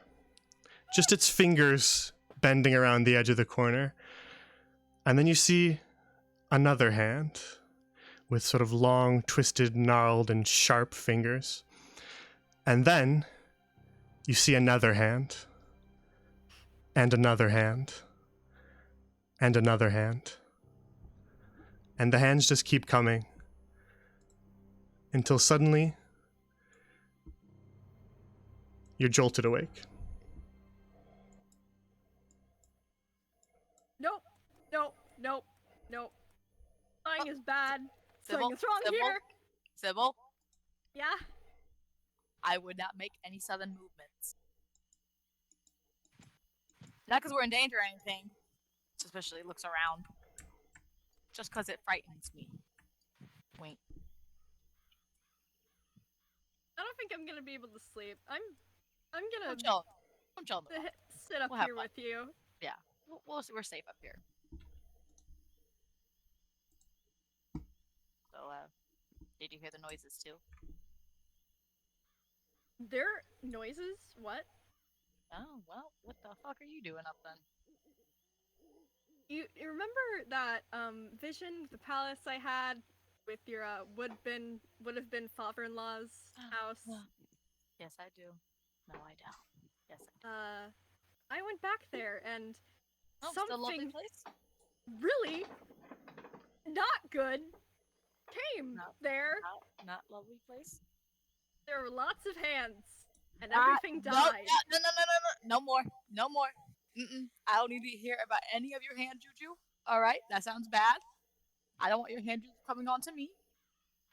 Just its fingers bending around the edge of the corner. And then you see another hand with sort of long, twisted, gnarled, and sharp fingers. And then you see another hand. And another hand. And another hand. And the hands just keep coming. Until suddenly, you're jolted awake. Nope. Nope. Nope. Nope. Lying is bad. Sybil, Something's wrong Sybil, here. Sybil, Yeah. I would not make any sudden movements. Not because we're in danger or anything. Especially looks around. Just because it frightens me. Wink. I don't think I'm gonna be able to sleep. I'm gonna I'm chilling. I'm chilling. sit up We'll have here fun. with you. We're safe up here. So, did you hear the noises too? Their noises? What? Oh, well, what the fuck are you doing up then? You remember that vision of the palace I had with your would have been father-in-law's house? Yes, I do. No, I don't. Yes, I do. I went back there and Oh, it's a lovely something place. really not good came No. there. Not lovely place. There were lots of hands and Ah, everything no, died. no more. No more. I don't need to hear about any of your hand juju. All right, that sounds bad. I don't want your hand juju coming on to me.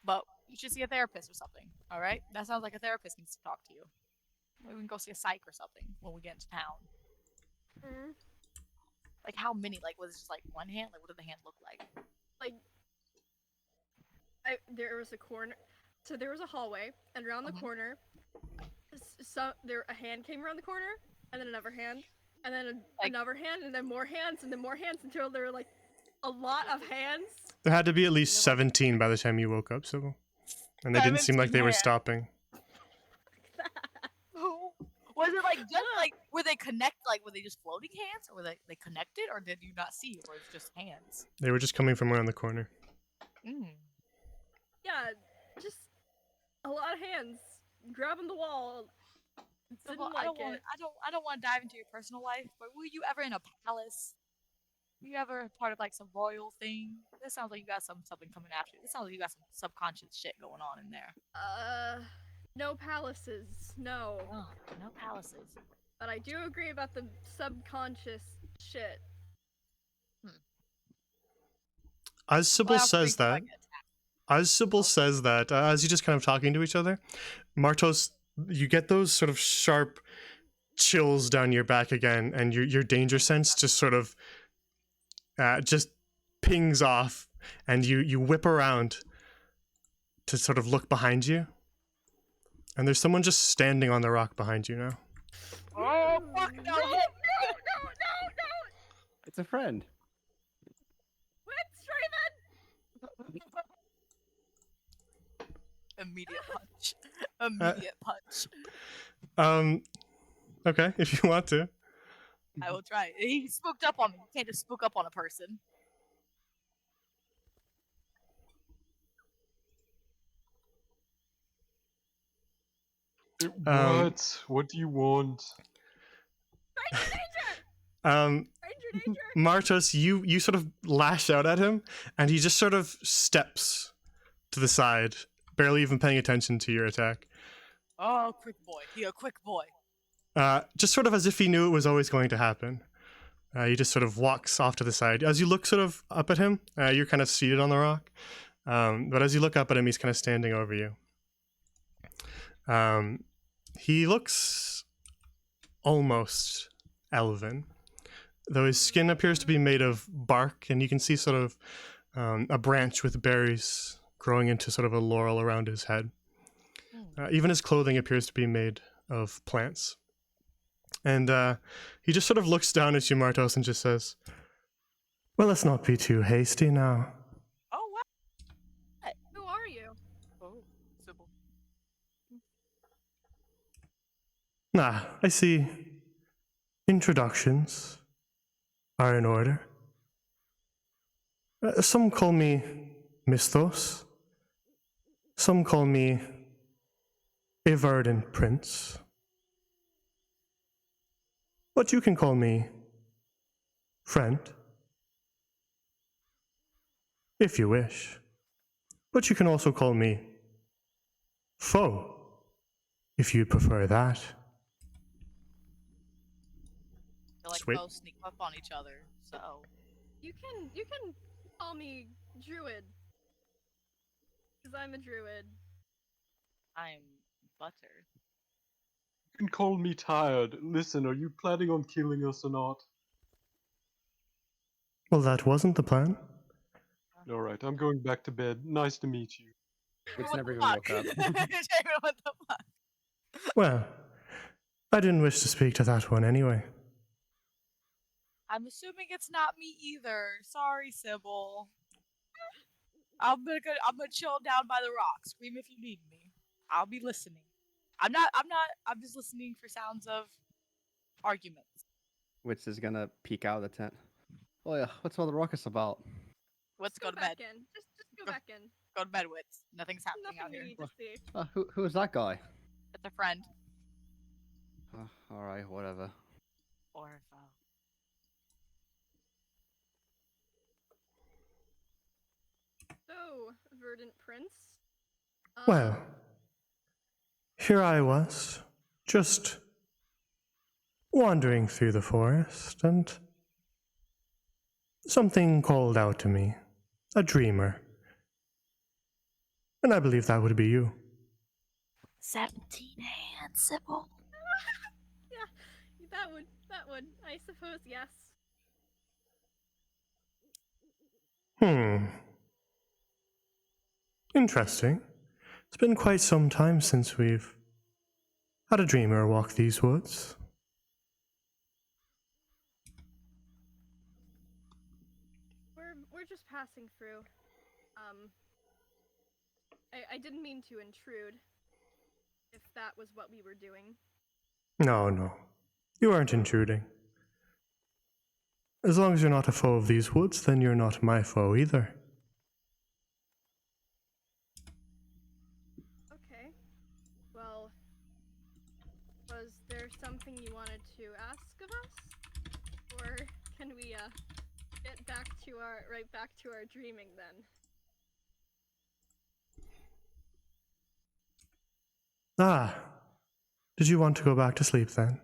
But you should see a therapist or something. All right, that sounds like a therapist needs to talk to you. Maybe we can go see a psych or something when we get into town. Mm. Like how many? Like was it just like one hand? Like what did the hand look like? Like there was a corner, so there was a hallway, and around the corner, a hand came around the corner, and then another hand, and then another hand, and then more hands, and then more hands until there were like a lot of hands. There had to be at least 17 by the time you woke up, Sybil. And they didn't seem like they were stopping. Was it like just like were they were they just floating hands, or were they connected, or did you not see, or it's just hands? They were just coming from around the corner. Yeah, just a lot of hands grabbing the wall. So, Didn't I like don't want to dive into your personal life, but were you ever in a palace? Were you ever part of like some royal thing? This sounds like you got something coming after you. This sounds like you got some subconscious shit going on in there. No palaces, no. Oh, no palaces. But I do agree about the subconscious shit. As Sybil says that, as you're just kind of talking to each other, Martos, you get those sort of sharp chills down your back again, and your danger sense just sort of just pings off, and you whip around to sort of look behind you, and there's someone just standing on the rock behind you now. Oh fuck no! No! It's a friend. Wait, Straven! Immediate punch. Immediate punch. Okay, if you want to. I will try. He spooked up on me. You can't just spook up on a person. What do you want? Stranger! Um, Stranger Martos, you sort of lash out at him, and he just sort of steps to the side, barely even paying attention to your attack. Oh, quick boy. He a quick boy. Just sort of as if he knew it was always going to happen. He just sort of walks off to the side. As you look sort of up at him, you're kind of seated on the rock. But as you look up at him, he's kind of standing over you. He looks almost elven, though his skin appears to be made of bark, and you can see sort of a branch with berries growing into sort of a laurel around his head. Even his clothing appears to be made of plants. And he just sort of looks down at you, Martos, and just says, "Well, let's not be too hasty now." Oh, what? Who are you? Oh, Sybil. I see. Introductions are in order. Some call me Misthos. Some call me a verdant prince. But you can call me friend, if you wish. But you can also call me foe, if you'd prefer that. They're like Sweet. both sneak up on each other, so. You can call me Druid. Because I'm a druid. I'm butter. You can call me tired. Listen, are you planning on killing us or not? Well, that wasn't the plan. Alright, I'm going back to bed. Nice to meet you. It's What never the even fuck? woke up. Jamin, what the fuck? Well, I didn't wish to speak to that one anyway. I'm assuming it's not me either. Sorry, Sybil. I'm gonna chill down by the rock. Scream if you need me. I'll be listening. I'm just listening for sounds of arguments. Witz is gonna peek out of the tent. Oh yeah, what's all the ruckus about? Let's go to back bed. in. Just go Go- back in. Go to bed, Wits. Nothing's happening out Nothing you here. need to see. Who is that guy? It's a friend. Alright, whatever. Or a foe. So, Verdant Prince. Well, here I was, just wandering through the forest, and something called out to me, a dreamer. And I believe that would be you. 17 hands, Sybil. Yeah, that would, I suppose, yes. Interesting. It's been quite some time since we've had a dreamer walk these woods. We're just passing through. I didn't mean to intrude. If that was what we were doing. No. You aren't intruding. As long as you're not a foe of these woods, then you're not my foe either. Okay. Well, was there something you wanted to ask of us? Or can we get right back to our dreaming then? Did you want to go back to sleep then?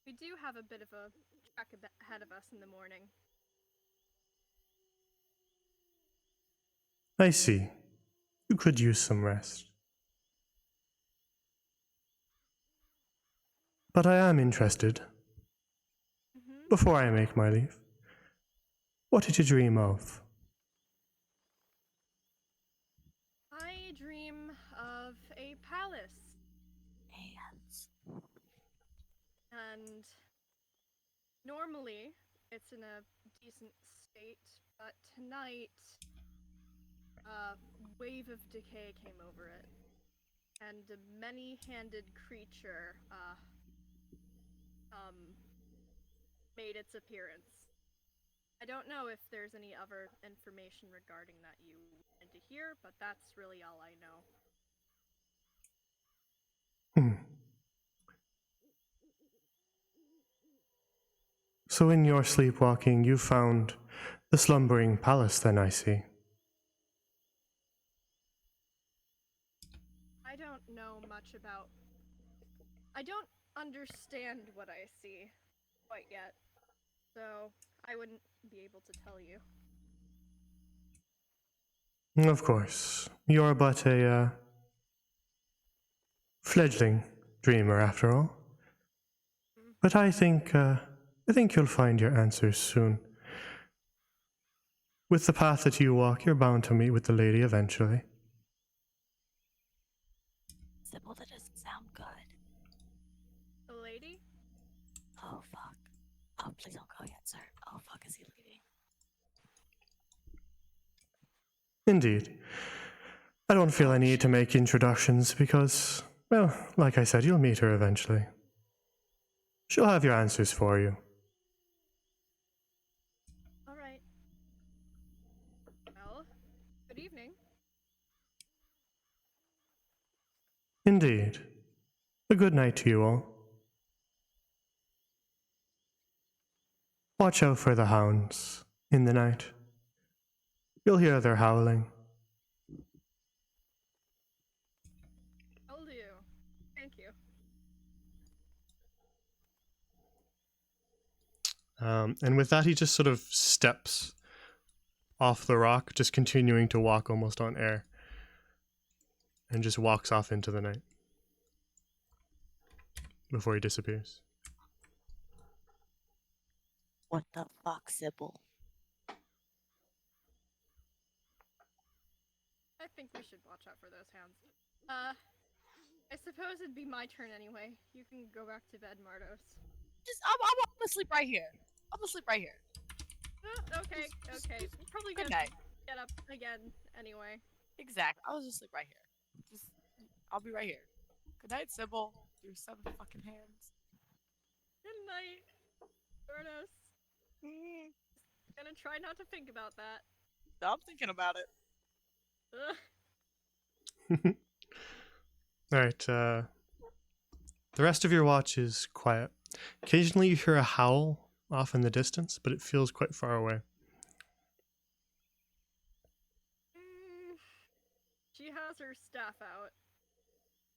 We do have a bit of a trek ahead of us in the morning. I see. You could use some rest. But I am interested, before I make my leave. What did you dream of? I dream of a palace. Hands. And normally it's in a decent state, but tonight a wave of decay came over it, and a many-handed creature made its appearance. I don't know if there's any other information regarding that you wanted to hear, but that's really all I know. So in your sleepwalking, you found the slumbering palace, then, I see. I don't know much about. I don't understand what I see quite yet, so I wouldn't be able to tell you. Of course, you're but a fledgling dreamer, after all. But I think you'll find your answers soon. With the path that you walk, you're bound to meet with the lady eventually. Sybil, that doesn't sound good. The lady? Oh, fuck. Oh, please don't go yet, sir. Oh, fuck, is he leaving? Indeed. I don't feel I need to make introductions because, well, like I said, you'll meet her eventually. She'll have your answers for you. All right. Well, good evening. Indeed. A good night to you all. Watch out for the hounds in the night. You'll hear their howling. I'll do. Thank you. And with that, he just sort of steps off the rock, just continuing to walk almost on air, and just walks off into the night before he disappears. What the fuck, Sybil? I think we should watch out for those hounds. I suppose it'd be my turn anyway. You can go back to bed, Mardos. I'm gonna sleep right here. I'm gonna sleep right here. Okay. We're probably Good gonna night. get up again anyway. Exactly. I was just sleep right here. I'll be right here. Good night, Sybil. Your 7 fucking hands. Good night, Mardos. Gonna try not to think about that. I'm thinking about it. Ugh. Alright, the rest of your watch is quiet. Occasionally you hear a howl off in the distance, but it feels quite far away. She has her staff out.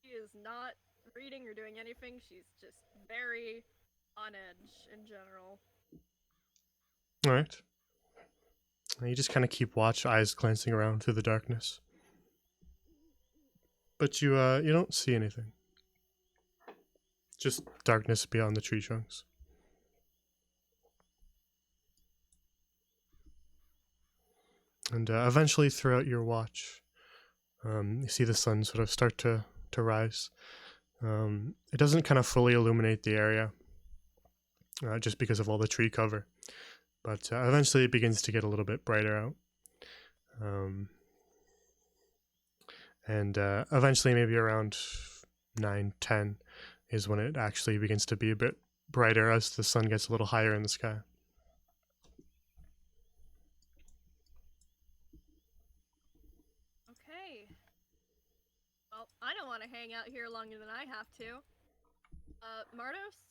She is not reading or doing anything. She's just very on edge in general. Alright. You just kind of keep watch, eyes glancing around through the darkness. But you don't see anything. Just darkness beyond the tree trunks. And eventually throughout your watch, you see the sun sort of start to rise. It doesn't kind of fully illuminate the area, just because of all the tree cover. But eventually it begins to get a little bit brighter out. And eventually maybe around 9-10 is when it actually begins to be a bit brighter as the sun gets a little higher in the sky. Okay. Well, I don't want to hang out here longer than I have to. Mardos?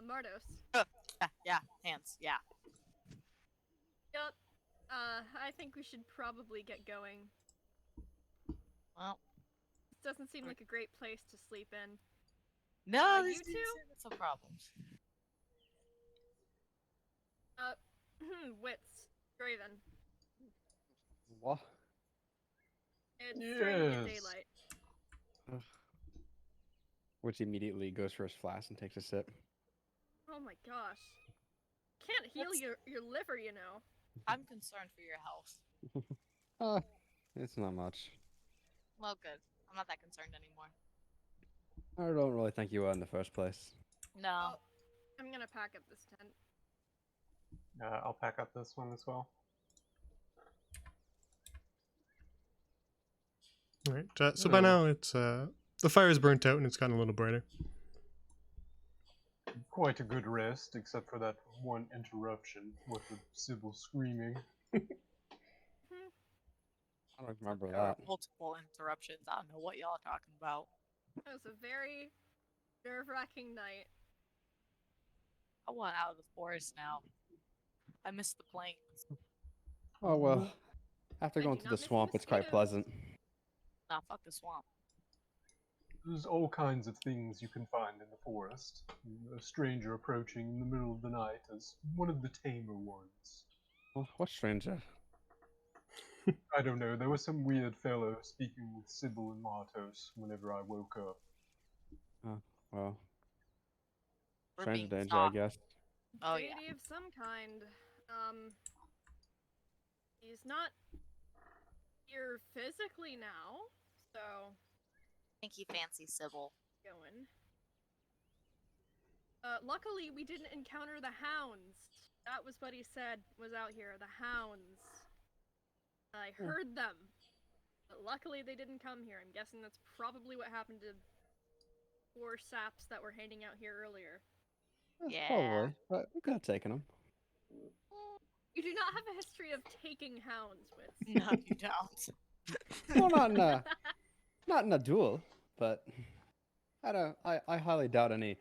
Mardos. Yeah, hands. Yeah. Yep. I think we should probably get going. Well, This doesn't seem like a great place to sleep in. no, you these two? got some problems. Wits. Draven. What? It's starting to get Yes. daylight. Which immediately goes for his flask and takes a sip. Oh my gosh. Can't heal What's- your liver, you know. I'm concerned for your health. It's not much. Well, good. I'm not that concerned anymore. I don't really think you were in the first place. No. I'm gonna pack up this tent. I'll pack up this one as well. Alright, so by now it's the fire's burnt out and it's gotten a little brighter. Quite a good rest, except for that one interruption with the Sybil screaming. I don't remember There were that. multiple interruptions. I don't know what y'all are talking about. It was a very nerve-wracking night. I want out of the forest now. I miss the plains. Oh well. After I going do through not the miss swamp, it's quite mosquitoes. pleasant. Nah, fuck the swamp. There's all kinds of things you can find in the forest. A stranger approaching in the middle of the night is one of the tamer ones. Well, what's stranger? I don't know, there was some weird fellow speaking with Sybil and Martos whenever I woke up. Well, We're stranger being danger, I stalked. guess. Oh, yeah. Deity of some kind. He's not here physically now, so I think he fancies Sybil. going. Luckily, we didn't encounter the hounds. That was what he said was out here. The hounds. I heard them. But luckily, they didn't come here. I'm guessing that's probably what happened to 4 saps that were hanging out here earlier. Yeah. Probably, but we could have taken them. You do not have a history of taking hounds, Wits. No, you don't. Well, not in a duel, but I highly doubt any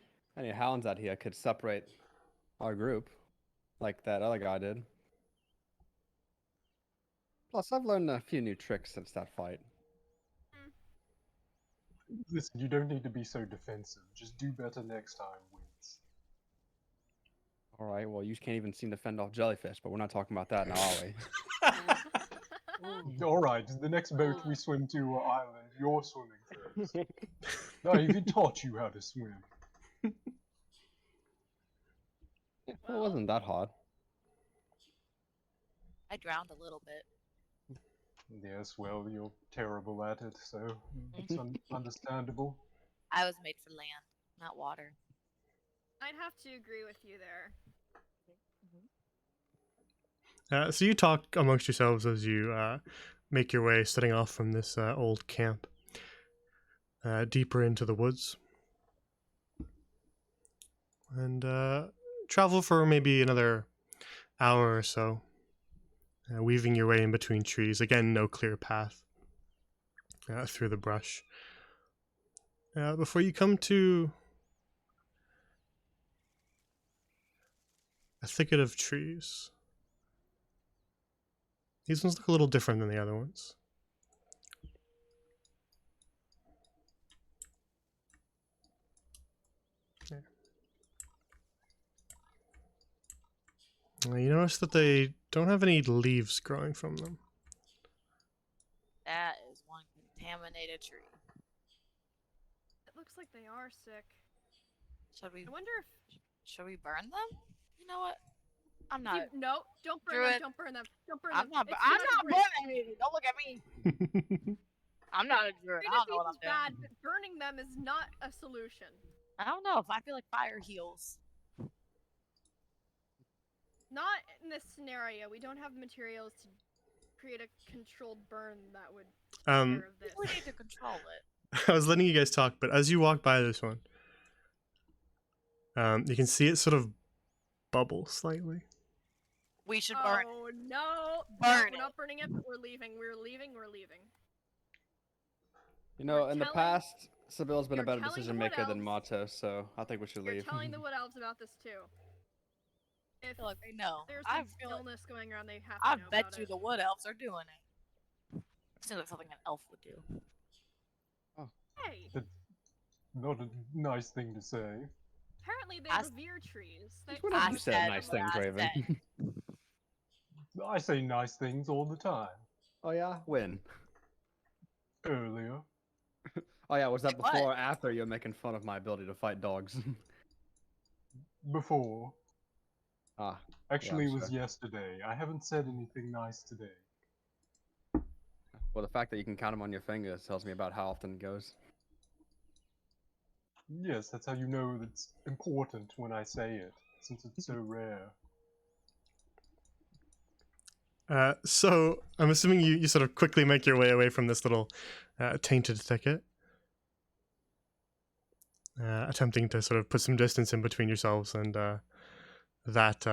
hounds out here could separate our group like that other guy did. Plus, I've learned a few new tricks since that fight. Listen, you don't need to be so defensive. Just do better next time, Wins. All right, well, you can't even seem to fend off jellyfish, but we're not talking about that now, are we? Alright, the next boat we swim to island, you're swimming first. I even taught you how to swim. It wasn't that hard. I drowned a little bit. Yes, well, you're terrible at it, so it's understandable. I was made for land, not water. I'd have to agree with you there. So you talk amongst yourselves as you make your way, setting off from this old camp deeper into the woods, and travel for maybe another hour or so, weaving your way in between trees. Again, no clear path through the brush. Before you come to a thicket of trees. These ones look a little different than the other ones. There. You notice that they don't have any leaves growing from them. That is one contaminated tree. It looks like they are sick. Should we I wonder if should we burn them? You know what? I'm not. no, don't burn Druid. them. Don't burn them. Don't burn I'm them. not. It's I'm not great. burning anything. Don't look at me. I'm not a druid. I don't know what I'm Is doing. bad, but burning them is not a solution. I don't know if I feel like fire heals. Not in this scenario. We don't have materials to create a controlled burn that would take care of this. We need to control it. I was letting you guys talk, but as you walk by this one, you can see it sort of bubble slightly. We should burn it. Oh no! Burn We're not burning it, but we're leaving. We're leaving. We're leaving. You know, You're in the telling- past, Sybil's been a you're better telling the decision wood maker than elves- Mato, so I think we should You're leave. telling the wood elves about this too. I If feel like they know. there's I some feel like illness going around, they have to I know bet about you it. the wood elves are doing it. Seems like something an elf would do. Hey, Not a nice thing to say. apparently they I s- revere trees. They, Whenever I you say said nice what things, I Raven. said. I say nice things all the time. Oh yeah? When? Earlier. Oh yeah, was that Like what? before or after you were making fun of my ability to fight dogs? Before. Ah, Actually, I'm it was sorry. yesterday. I haven't said anything nice today. well, the fact that you can count them on your fingers tells me about how often it goes. Yes, that's how you know it's important when I say it, since it's so rare. So I'm assuming you sort of quickly make your way away from this little tainted thicket, attempting to sort of put some distance in between yourselves and that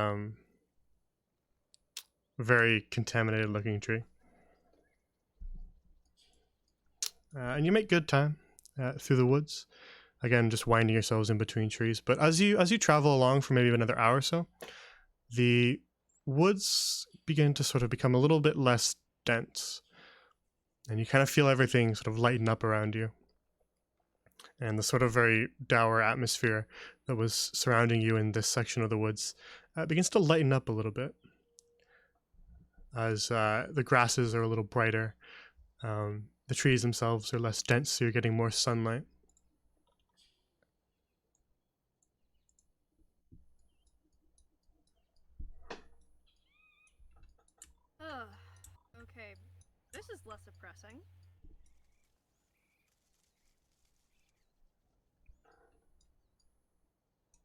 very contaminated looking tree. And you make good time through the woods, again, just winding yourselves in between trees. But as you travel along for maybe another hour or so, the woods begin to sort of become a little bit less dense, and you kind of feel everything sort of lighten up around you. And the sort of very dour atmosphere that was surrounding you in this section of the woods begins to lighten up a little bit as the grasses are a little brighter. The trees themselves are less dense, so you're getting more sunlight. Ugh. Okay, this is less oppressing.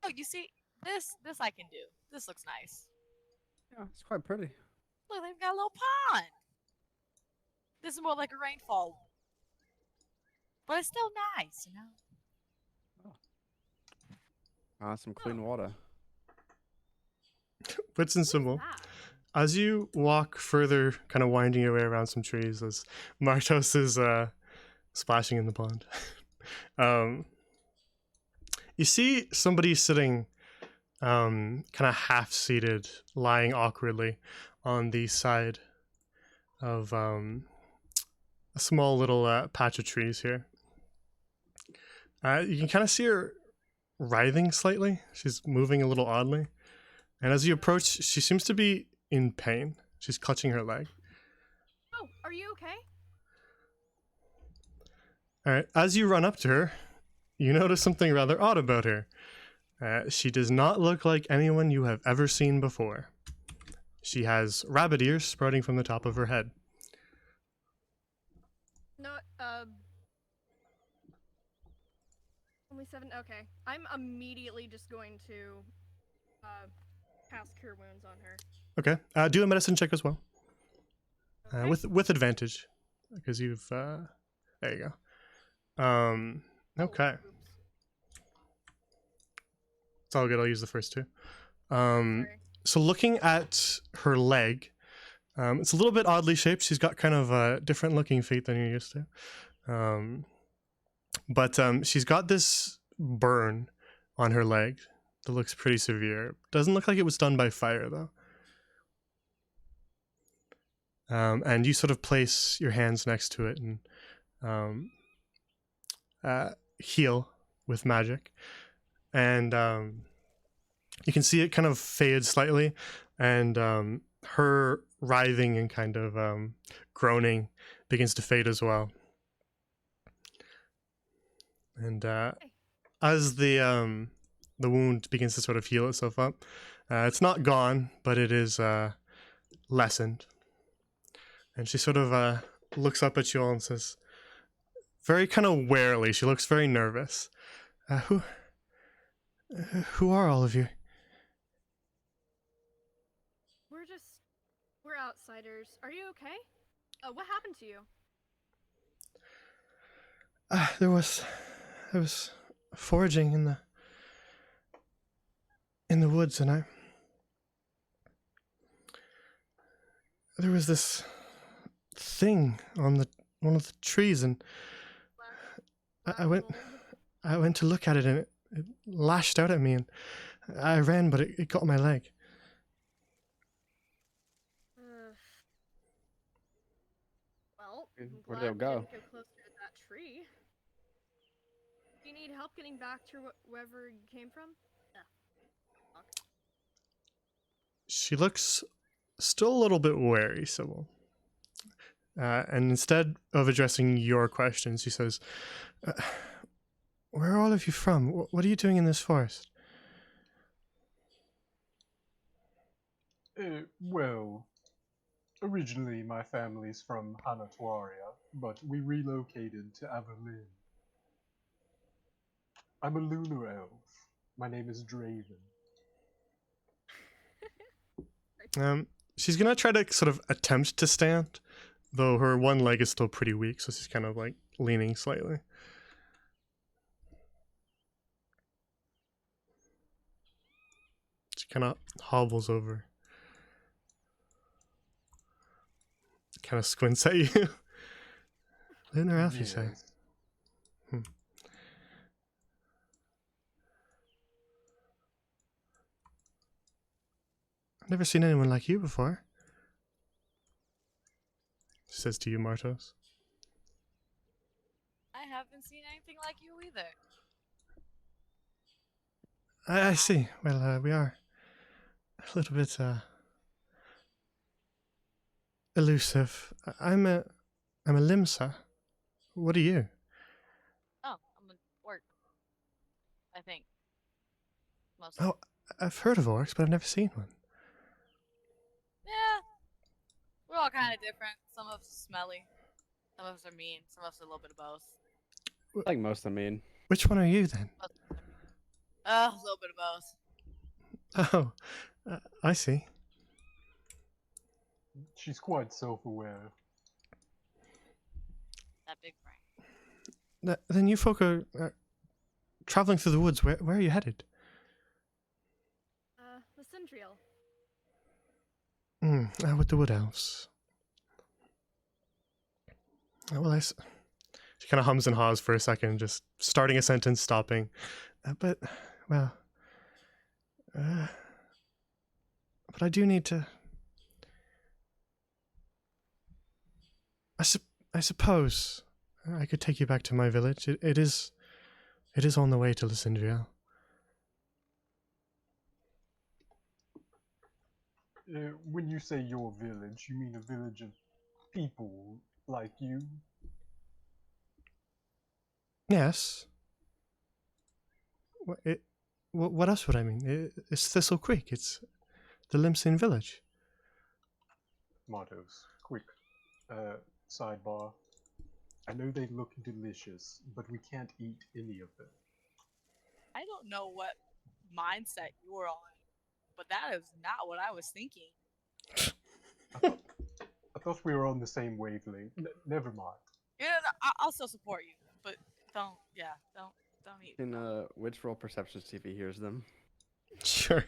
Oh, you see, this I can do. This looks nice. Yeah, it's quite pretty. Look, they've got a little pond. This is more like a rainfall, but it's still nice, you know. Some clean water. Puts in symbol. That. As you walk further, kind of winding your way around some trees, as Martos is splashing in the pond, you see somebody sitting kind of half-seated, lying awkwardly on the side of a small little patch of trees here. You can kind of see her writhing slightly. She's moving a little oddly. And as you approach, she seems to be in pain. She's clutching her leg. Oh, are you okay? All right. As you run up to her, you notice something rather odd about her. She does not look like anyone you have ever seen before. She has rabbit ears sprouting from the top of her head. No, only 7. Okay, I'm immediately just going to cast Cure Wounds on her. Okay. Do a medicine check as well. Okay. With advantage, because you've there you go. Okay. Oops. It's all good. I'll use the first two. Sorry. So looking at her leg, it's a little bit oddly shaped. She's got kind of a different looking feet than you're used to. But she's got this burn on her leg that looks pretty severe. Doesn't look like it was done by fire though. And you sort of place your hands next to it and heal with magic. And you can see it kind of fade slightly, and her writhing and kind of groaning begins to fade as well. And as the wound begins to sort of heal itself up, it's not gone, but it is lessened. And she sort of looks up at you all and says, very kind of warily, she looks very nervous. Who are all of you? We're outsiders. Are you okay? What happened to you? I was foraging in the woods, and there was this thing on one of the trees, and I went to look at it, and it lashed out at me, and I ran, but it got my leg. Well, I'm Where'd glad it we go? didn't get closer to that tree. Do you need help getting back to wherever you came from? She looks still a little bit wary, Sybil. And instead of addressing your questions, she says, where are all of you from? What are you doing in this forest? Well, originally my family's from Hanatuaria, but we relocated to Avalyn. I'm a lunar elf. My name is Draven. She's gonna try to sort of attempt to stand, though her one leg is still pretty weak, so she's kind of like leaning slightly. She kind of hobbles over. Kind of squints at you. Lunar elf, you say? Yes. never seen anyone like you before. She says to you, Martos. I haven't seen anything like you either. I see. Well, we are a little bit elusive. I'm a Limsa. What are you? Oh, I'm a orc. I think. Most. Oh, I've heard of orcs, but I've never seen one. Yeah. We're all kind of different. Some of us are smelly. Some of us are mean. Some of us are a little bit of both. I think most of them mean. Which one are you then? A little bit of both. Oh, I see. She's quite self-aware. That big brain. Then you folk are traveling through the woods. Where are you headed? Lysindriel. With the wood elves. Well, she kind of hums and haws for a second, just starting a sentence, stopping. But I do need to. I suppose I could take you back to my village. It is on the way to Lysindriel. When you say your village, you mean a village of people like you? Yes. What else would I mean? It's Thistle Creek. It's the Limsin village. Martos, quick. Sidebar. I know they look delicious, but we can't eat any of them. I don't know what mindset you were on, but that is not what I was thinking. I thought we were on the same wavelength. Never mind. Yeah, no, I'll still support you, but don't eat. Can Witch roll perception to see if he hears them? Sure.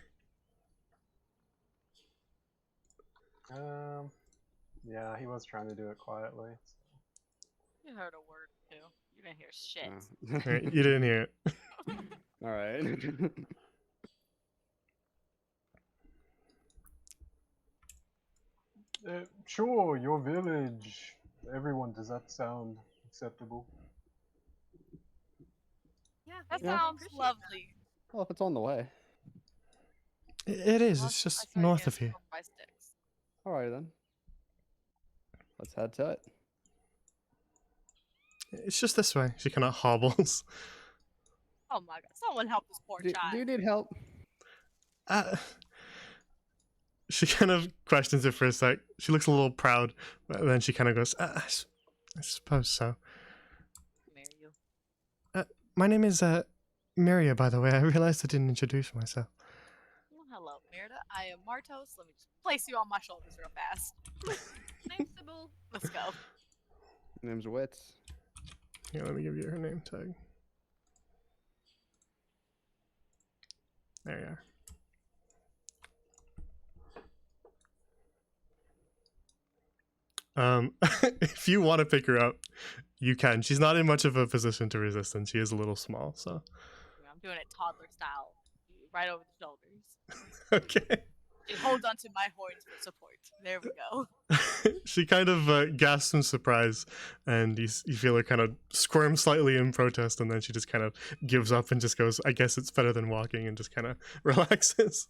Yeah, he was trying to do it quietly. You heard a word or two. You didn't hear shit. Oh. Right, you didn't hear it. All right. Sure, your village. Everyone, does that sound acceptable? Yeah, That we really sounds appreciate lovely. Well, if it's on the way. It is. Well, It's I just try to north get of here. some by sticks. All right then. Let's head to it. It's just this way. She kind of hobbles. Oh my god! Someone help this poor Do child. you need help? She kind of questions it for a sec. She looks a little proud, but then she kind of goes, I suppose so. Marry you. My name is Maria, by the way. I realized I didn't introduce myself. Well, hello, Merida. I am Martos. Let me just place you on my shoulders real fast. Thanks, Sybil. Let's go. Name's Wits. Yeah, let me give you her name tag. There you are. If you want to pick her up, you can. She's not in much of a position to resist, and she is a little small, so. I'm doing it toddler style, right over the shoulders. Okay. It holds onto my horns for support. There we go. She kind of gasps in surprise, and you feel her kind of squirm slightly in protest, and then she just kind of gives up and just goes, I guess it's better than walking, and just kind of relaxes.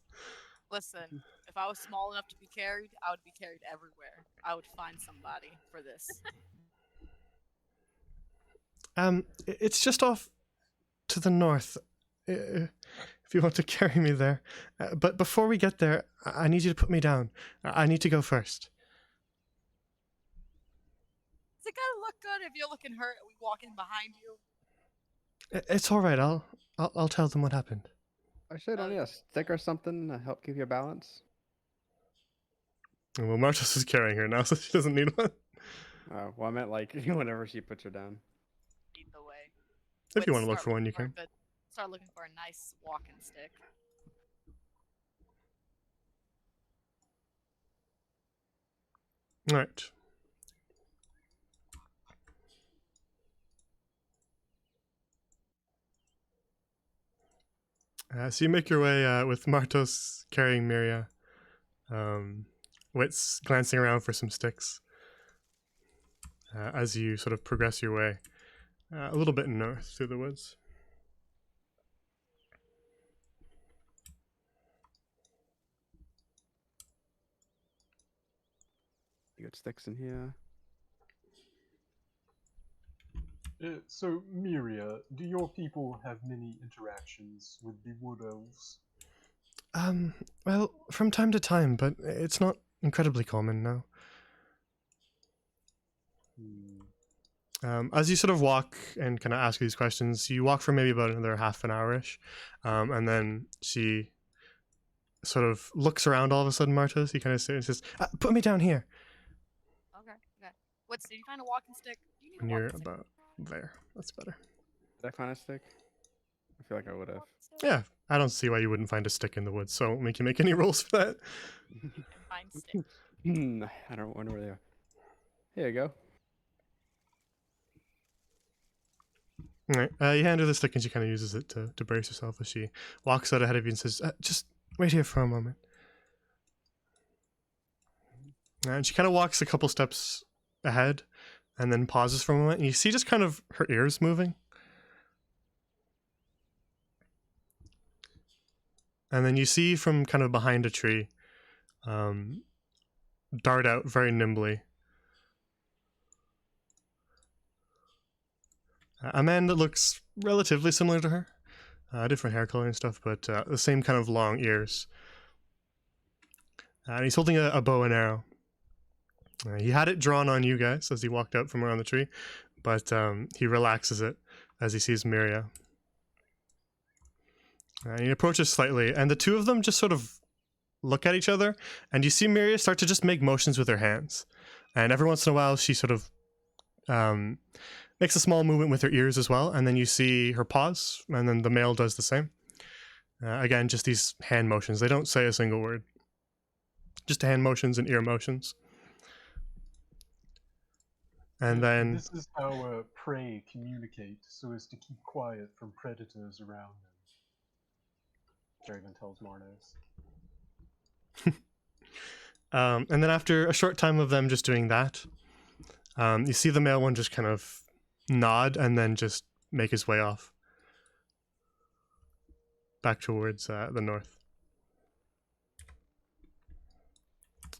Listen, if I was small enough to be carried, I would be carried everywhere. I would find somebody for this. It's just off to the north, if you want to carry me there. But before we get there, I need you to put me down. I need to go first. Is it gonna look good if you're looking hurt and we walk in behind you? It's all right. I'll tell them what happened. I should only a stick or something to help keep your balance. Well, Martos is carrying her now, so she doesn't need one. Oh, well, I meant like whenever she puts her down. Either way. If you Let's want to look start for one, looking you for a can. good- Start looking for a nice walking stick. All right. So you make your way with Martos carrying Miria Wit's glancing around for some sticks as you sort of progress your way a little bit north through the woods. You got sticks in here. So, Miria, do your people have many interactions with the wood elves? Well, from time to time, but it's not incredibly common now. As you sort of walk and kind of ask these questions, you walk for maybe about another half an hour-ish, and then she sort of looks around all of a sudden, Marta. He kind of says, put me down here. Okay. Did you find a walking stick? You need a When walking you're stick. about there. That's better. That kind of stick? I feel like I would have. Walking stick? Yeah, I don't see why you wouldn't find a stick in the woods, so make you make any rolls for that. Find stick. I don't wonder where they are. Here you go. Alright, you hand her the stick and she kind of uses it to brace herself as she walks out ahead of you and says, just wait here for a moment. And she kind of walks a couple steps ahead and then pauses for a moment, and you see just kind of her ears moving. And then you see from kind of behind a tree, dart out very nimbly a man that looks relatively similar to her. Different hair color and stuff, but the same kind of long ears. And he's holding a bow and arrow. He had it drawn on you guys as he walked out from around the tree, but he relaxes it as he sees Miria. He approaches slightly, and the two of them just sort of look at each other, and you see Miria start to just make motions with her hands. And every once in a while, she sort of makes a small movement with her ears as well, and then you see her pause, and then the male does the same. Again, just these hand motions. They don't say a single word. Just hand motions and ear motions. And then... This is how prey communicate, so as to keep quiet from predators around them. Draven tells Marnos. And then after a short time of them just doing that, you see the male one just kind of nod and then just make his way off back towards the north.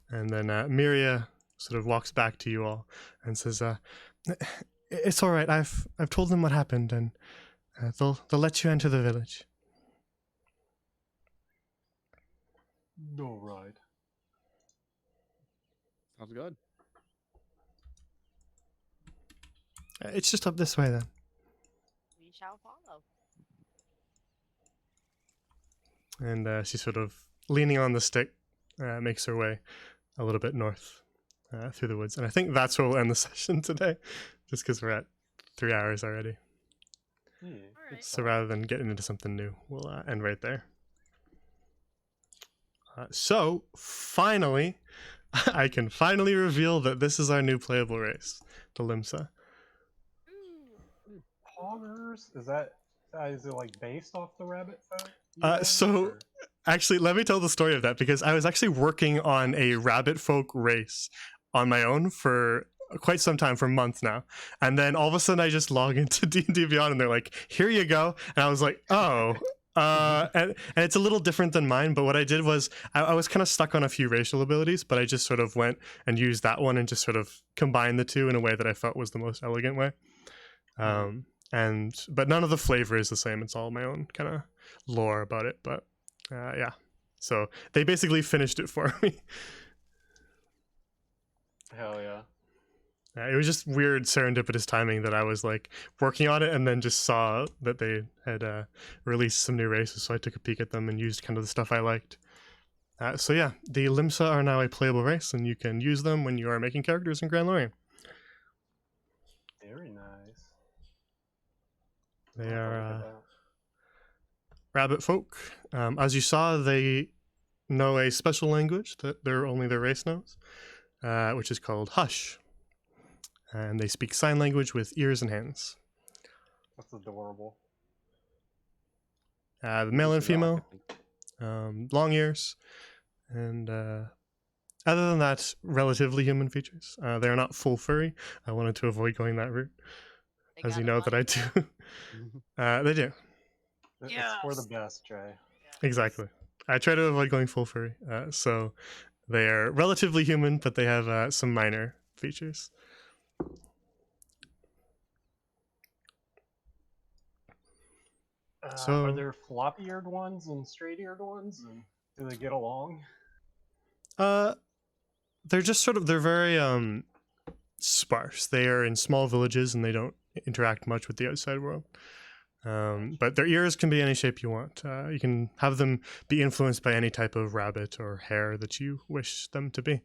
And then Miria sort of walks back to you all and says, "It's all right. I've told them what happened, and they'll let you enter the village." All right. Sounds good. It's just up this way then. We shall follow. And she's sort of leaning on the stick, makes her way a little bit north through the woods. And I think that's where we'll end the session today, just because we're at 3 hours already. Yeah. Alright. So rather than getting into something new, we'll end right there. So, finally, I can finally reveal that this is our new playable race, the Limsa. Ooh. Poggers? Is it like based off the rabbit folk? So- Actually, let me tell the story of that, because I was actually working on a rabbit folk race on my own for quite some time, for months now. And then all of a sudden I just log into D&D Beyond and they're like, here you go. And I was like, oh. And it's a little different than mine, but what I did was I was kind of stuck on a few racial abilities, but I just sort of went and used that one and just sort of combined the two in a way that I felt was the most elegant way. But none of the flavor is the same. It's all my own kind of lore about it. But yeah, so they basically finished it for me. Hell yeah. It was just weird serendipitous timing that I was like working on it and then just saw that they had released some new races, so I took a peek at them and used kind of the stuff I liked. So yeah, the Limsa are now a playable race, and you can use them when you are making characters in Grand Lorien. Very nice. They I'll are look at that. rabbit folk. As you saw, they know a special language that only their race knows, which is called Hush. And they speak sign language with ears and hands. That's adorable. The male and This is female, awesome. long ears, And other than that, relatively human features. They are not full furry. I wanted to avoid going that route, They as got you the know that I money, do. Mhm. They do. It's for the Yes. best, Jay. Exactly. I try to avoid going full furry. So they are relatively human, but they have some minor features. Are So there floppy-eared ones and straight-eared ones, and do they get along? they're just sort of, they're very sparse. They are in small villages and they don't interact much with the outside world. But their ears can be any shape you want. You can have them be influenced by any type of rabbit or hair that you wish them to be.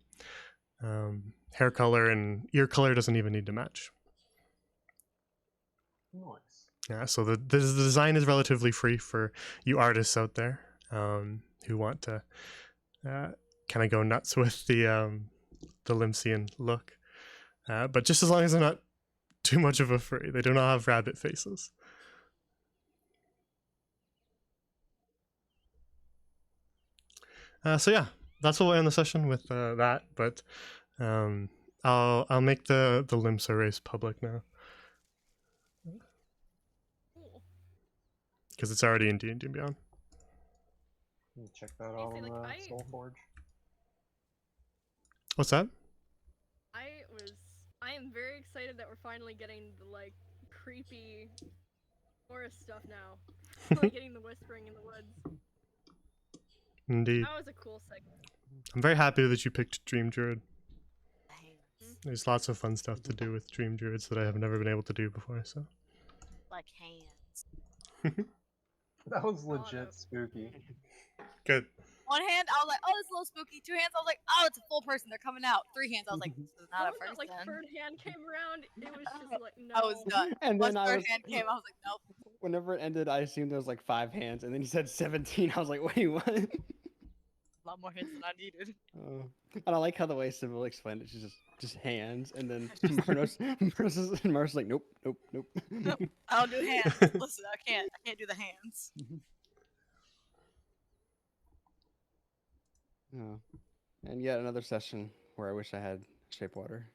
Hair color and ear color doesn't even need to match. Nice. Yeah, so the design is relatively free for you artists out there who want to kind of go nuts with the Limsian look. But just as long as they're not too much of a furry, they do not have rabbit faces. So yeah, that's what we'll end the session with that. But I'll make the Limsa race public now Cool. because it's already in D&D Beyond. You check that Honestly, out on like, the I- Soulforge. What's that? I am very excited that we're finally getting the like creepy forest stuff now. Like getting the whispering in the woods. Indeed. That was a cool segment. I'm very happy that you picked Dream Druid. The hands. There's lots of fun stuff to do with Dream Druids that I have never been able to do before. So Like hands. That was Oh, no. legit spooky. good. One hand, I was like, oh, it's a little spooky. Two hands, I was like, oh, it's a full person. They're coming out. Three hands, I was like, this is not a When that, like person. third hand came around, it was just like no. I was done. And Once then I third was, hand came, I was like, nope. whenever it ended, I assumed there was like 5 hands, and then you said 17. I was like, wait, what? A lot more hands than I needed. And I like how the way Sybil explained it. She's just hands, and then Murnos like, nope, nope, nope. I don't do hands. Listen, I can't do the hands. Oh. And yet another session where I wish I had shape water.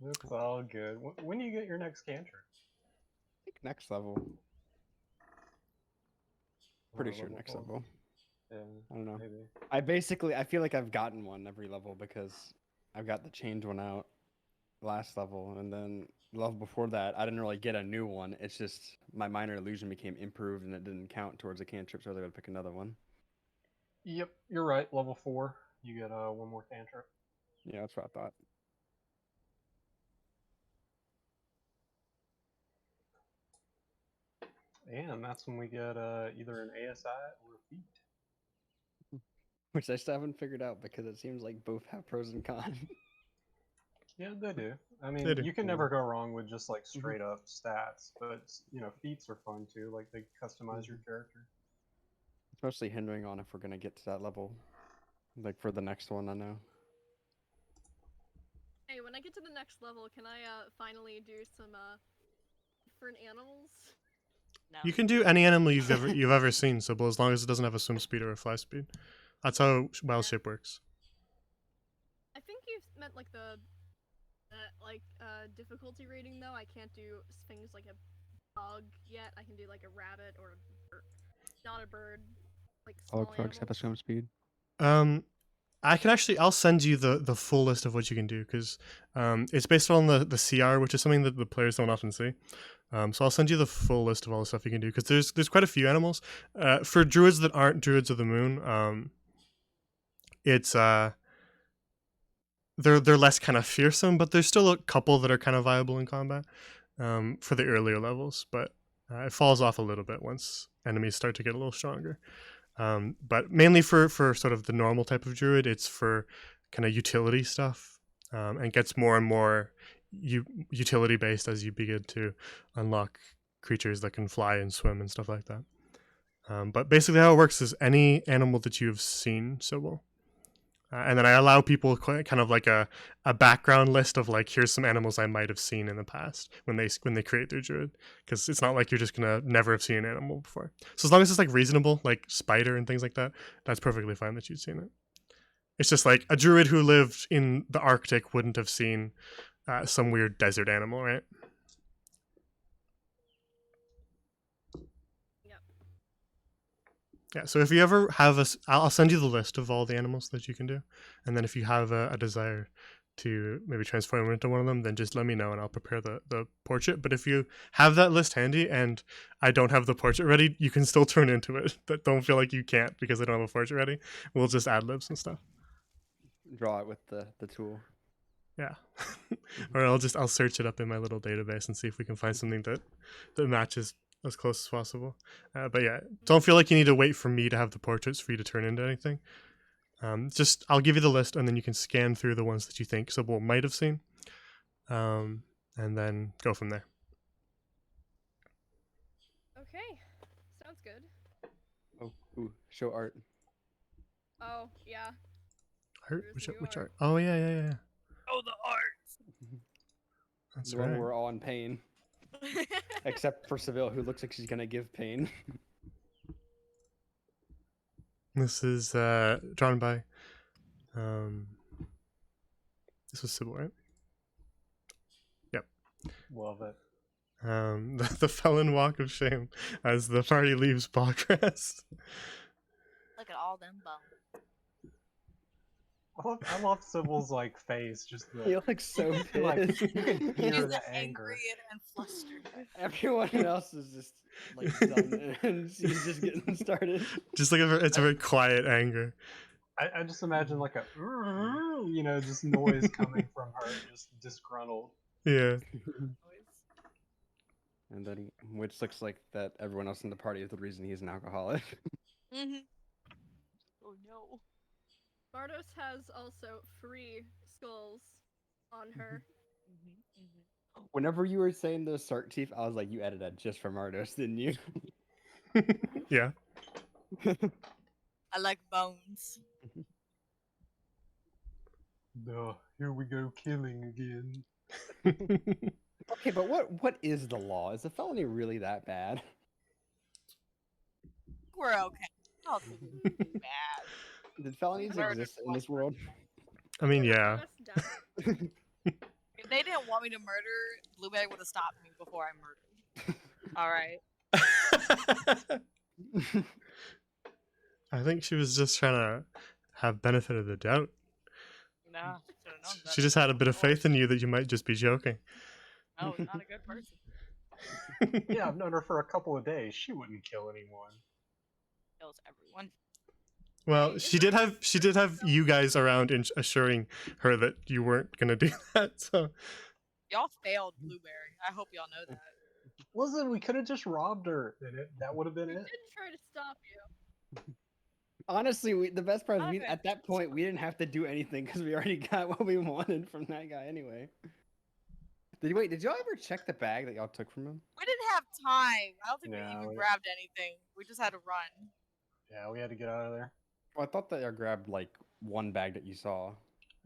It's all good. When do you get your next cantrip? I think next level. Pretty sure level next 4. level. Yeah, I don't know. maybe. I feel like I've gotten one every level because I've got the change one out last level, and then the level before that I didn't really get a new one. It's just my minor illusion became improved and it didn't count towards a cantrip, so I was able to pick another one. Yep, you're right. Level 4, you get one more cantrip. Yeah, that's what I thought. And that's when we get either an ASI or a feat. Which I still haven't figured out because it seems like both have pros and cons. Yeah, they do. I mean, They do. you can never go wrong with just like straight up stats, but feats are fun too. Like they customize your character. It's mostly hindering on if we're gonna get to that level. Like for the next one, I know. Hey, when I get to the next level, can I finally do some different animals? No. You can do any animal you've ever seen, Sybil, as long as it doesn't have a swim speed or a fly speed. That's how wild shape works. I think you've meant like the difficulty rating though. I can't do things like a bug yet. I can do like a rabbit or a bird. Not a bird. Like small All bugs have a animals. swim speed. I'll send you the full list of what you can do because it's based on the CR, which is something that the players don't often see. So I'll send you the full list of all the stuff you can do because there's quite a few animals. For druids that aren't druids of the moon, it's they're less kind of fearsome, but there's still a couple that are kind of viable in combat for the earlier levels. But it falls off a little bit once enemies start to get a little stronger. But mainly for sort of the normal type of druid, it's for kind of utility stuff, and gets more and more utility based as you begin to unlock creatures that can fly and swim and stuff like that. But basically how it works is any animal that you've seen, Sybil, And then I allow people kind of like a background list of like, here's some animals I might have seen in the past when they create their druid, because it's not like you're just gonna never have seen an animal before. So as long as it's like reasonable, like spider and things like that, that's perfectly fine that you've seen it. It's just like a druid who lived in the Arctic wouldn't have seen some weird desert animal, right? Yep. Yeah, so if you ever have I'll send you the list of all the animals that you can do, and then if you have a desire to maybe transform into one of them, then just let me know and I'll prepare the portrait. But if you have that list handy and I don't have the portrait ready, you can still turn into it. But don't feel like you can't because I don't have a portrait ready. We'll just add libs and stuff. Draw it with the tool. Yeah. Or I'll search it up in my little database and see if we can find something that matches as close as possible. But yeah, don't feel like you need to wait for me to have the portraits for you to turn into anything. Just I'll give you the list and then you can scan through the ones that you think Sybil might have seen, and then go from there. Okay, sounds good. Oh, ooh, show art. Oh yeah. Art? Here's the new Which art. art? Oh yeah. Oh, the art. That's The right. one where we're all in pain, except for Seville, who looks like she's gonna give pain. This is drawn by. This was Sybil, right? Yep. Love it. The felon walk of shame as the party leaves Ballgrass. Look at all them bones. I love Sybil's like face, just He the looks so like pissed. you can hear He's the anger. angry and flustered. Everyone else is just like done, and she's just getting started. Just like it's a very quiet anger. I just imagine like a just noise coming from her, just disgruntled. Yeah. And then, which looks like that everyone else in the party is the reason he's an alcoholic. Mm-hmm. Oh no. Bardos has also 3 skulls on her. Whenever you were saying those Sark teeth, I was like, you added that just for Mardos, didn't you? Yeah. I like bones. Duh, here we go killing again. Okay, but what is the law? Is a felony really that bad? We're okay. I don't think it's too bad. Did felonies Murder exist in this world? I mean, yeah. If they didn't want me to murder, Blueberry would have stopped me before I murdered. All right. I think she was just trying to have benefit of the doubt. No. She just had a bit of faith in you that you might just be joking. No, he's not a good person. Yeah, I've known her for a couple of days. She wouldn't kill anyone. Kills everyone. Well, she did have you guys around and assuring her that you weren't gonna do that. So Y'all failed Blueberry. I hope y'all know that. Listen, we could have just robbed her, and that would have been We it. did try to stop you. Honestly, the best part is Okay. at that point we didn't have to do anything because we already got what we wanted from that guy anyway. Did y'all ever check the bag that y'all took from him? We didn't have time. I don't think Yeah, we even we- grabbed anything. We just had to run. Yeah, we had to get out of there. Well, I thought that y'all grabbed like one bag that you saw.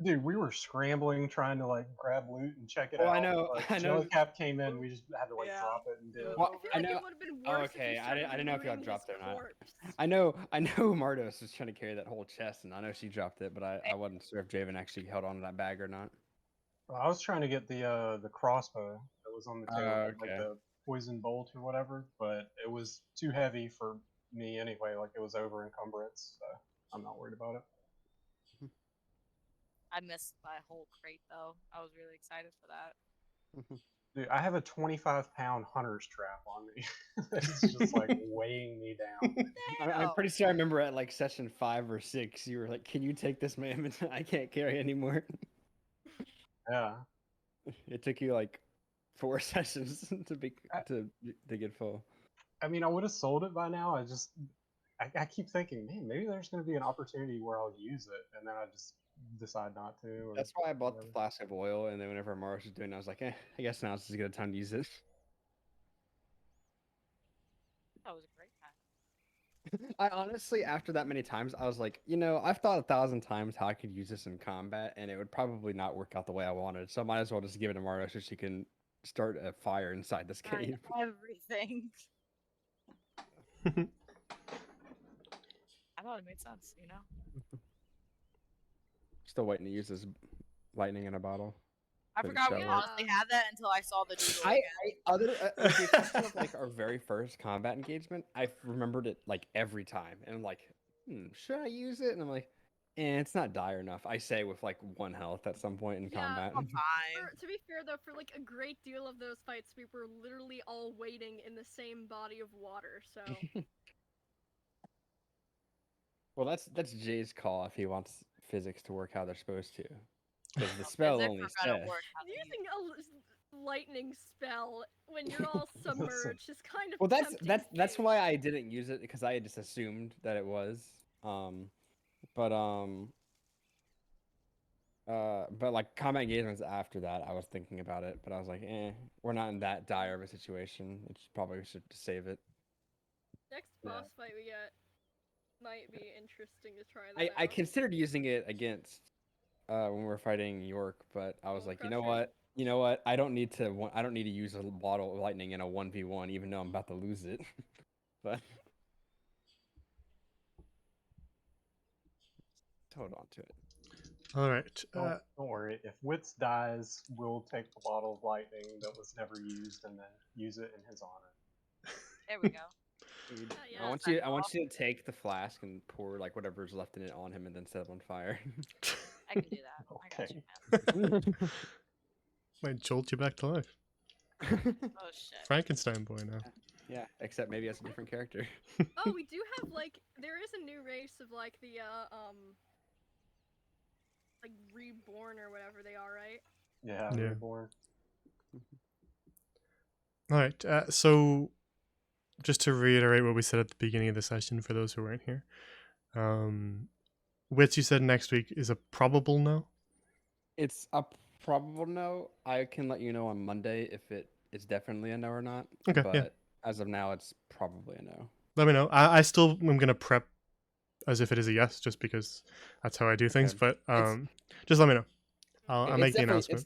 Dude, we were scrambling trying to like grab loot and check it Oh, out. I know, but I know. Jellycap came in, we just had to like Yeah. drop it and do it. Well, I feel I like know- it would have been oh, worse. if okay, you I started didn't know if y'all looting dropped his it or not. corpse. I know Mardos was trying to carry that whole chest, and I know she dropped it, but I wasn't sure if Javen actually held on to that bag or not. Well, I was trying to get the crossbow that was on the table, Oh, like okay. the poison bolt or whatever, but it was too heavy for me anyway. Like it was over encumbrance, so I'm not worried about it. I missed my whole crate though. I was really excited for that. Dude, I have a 25-pound hunter's trap on me. It's just like weighing me down. I'm pretty sure I remember at like session 5 or 6, you were like, "Can you take this mammoth? I can't carry anymore." Yeah. It took you like 4 sessions to get full. I mean, I would have sold it by now. I keep thinking, man, maybe there's going to be an opportunity where I'll use it, and then I just decide not to. Or That's why I bought the whatever. flask of oil, and then whenever Mars was doing it, I was like, I guess now's as good a time to use it. That was a great time. I honestly, after that many times, I was like, you know, I've thought 1,000 times how I could use this in combat, and it would probably not work out the way I wanted. So I might as well just give it to Mario so she can start a fire inside this Trying cave. everything. I thought it made sense, you know? Still waiting to use this lightning in a bottle. I Didn't forgot we show it. honestly had that until I saw the doodle I again. other with the exception of like our very first combat engagement, I remembered it like every time, and I'm like, should I use it? And I'm like, it's not dire enough. I say with like 1 health at some point in Yeah, combat. I'm fine. To be fair though, for like a great deal of those fights, we were literally all waiting in the same body of water. So Well, that's Jay's call if he wants physics to work how they're supposed to, because the Well, spell physics only are gonna says. work how they using a lightning spell when you're all submerged is kind of Well, tempting that's too. why I didn't use it, because I had just assumed that it was. But like combat engagements after that, I was thinking about it, but I was like, we're not in that dire of a situation. It's probably should just save it. Next Yeah. boss fight we get might be interesting to try that I out. considered using it against when we were fighting York, but I was Bone like, Crusher? you know what? I don't need to use a bottle of lightning in a 1v1, even though I'm about to lose it. But hold on to it. All right. Don't worry. If Wits dies, we'll take the bottle of lightning that was never used and then use it in his honor. There we go. Dude, yeah, I want sign you. I want off. you to take the flask and pour like whatever's left in it on him, and then set it on fire. I can do that. I got Okay. you, man. Might jolt you back to life. Oh shit. Frankenstein boy now. Yeah, except maybe as a different character. Oh, we do have like there is a new race of like the like reborn or whatever they are, right? Yeah, Yeah. Reborn. All right. So, just to reiterate what we said at the beginning of the session for those who weren't here, Wits, you said next week is a probable no. It's a probable no. I can let you know on Monday if it is definitely a no or not. Okay, But yeah. as of now, it's probably a no. Let me know. I still am gonna prep as if it is a yes, just because that's how I do things. Okay. But just let me know. I'll It's make the definitely- announcement.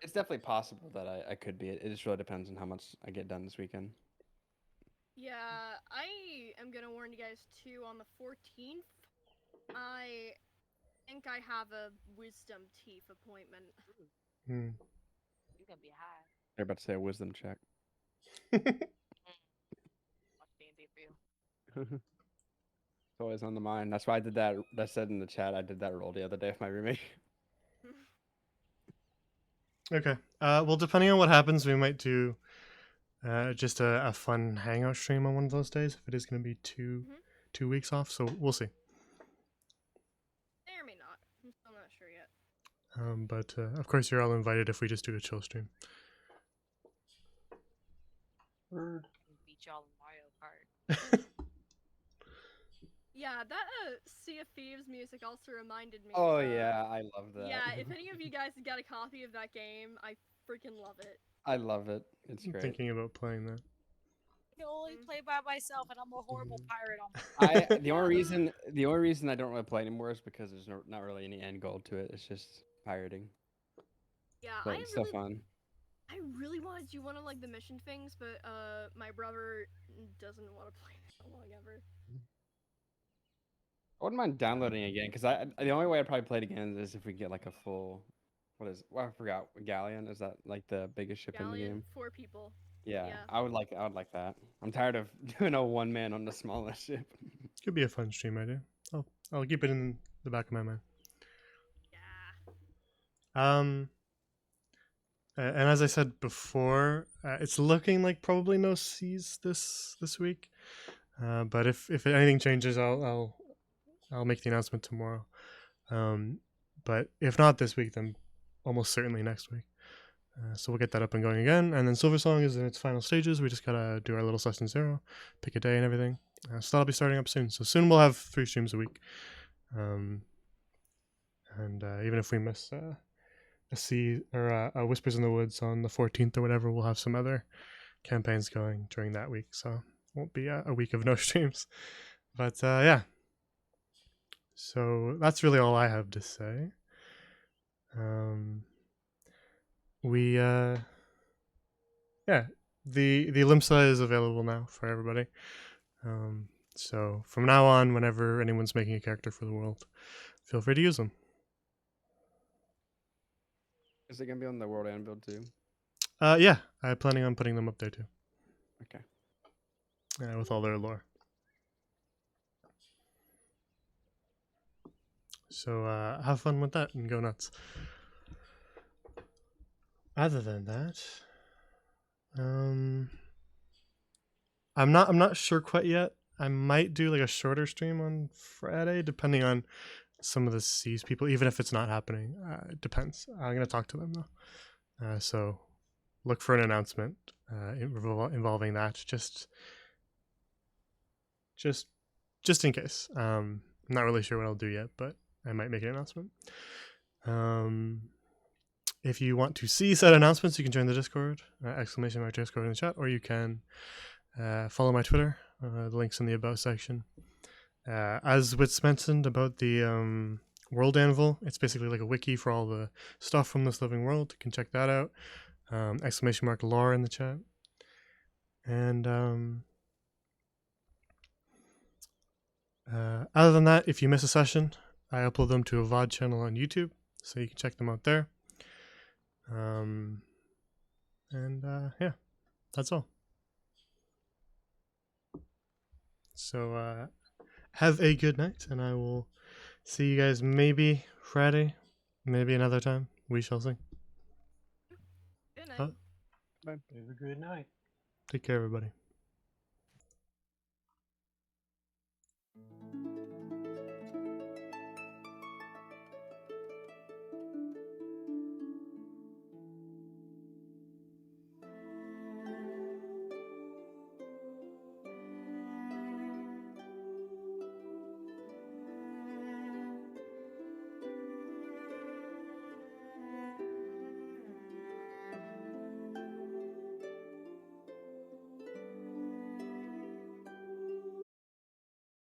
It's definitely possible that I could be. It just really depends on how much I get done this weekend. Yeah, I am gonna warn you guys too. On the 14th, I think I have a wisdom teeth appointment. Hmm. You can be high. They're about to say a wisdom check. What's D&D for you? It's always on the mind. That's why I did that. I said in the chat I did that roll the other day with my roommate. Okay. Well, depending on what happens, we might do just a fun hangout stream on one of those days. If it is going to be two weeks off, so we'll see. May or may not. I'm still not sure yet. But of course, you're all invited if we just do a chill stream. Word. We beat y'all in Mario Kart. Yeah, that Sea of Thieves music also reminded me. Oh yeah, I love that. Yeah, if any of you guys got a copy of that game, I freaking love it. I love it. It's I'm great. thinking about playing that. I can only play by myself, and I'm a horrible pirate on The only reason I don't really play anymore is because there's not really any end goal to it. It's just pirating. Yeah, But I it's still really, fun. I really wanted to do one of like the mission things, but my brother doesn't want to play that long ever. I wouldn't mind downloading it again because the only way I'd probably play it again is if we get like a full, I forgot, Galleon. Is that like the biggest ship in the Galleon, game? 4 people. Yeah, Yeah. I would like that. I'm tired of doing a one man on the smallest ship. Could be a fun stream idea. I'll keep it in the back of my mind. Yeah. And as I said before, it's looking like probably no C's this week. But if anything changes, I'll make the announcement tomorrow. But if not this week, then almost certainly next week. So we'll get that up and going again. And then Silversong is in its final stages. We just gotta do our little session 0, pick a day and everything. So that'll be starting up soon. So soon we'll have 3 streams a week. And even if we miss a Sea or a Whispers in the Woods on the 14th or whatever, we'll have some other campaigns going during that week. So it won't be a week of no streams. But yeah. So that's really all I have to say. We yeah, the Limsa is available now for everybody. So from now on, whenever anyone's making a character for the world, feel free to use them. Is it gonna be on the World Anvil too? Yeah, I'm planning on putting them up there too. Okay. With all their lore. So have fun with that and go nuts. Other than that, I'm not sure quite yet. I might do like a shorter stream on Friday, depending on some of the Seas people. Even if it's not happening, it depends. I'm gonna talk to them though. So look for an announcement involving that. Just in case. I'm not really sure what I'll do yet, but I might make an announcement. If you want to see said announcements, you can join the Discord, exclamation Discord in the chat, or you can follow my Twitter. The link's in the About section. As Wits mentioned about the World Anvil, it's basically like a wiki for all the stuff from this living world. You can check that out. Exclamation lore in the chat. And other than that, if you miss a session, I upload them to a VOD channel on YouTube, so you can check them out there. Yeah, that's all. So have a good night, and I will see you guys maybe Friday, maybe another time. We shall see. Good night. Huh? Have a good night. Take care, everybody.